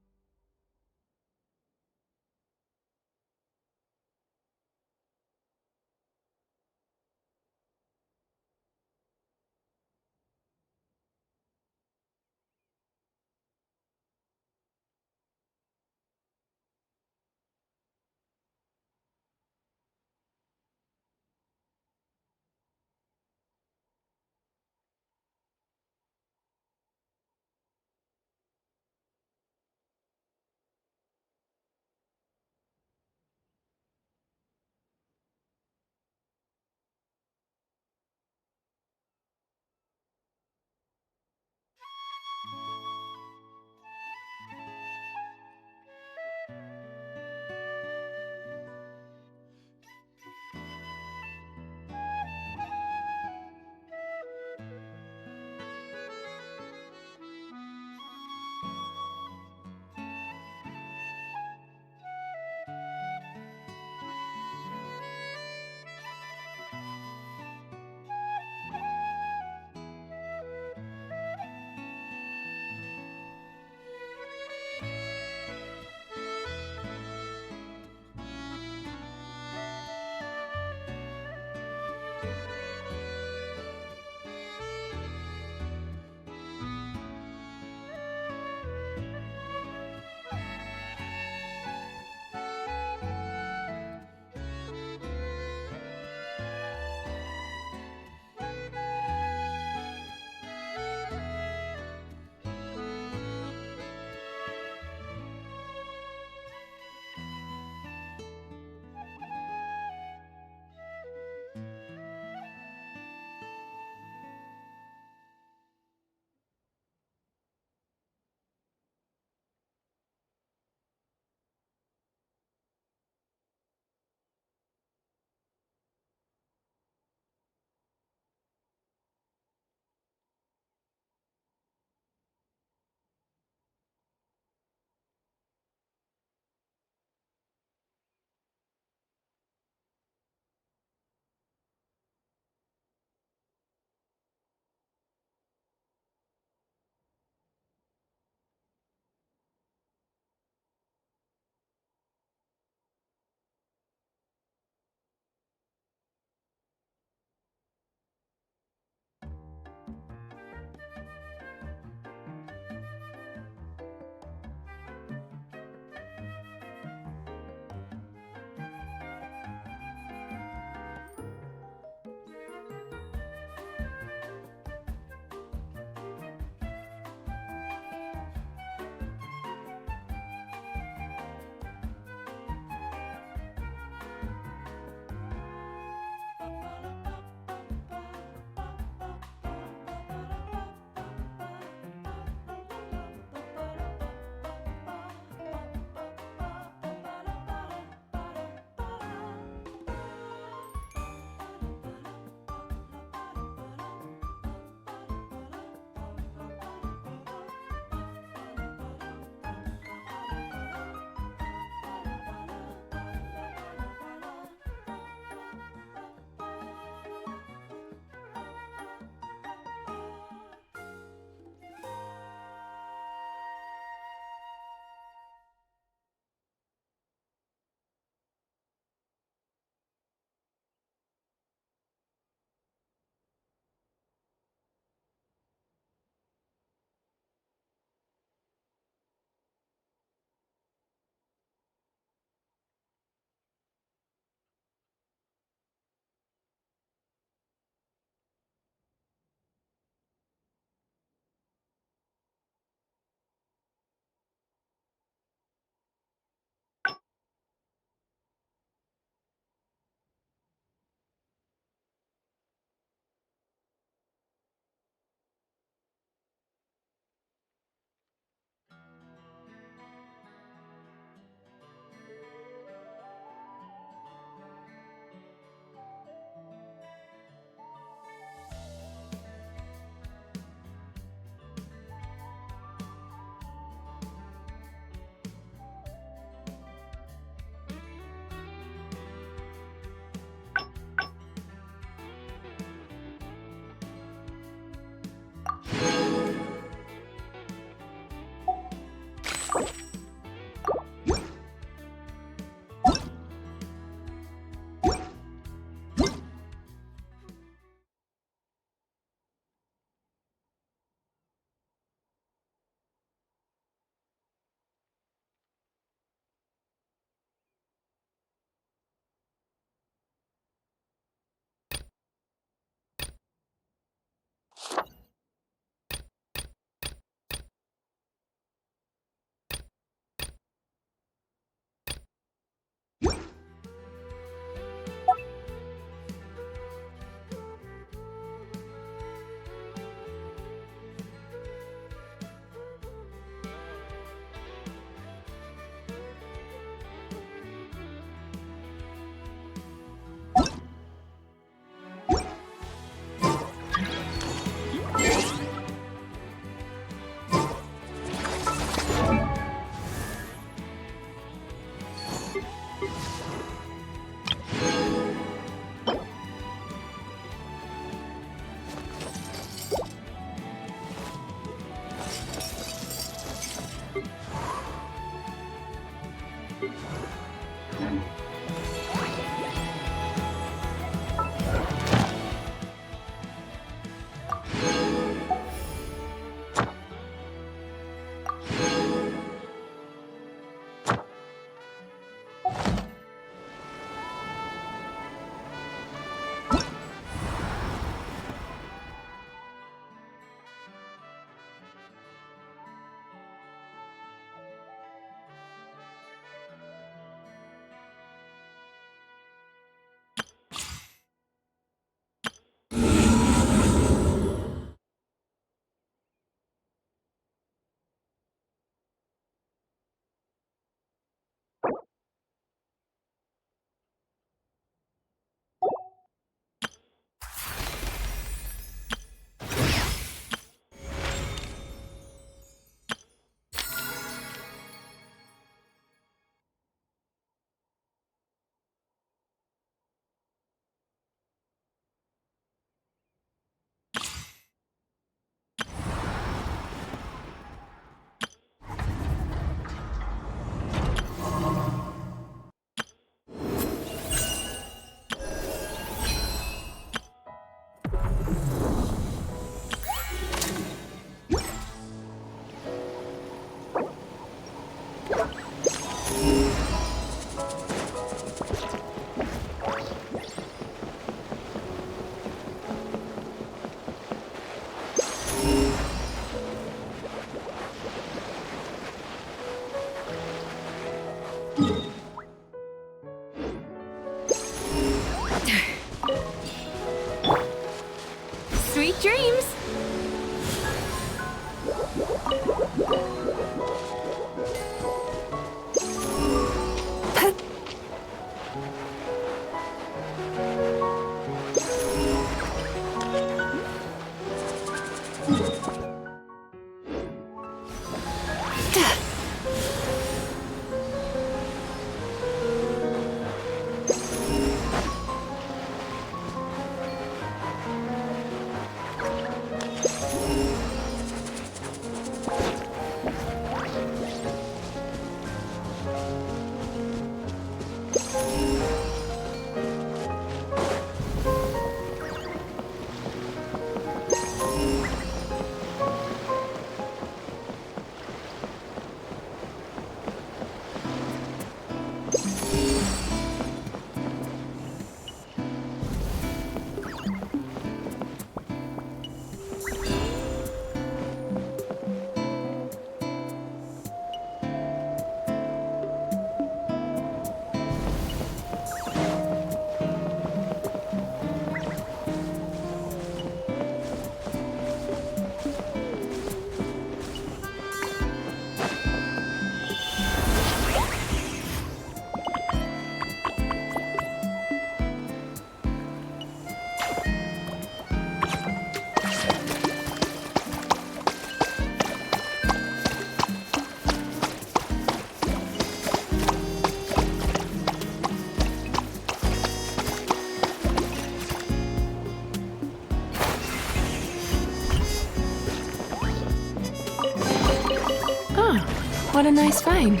What a nice find.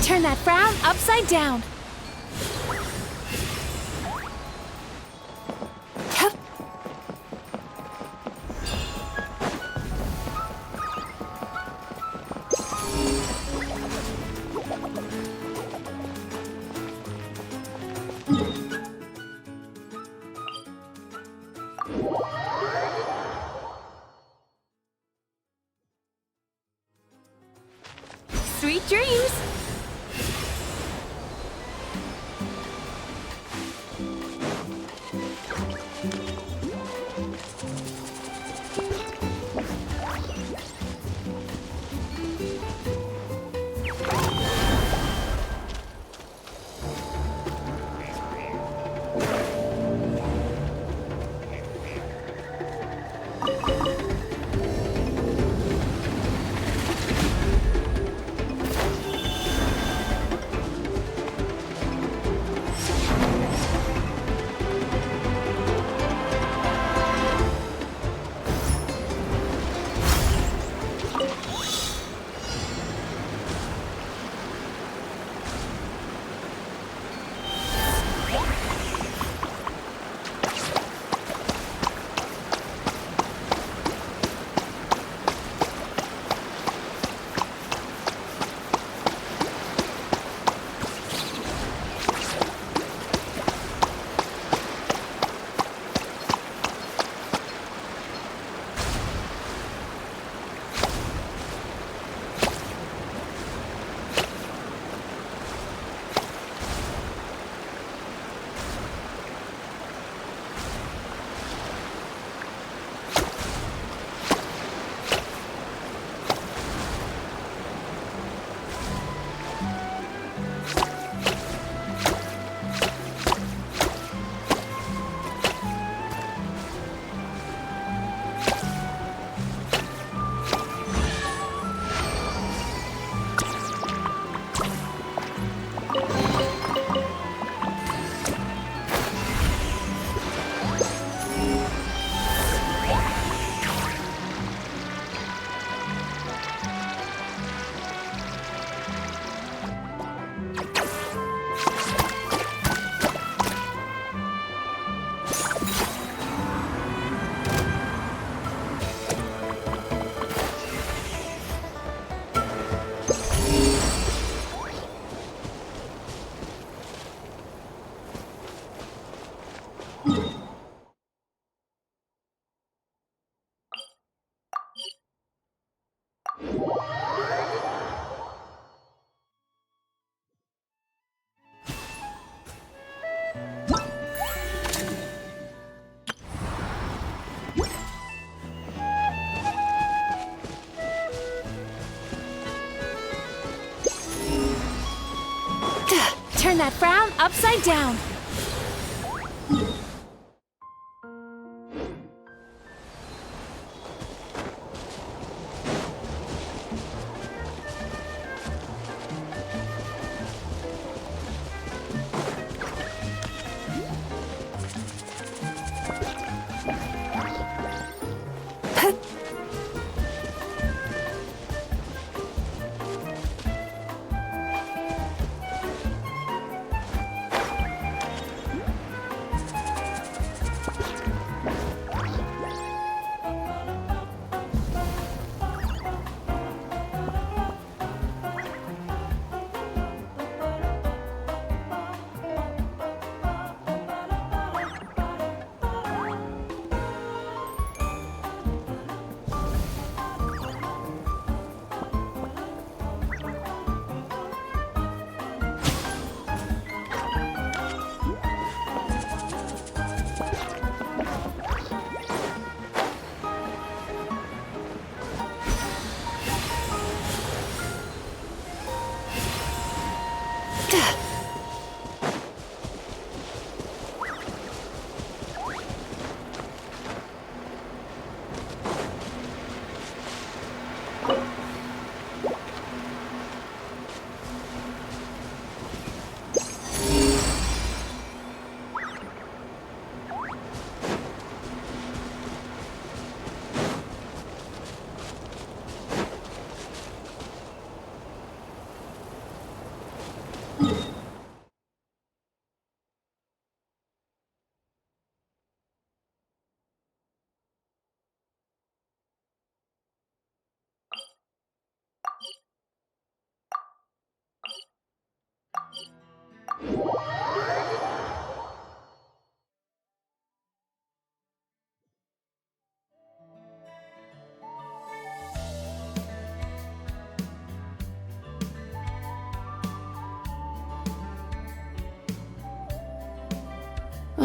Turn that frown upside down. Sweet dreams! Turn that frown upside down.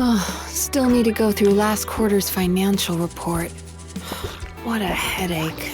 Oh, still need to go through last quarter's financial report. What a headache.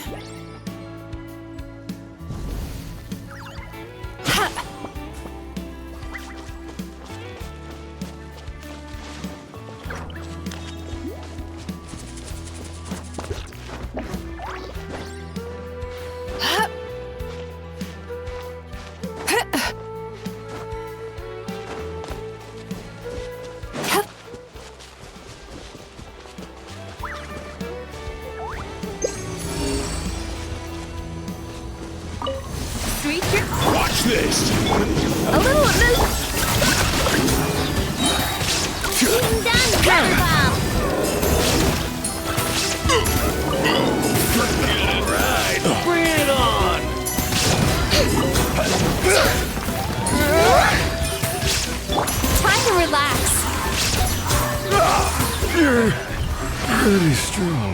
Watch this! A little done, Cannonball! Alright, bring it on! Time to relax. You're pretty strong.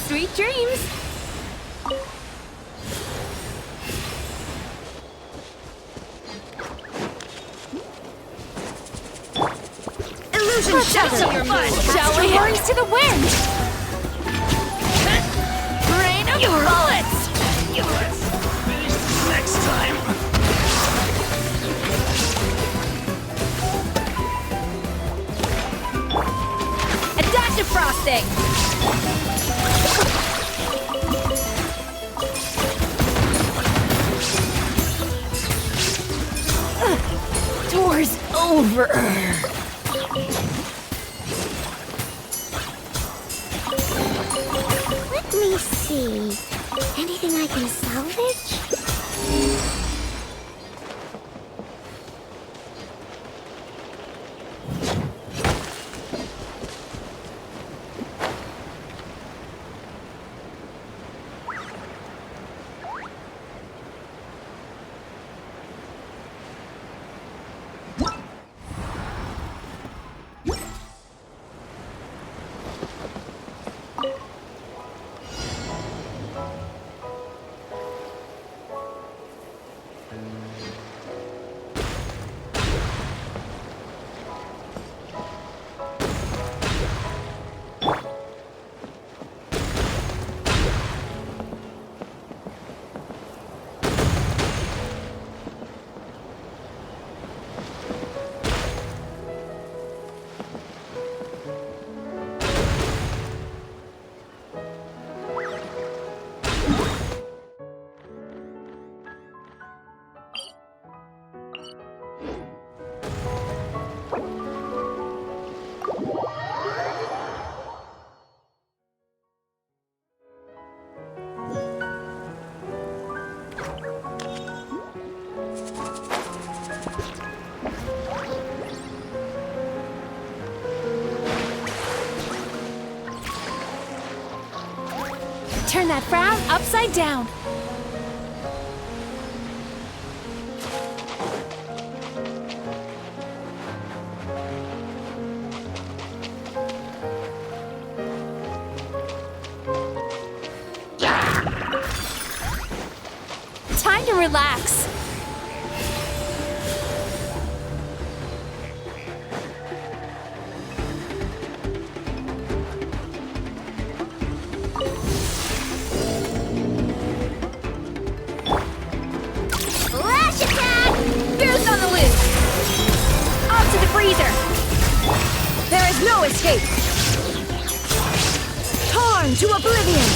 Sweet dreams. Illusion shadow your mind. Shall we? Worries to the wind. Rain of bullets. Let's finish this next time. A dash of frosting. Door's over. Let me see. Anything I can salvage? Turn that frown upside down. Time to relax. Flash attack! Boost on the loose. Off to the freezer. There is no escape. Torn to oblivion.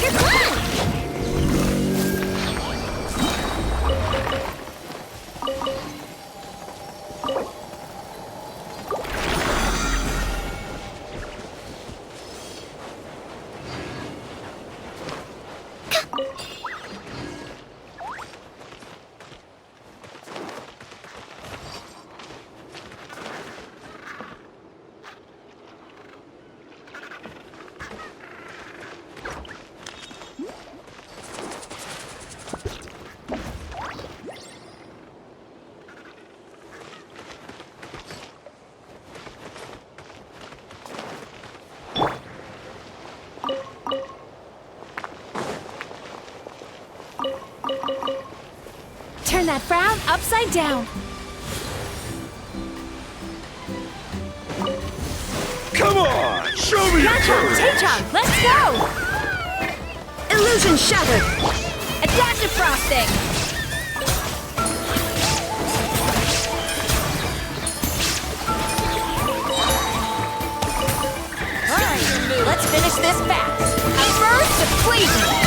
You're gone! Turn that frown upside down. Come on! Show me your courage! Teichon, let's go! Illusion shattered! Adaptive frosting! Alright, let's finish this fast. A burst of pleasing!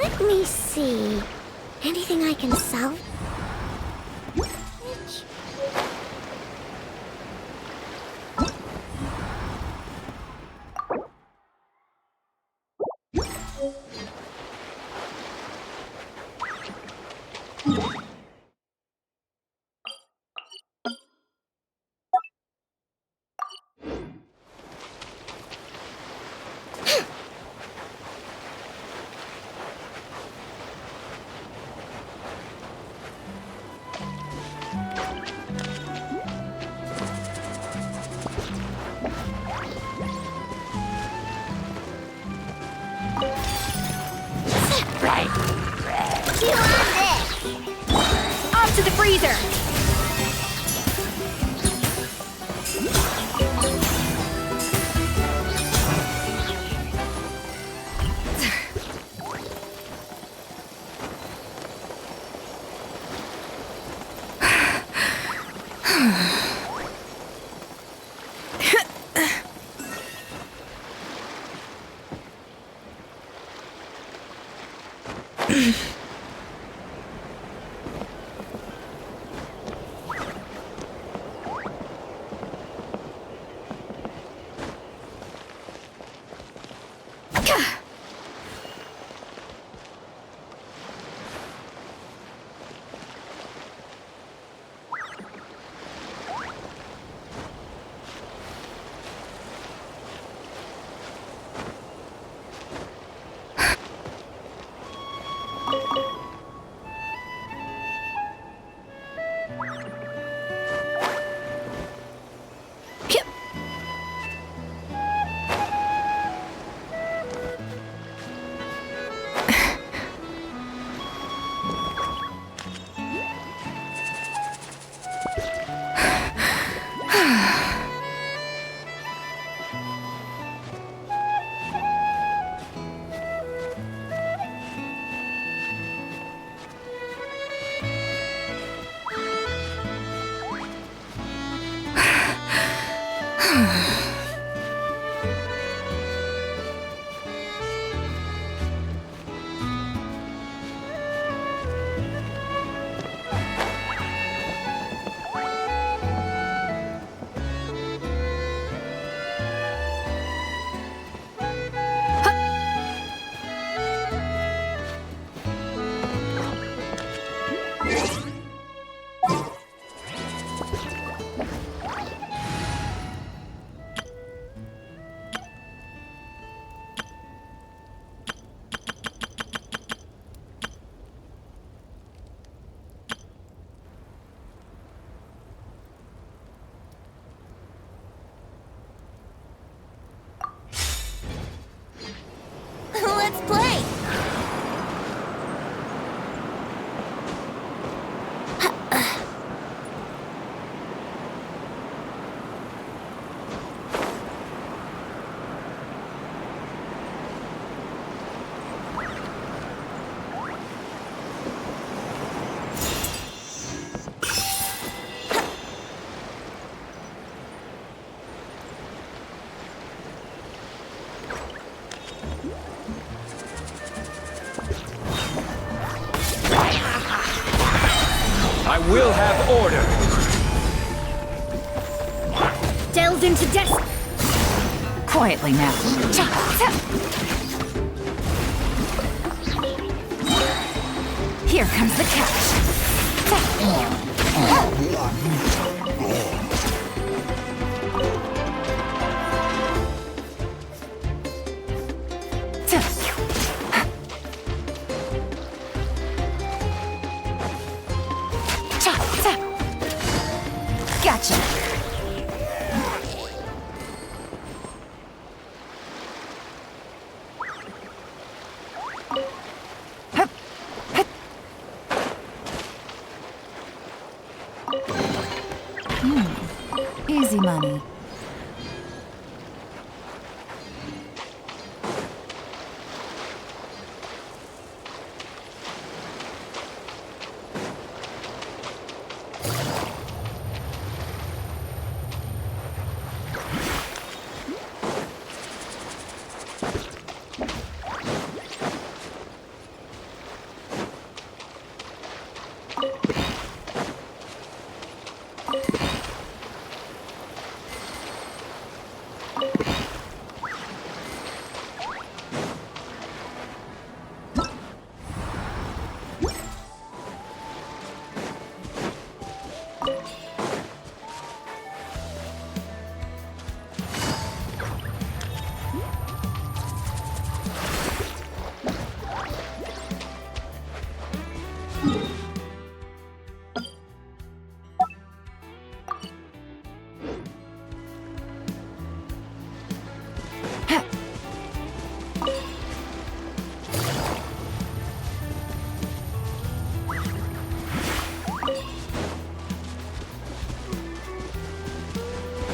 Let me see. Anything I can salvage? You want this? Off to the freezer! Let's play! I will have order. Delve into death. Quietly now. Here comes the catch. Gotcha. Easy money.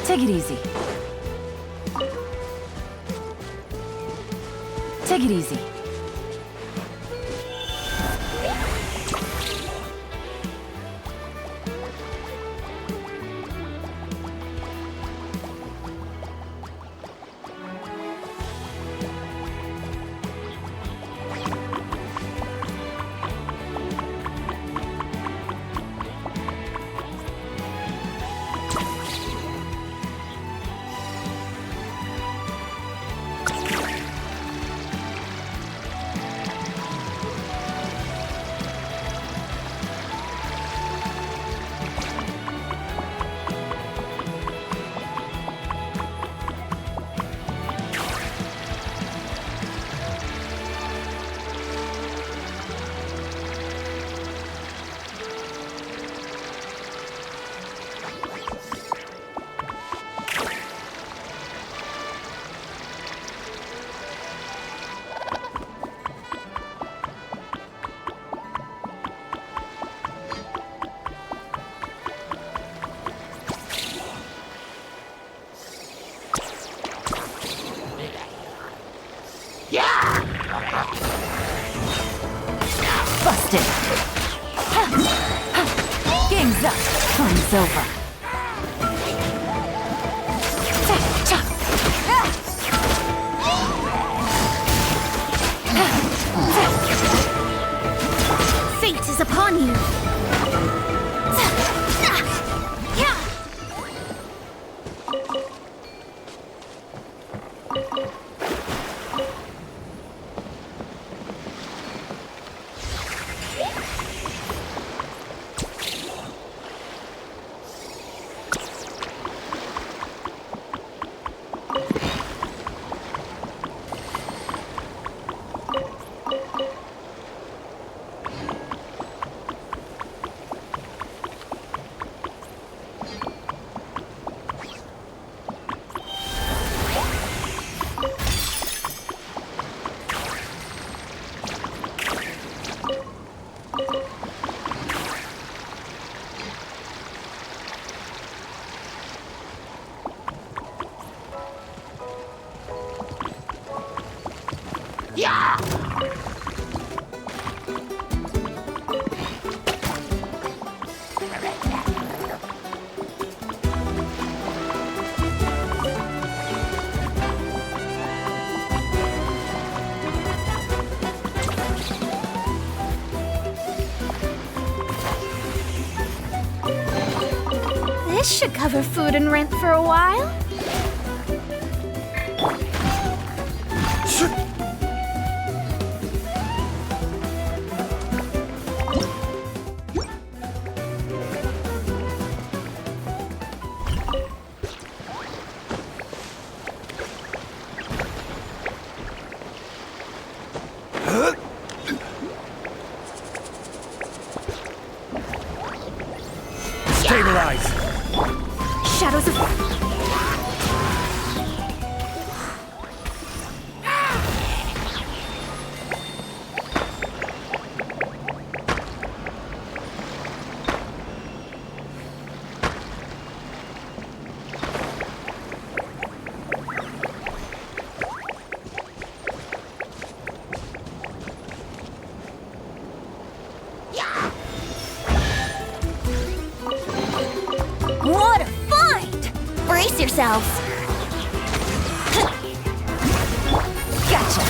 Take it easy. Take it easy. Fun's over. Fate is upon you. This should cover food and rent for a while. Stabilize! Shadows of... What a find! Brace yourselves. Gotcha.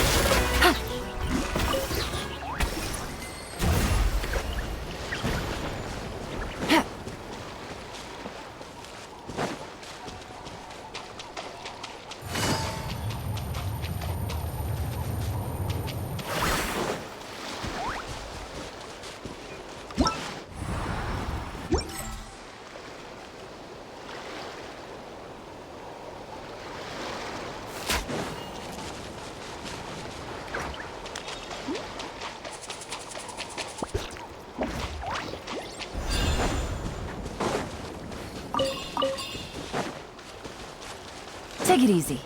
Take it easy.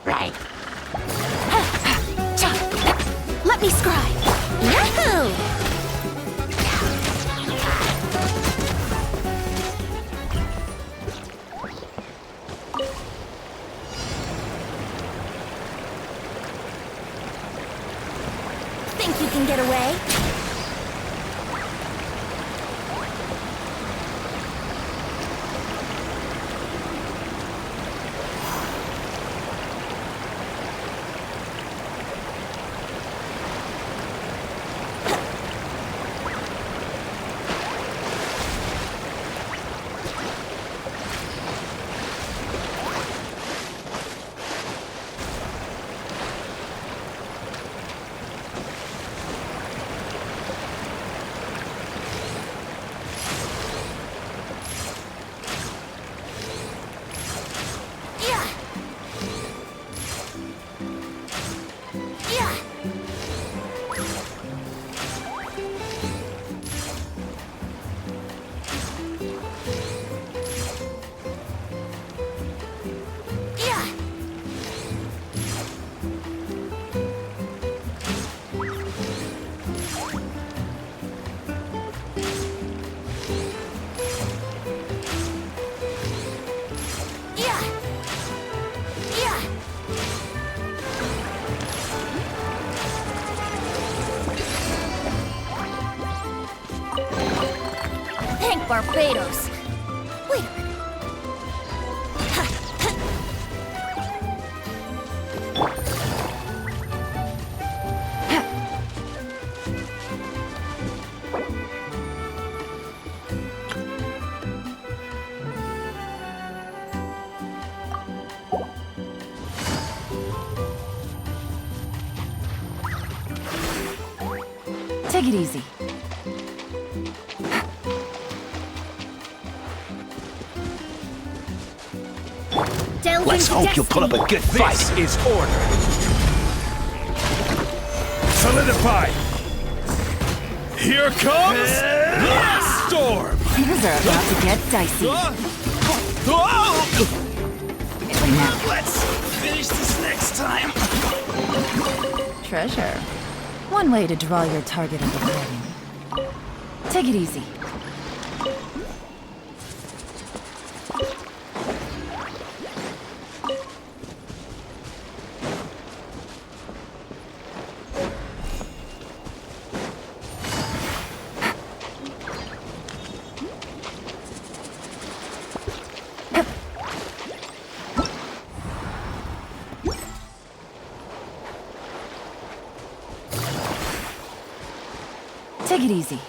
Right. Let me scribe. Yahoo! Think you can get away? Barbados. Wait a minute. Take it easy. Let's hope you'll put up a good fight. This is order. Solidify. Here comes the storm. Things are about to get dicey. Let's finish this next time. Treasure. One way to draw your target into the enemy. Take it easy. Take it easy.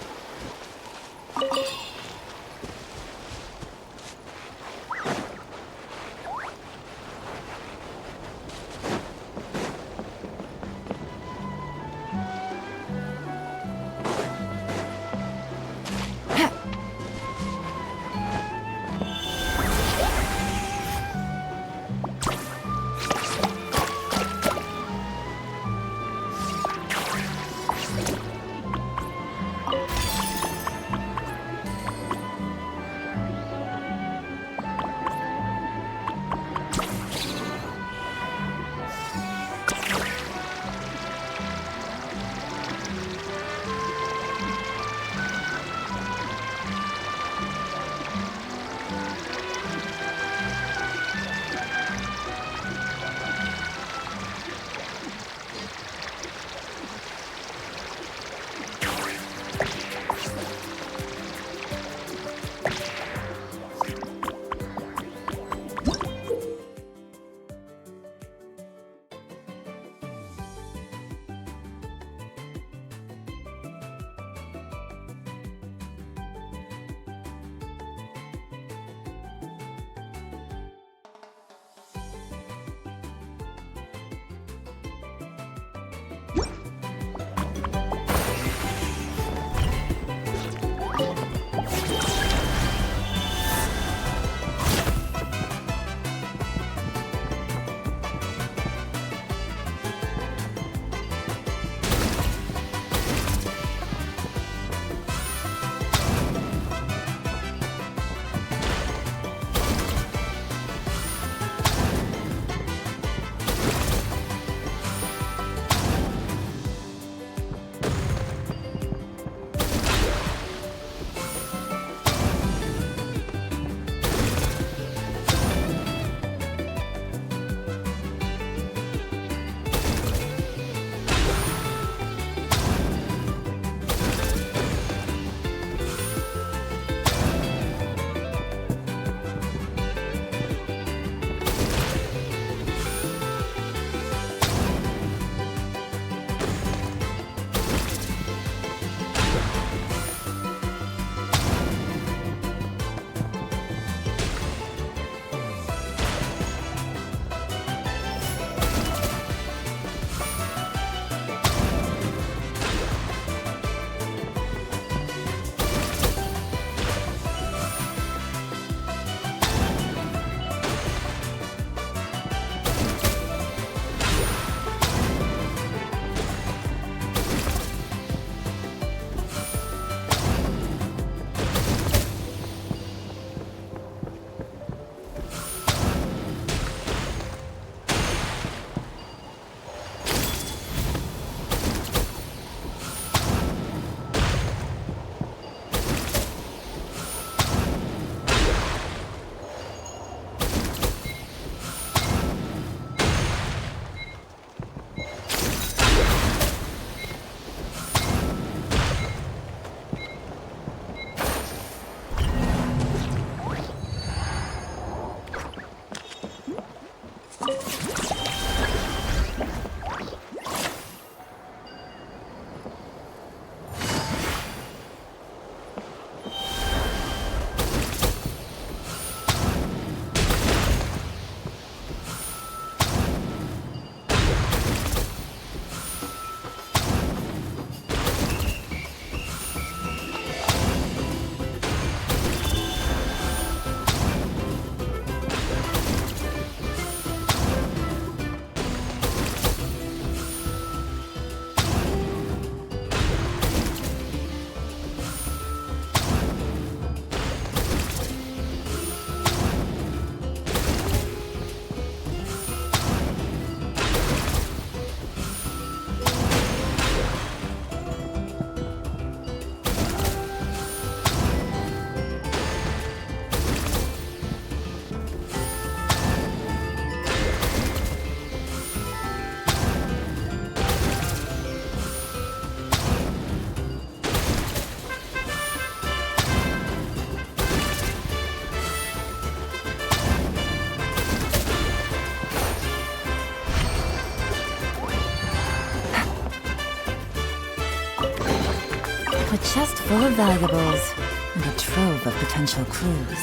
chest full of valuables and a trove of potential clues.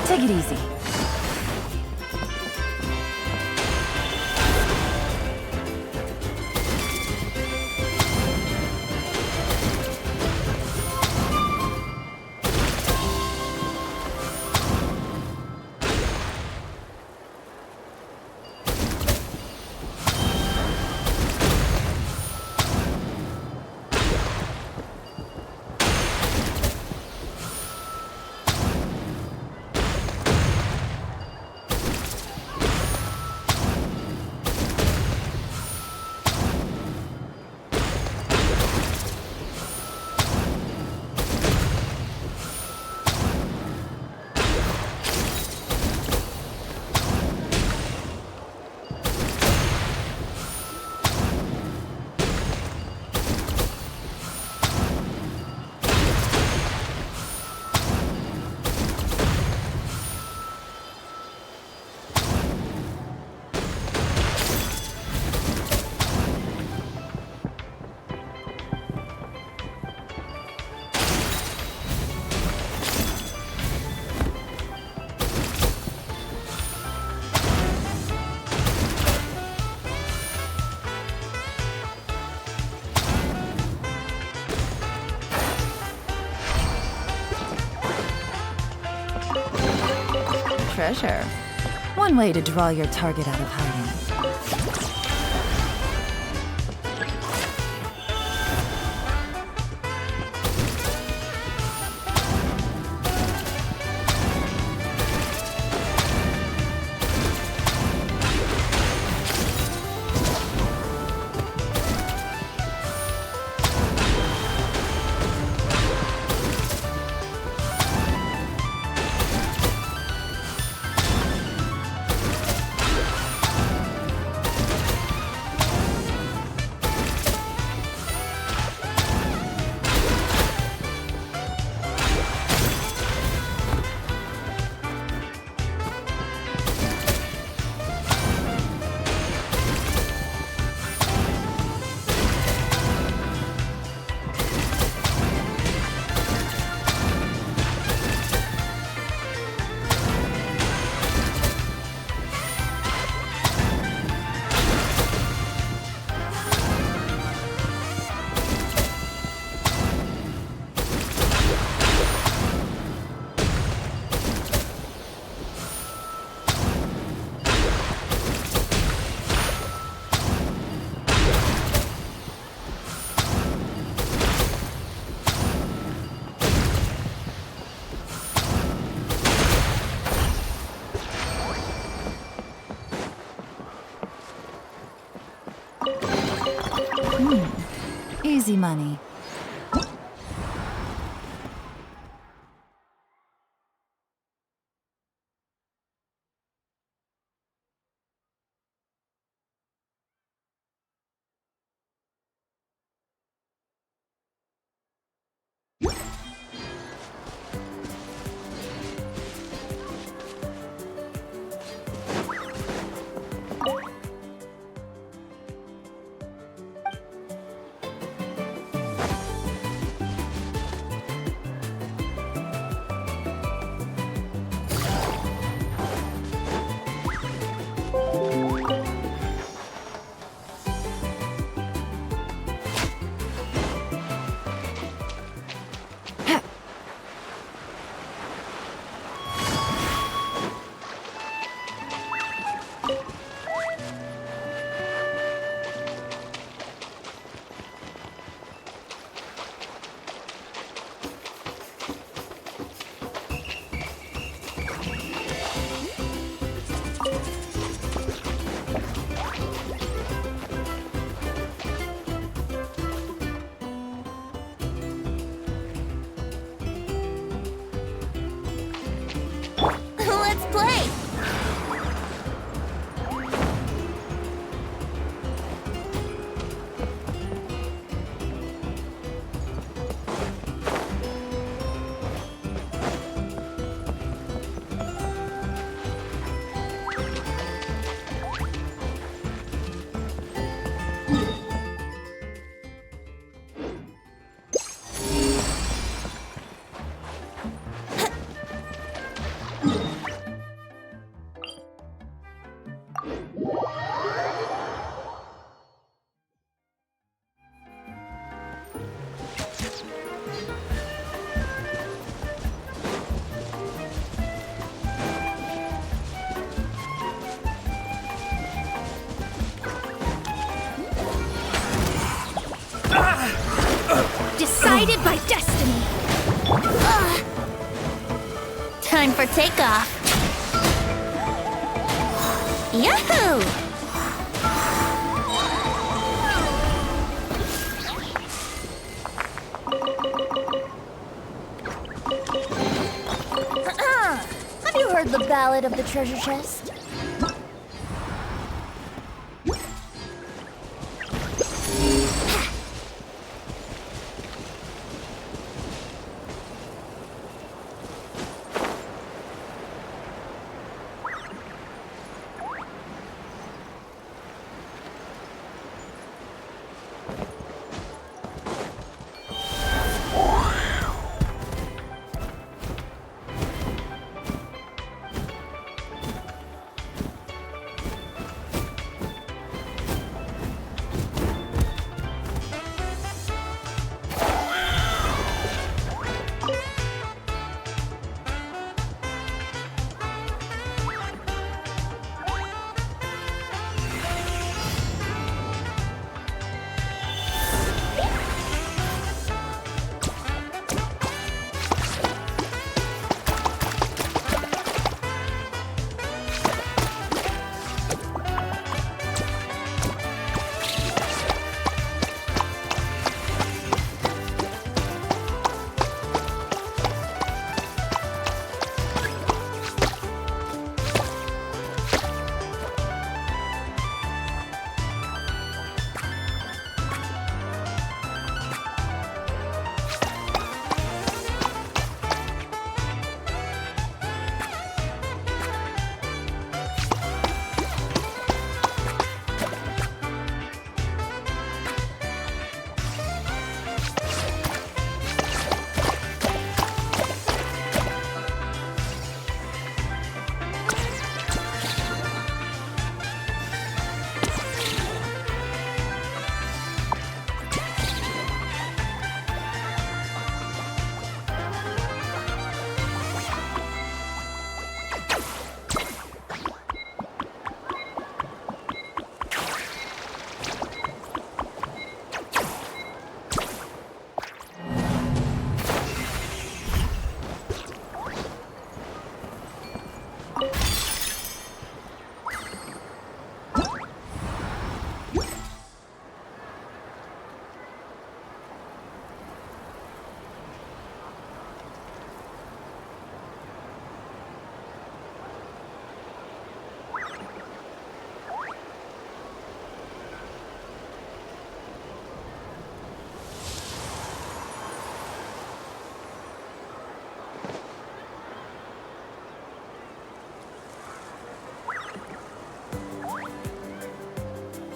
Take it easy. Treasure. One way to draw your target out of hiding. Easy money. Time for takeoff. Yahoo! Have you heard the ballad of the treasure chest?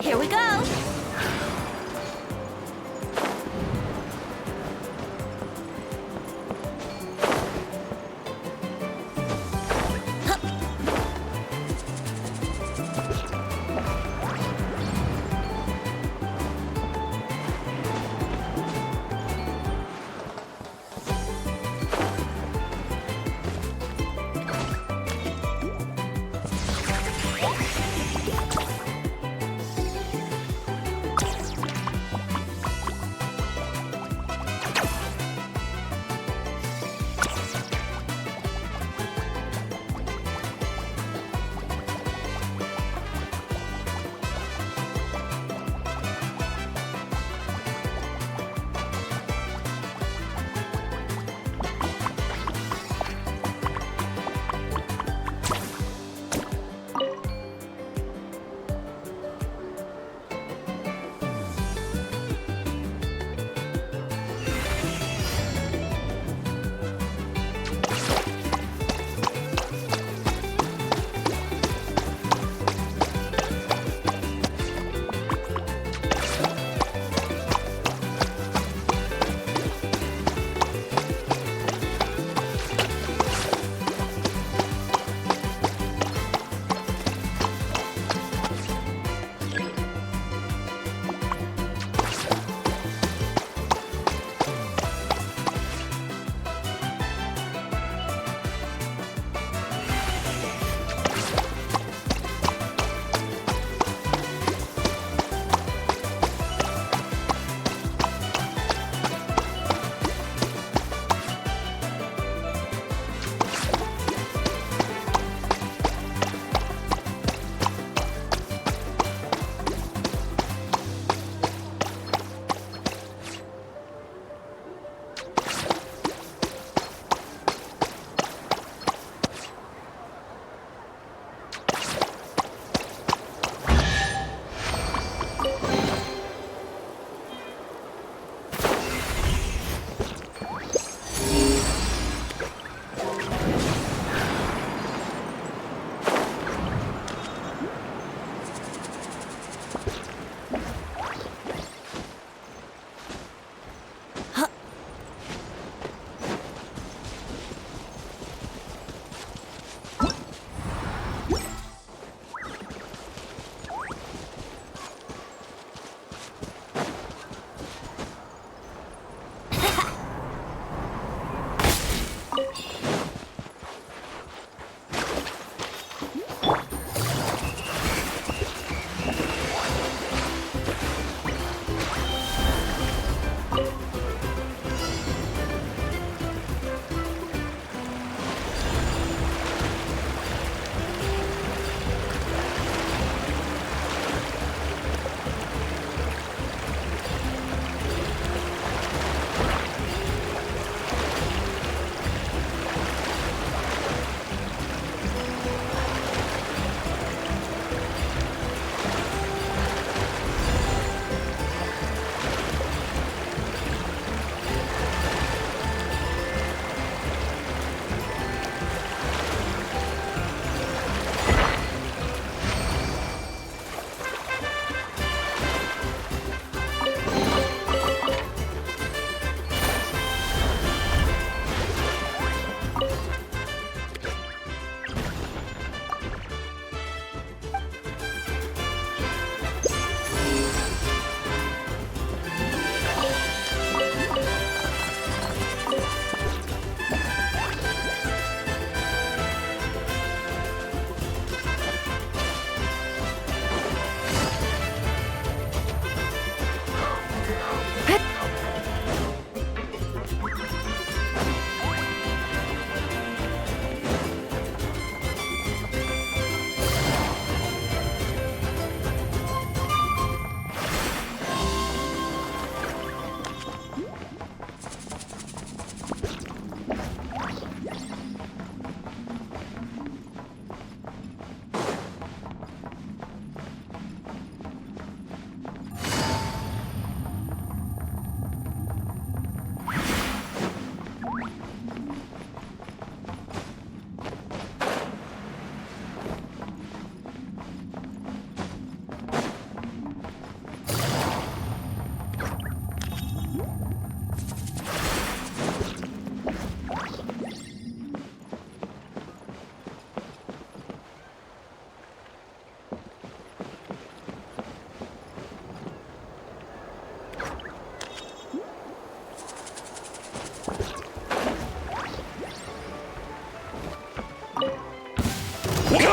Here we go!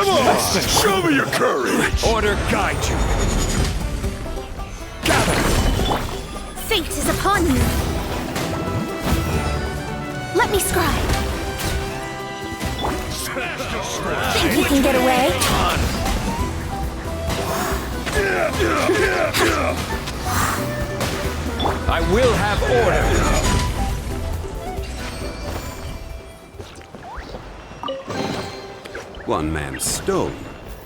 Come on! Show me your courage! Order guide you. Gather! Fate is upon you. Let me scribe. Think you can get away? I will have order. One man's stone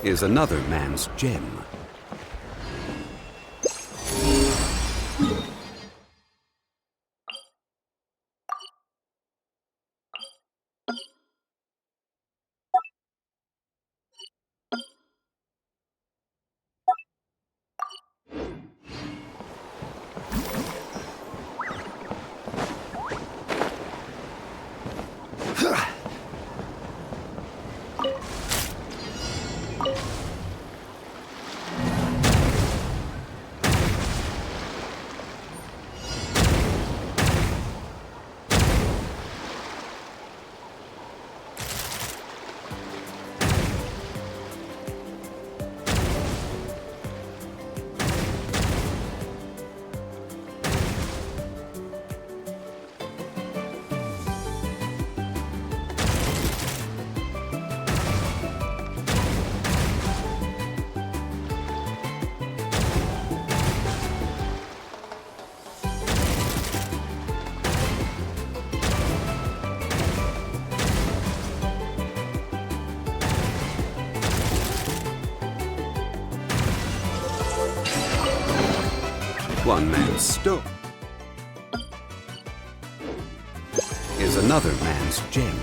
is another man's gem. One man's stone is another man's gem.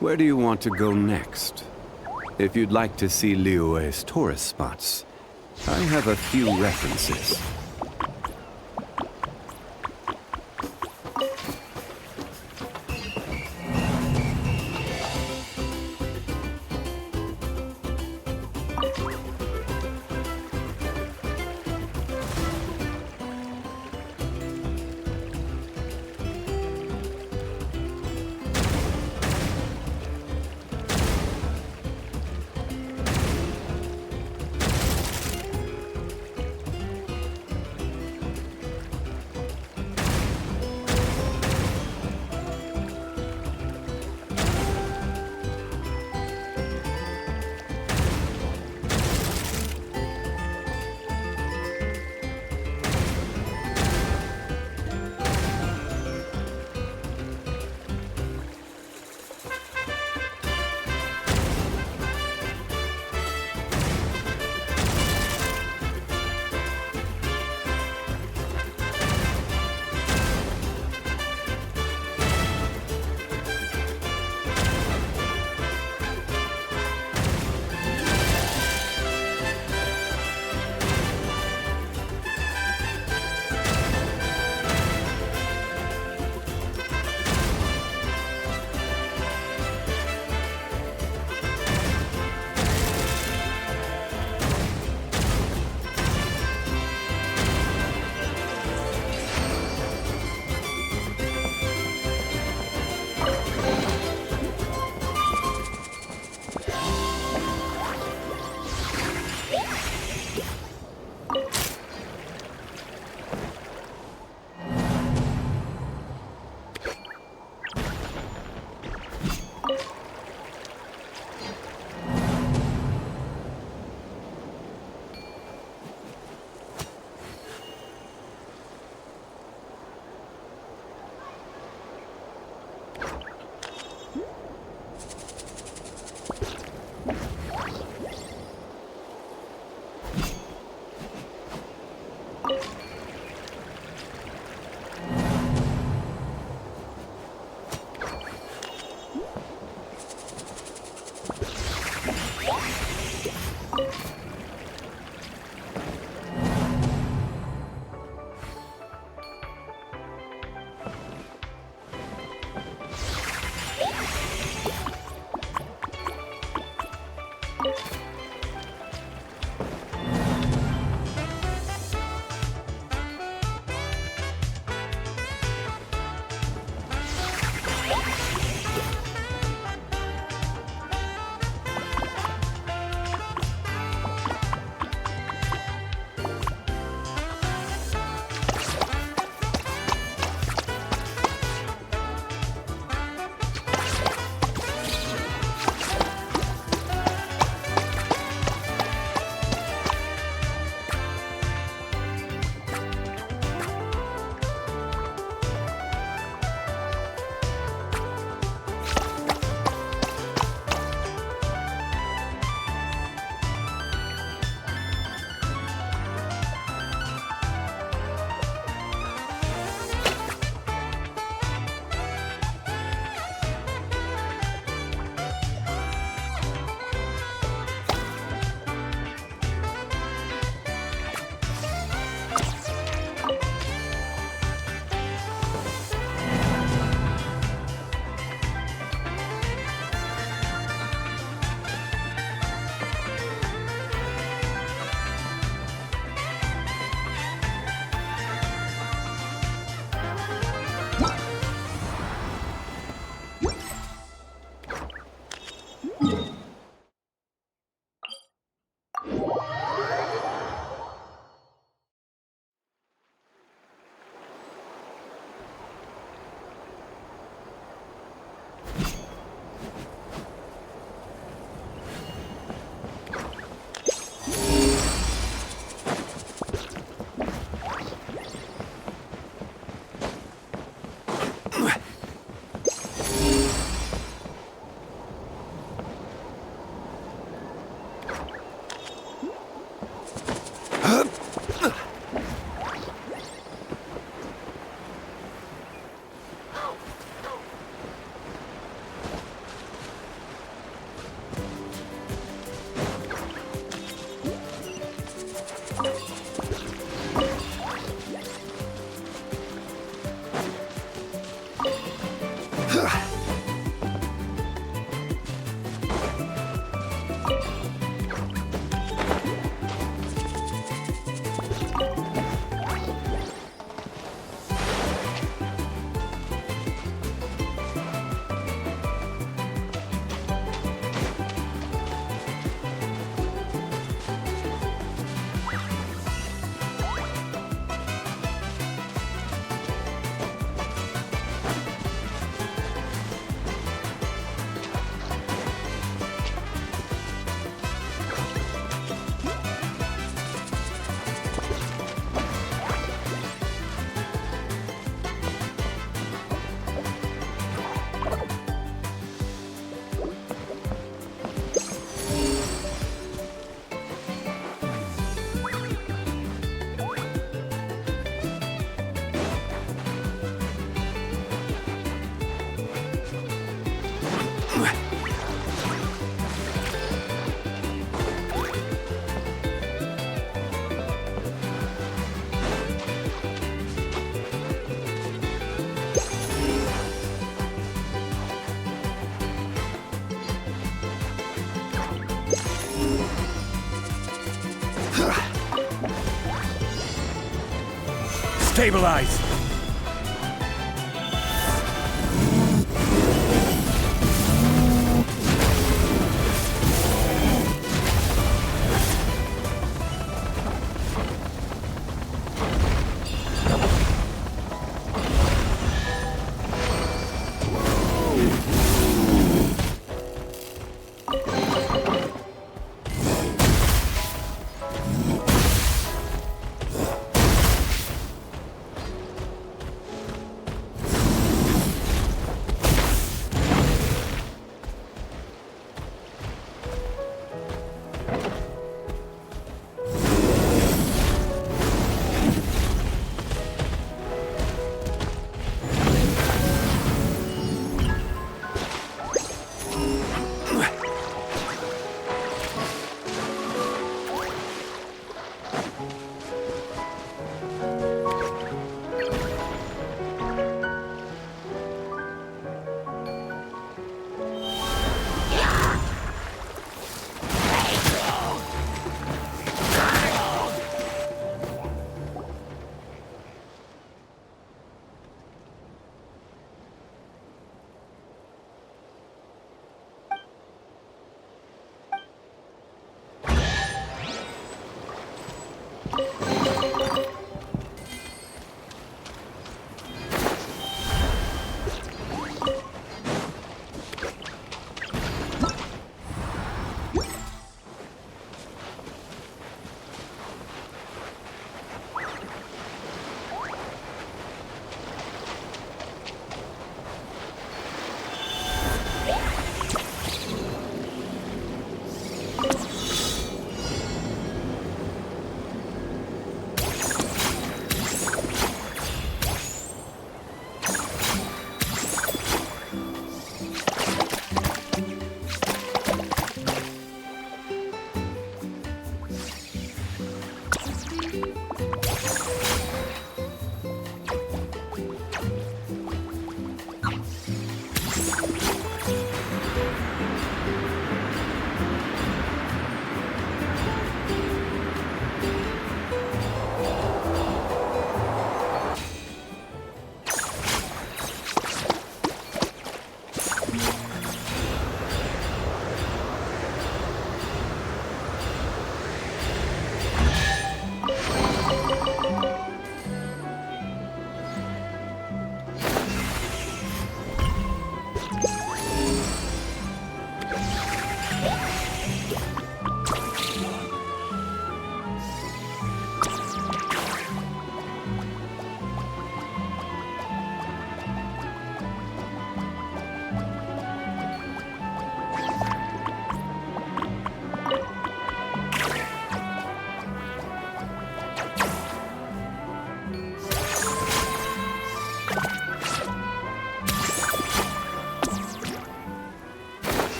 Where do you want to go next? If you'd like to see Liyue's tourist spots, I have a few references. Stabilize!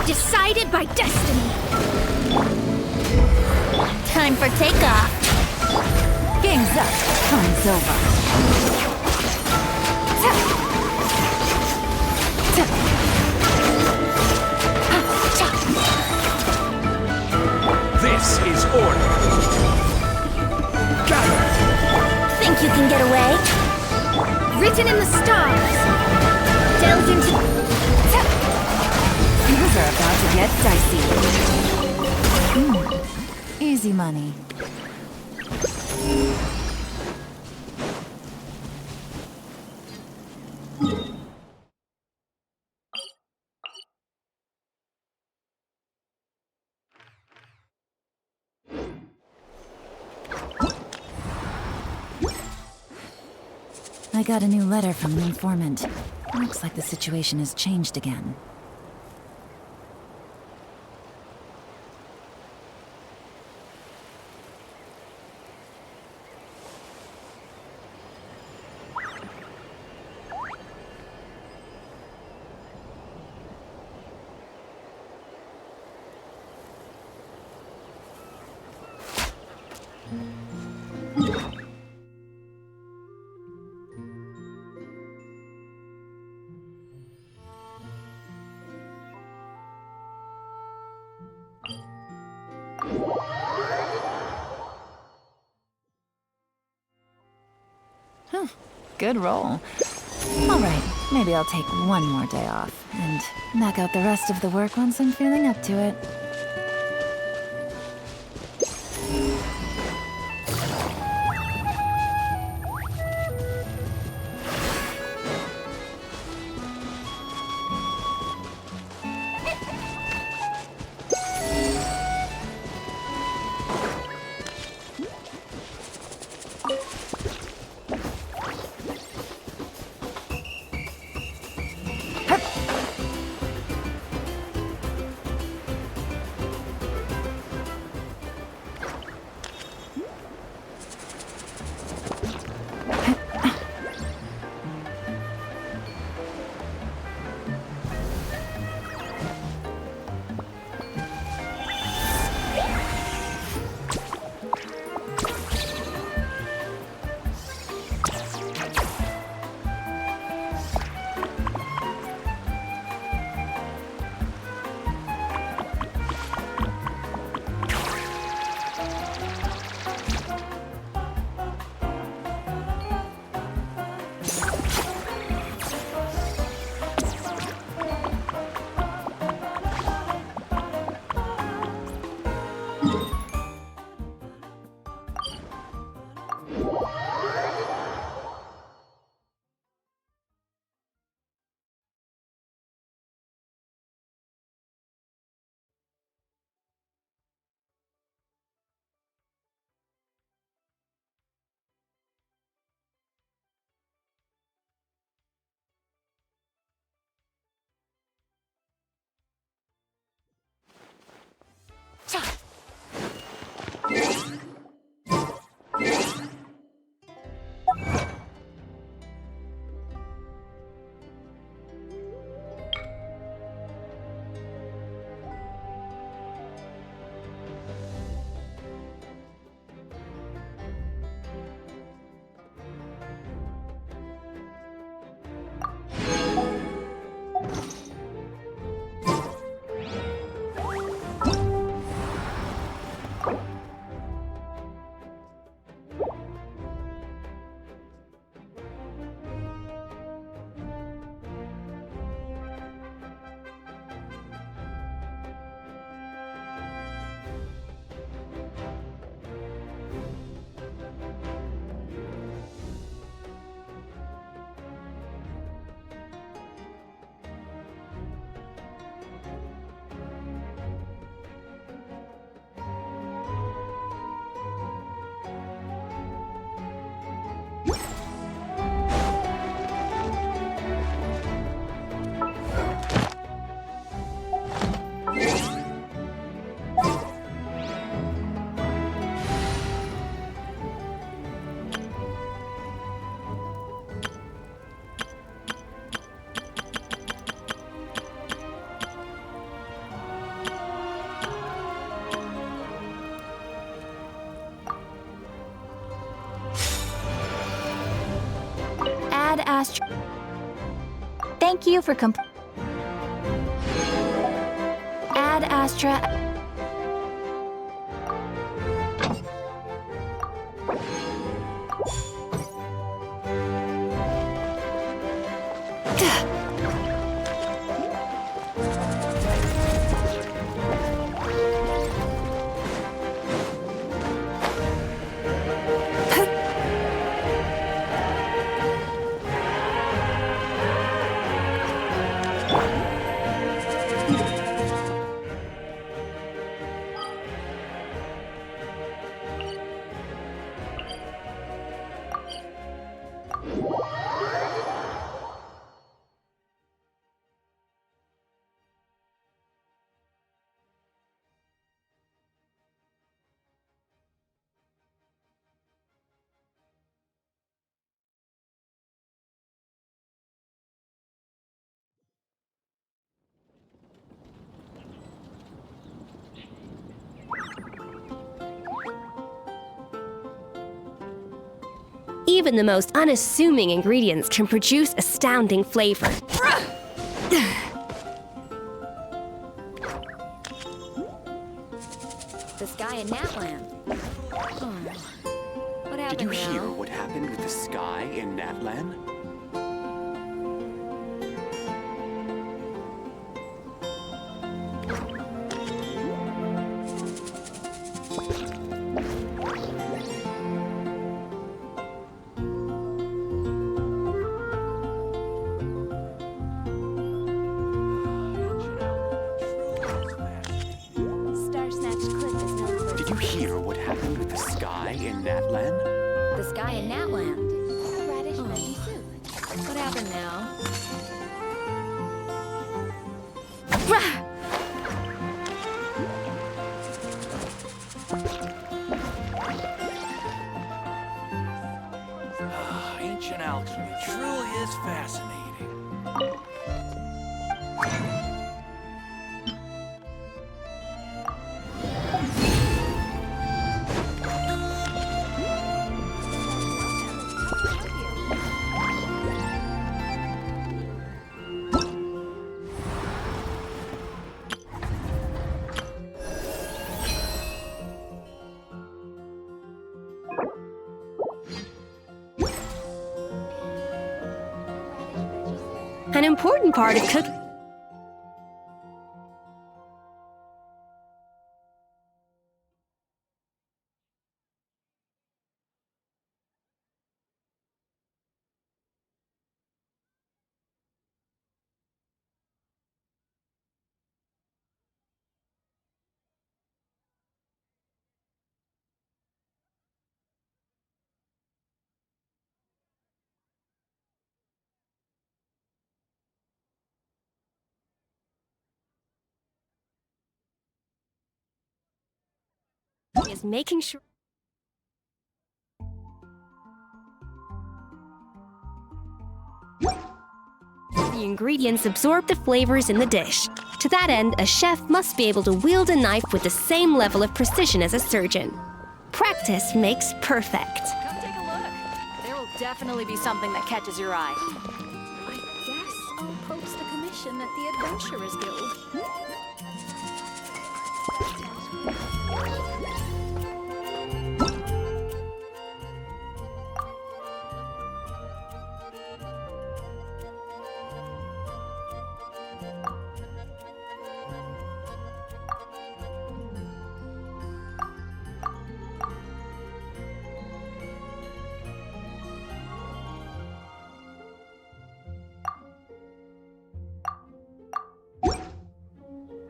Decided by destiny. Time for takeoff. King's up, time's over. This is order. Gather. Think you can get away? Written in the stars. Delved into... Things are about to get dicey. Easy money. I got a new letter from the informant. Looks like the situation has changed again. Good roll. Alright, maybe I'll take one more day off, and knock out the rest of the work once I'm feeling up to it. Ad Astra. Thank you for Ad Astra. Even the most unassuming ingredients can produce astounding flavor. This guy in Natland. Oh. What happened Did you now? hear what happened with the sky in Natlan? Did you hear what happened with the sky in Natlan? This guy in Natland. Radish veggie soup. What happened now? Ancient alchemy truly is fascinating. An important part of cooking. Is making sure the ingredients absorb the flavors in the dish. To that end, a chef must be able to wield a knife with the same level of precision as a surgeon. Practice makes perfect. Come take a look. There will definitely be something that catches your eye. I guess I'll approach the commission at the Adventurers Guild.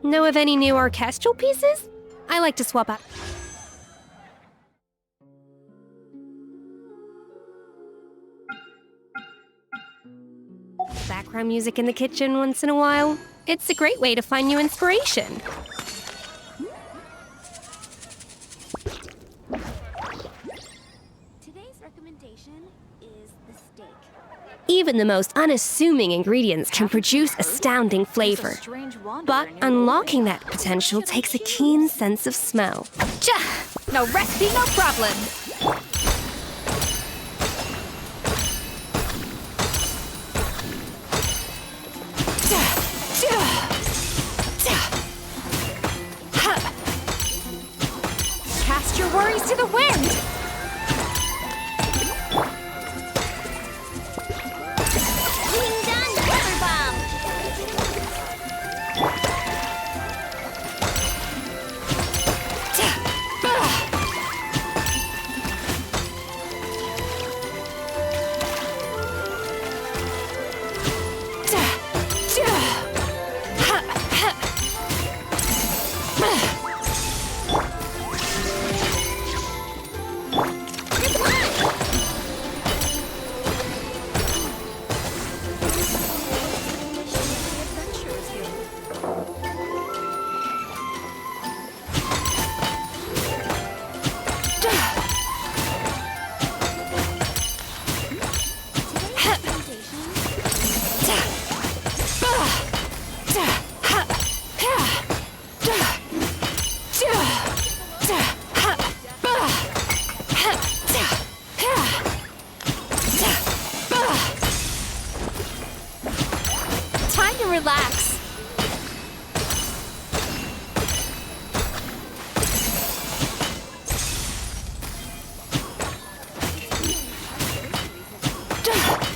Know of any new orchestral pieces? I like to swap out background music in the kitchen once in a while. It's a great way to find new inspiration. Today's recommendation is the steak. Even the most unassuming ingredients can produce astounding flavor. But unlocking that potential takes a keen sense of smell. No recipe, no problem.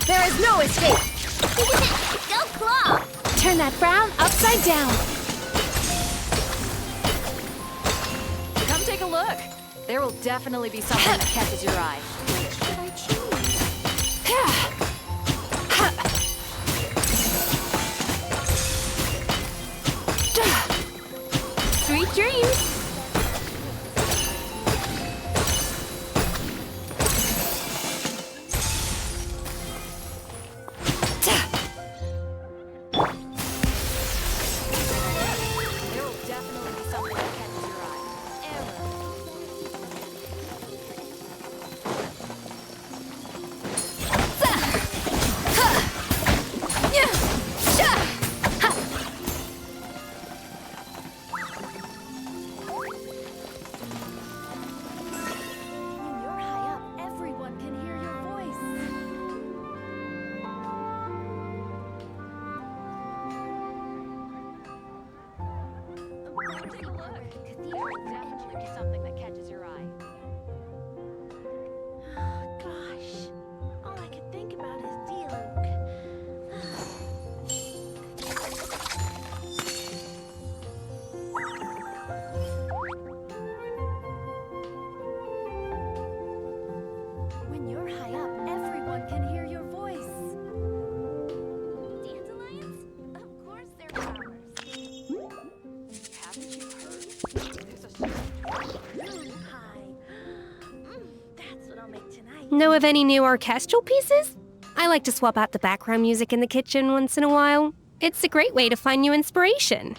There is no escape! Go Claw! Turn that frown upside down! Come take a look. There will definitely be something that catches your eye. Should I choose? Sweet dreams! There will definitely be something that catches your eye. When you're high up, everyone can hear your voice. Come take a look. There will definitely be something that catches your eye. Gosh, all I could think about is Diluc. When you're high up, everyone can hear your voice. Dandelions? Of course they're flowers. Haven't you heard? There's a strange moon pie. That's what I'll make tonight. Know of any new orchestral pieces? I like to swap out the background music in the kitchen once in a while. It's a great way to find new inspiration.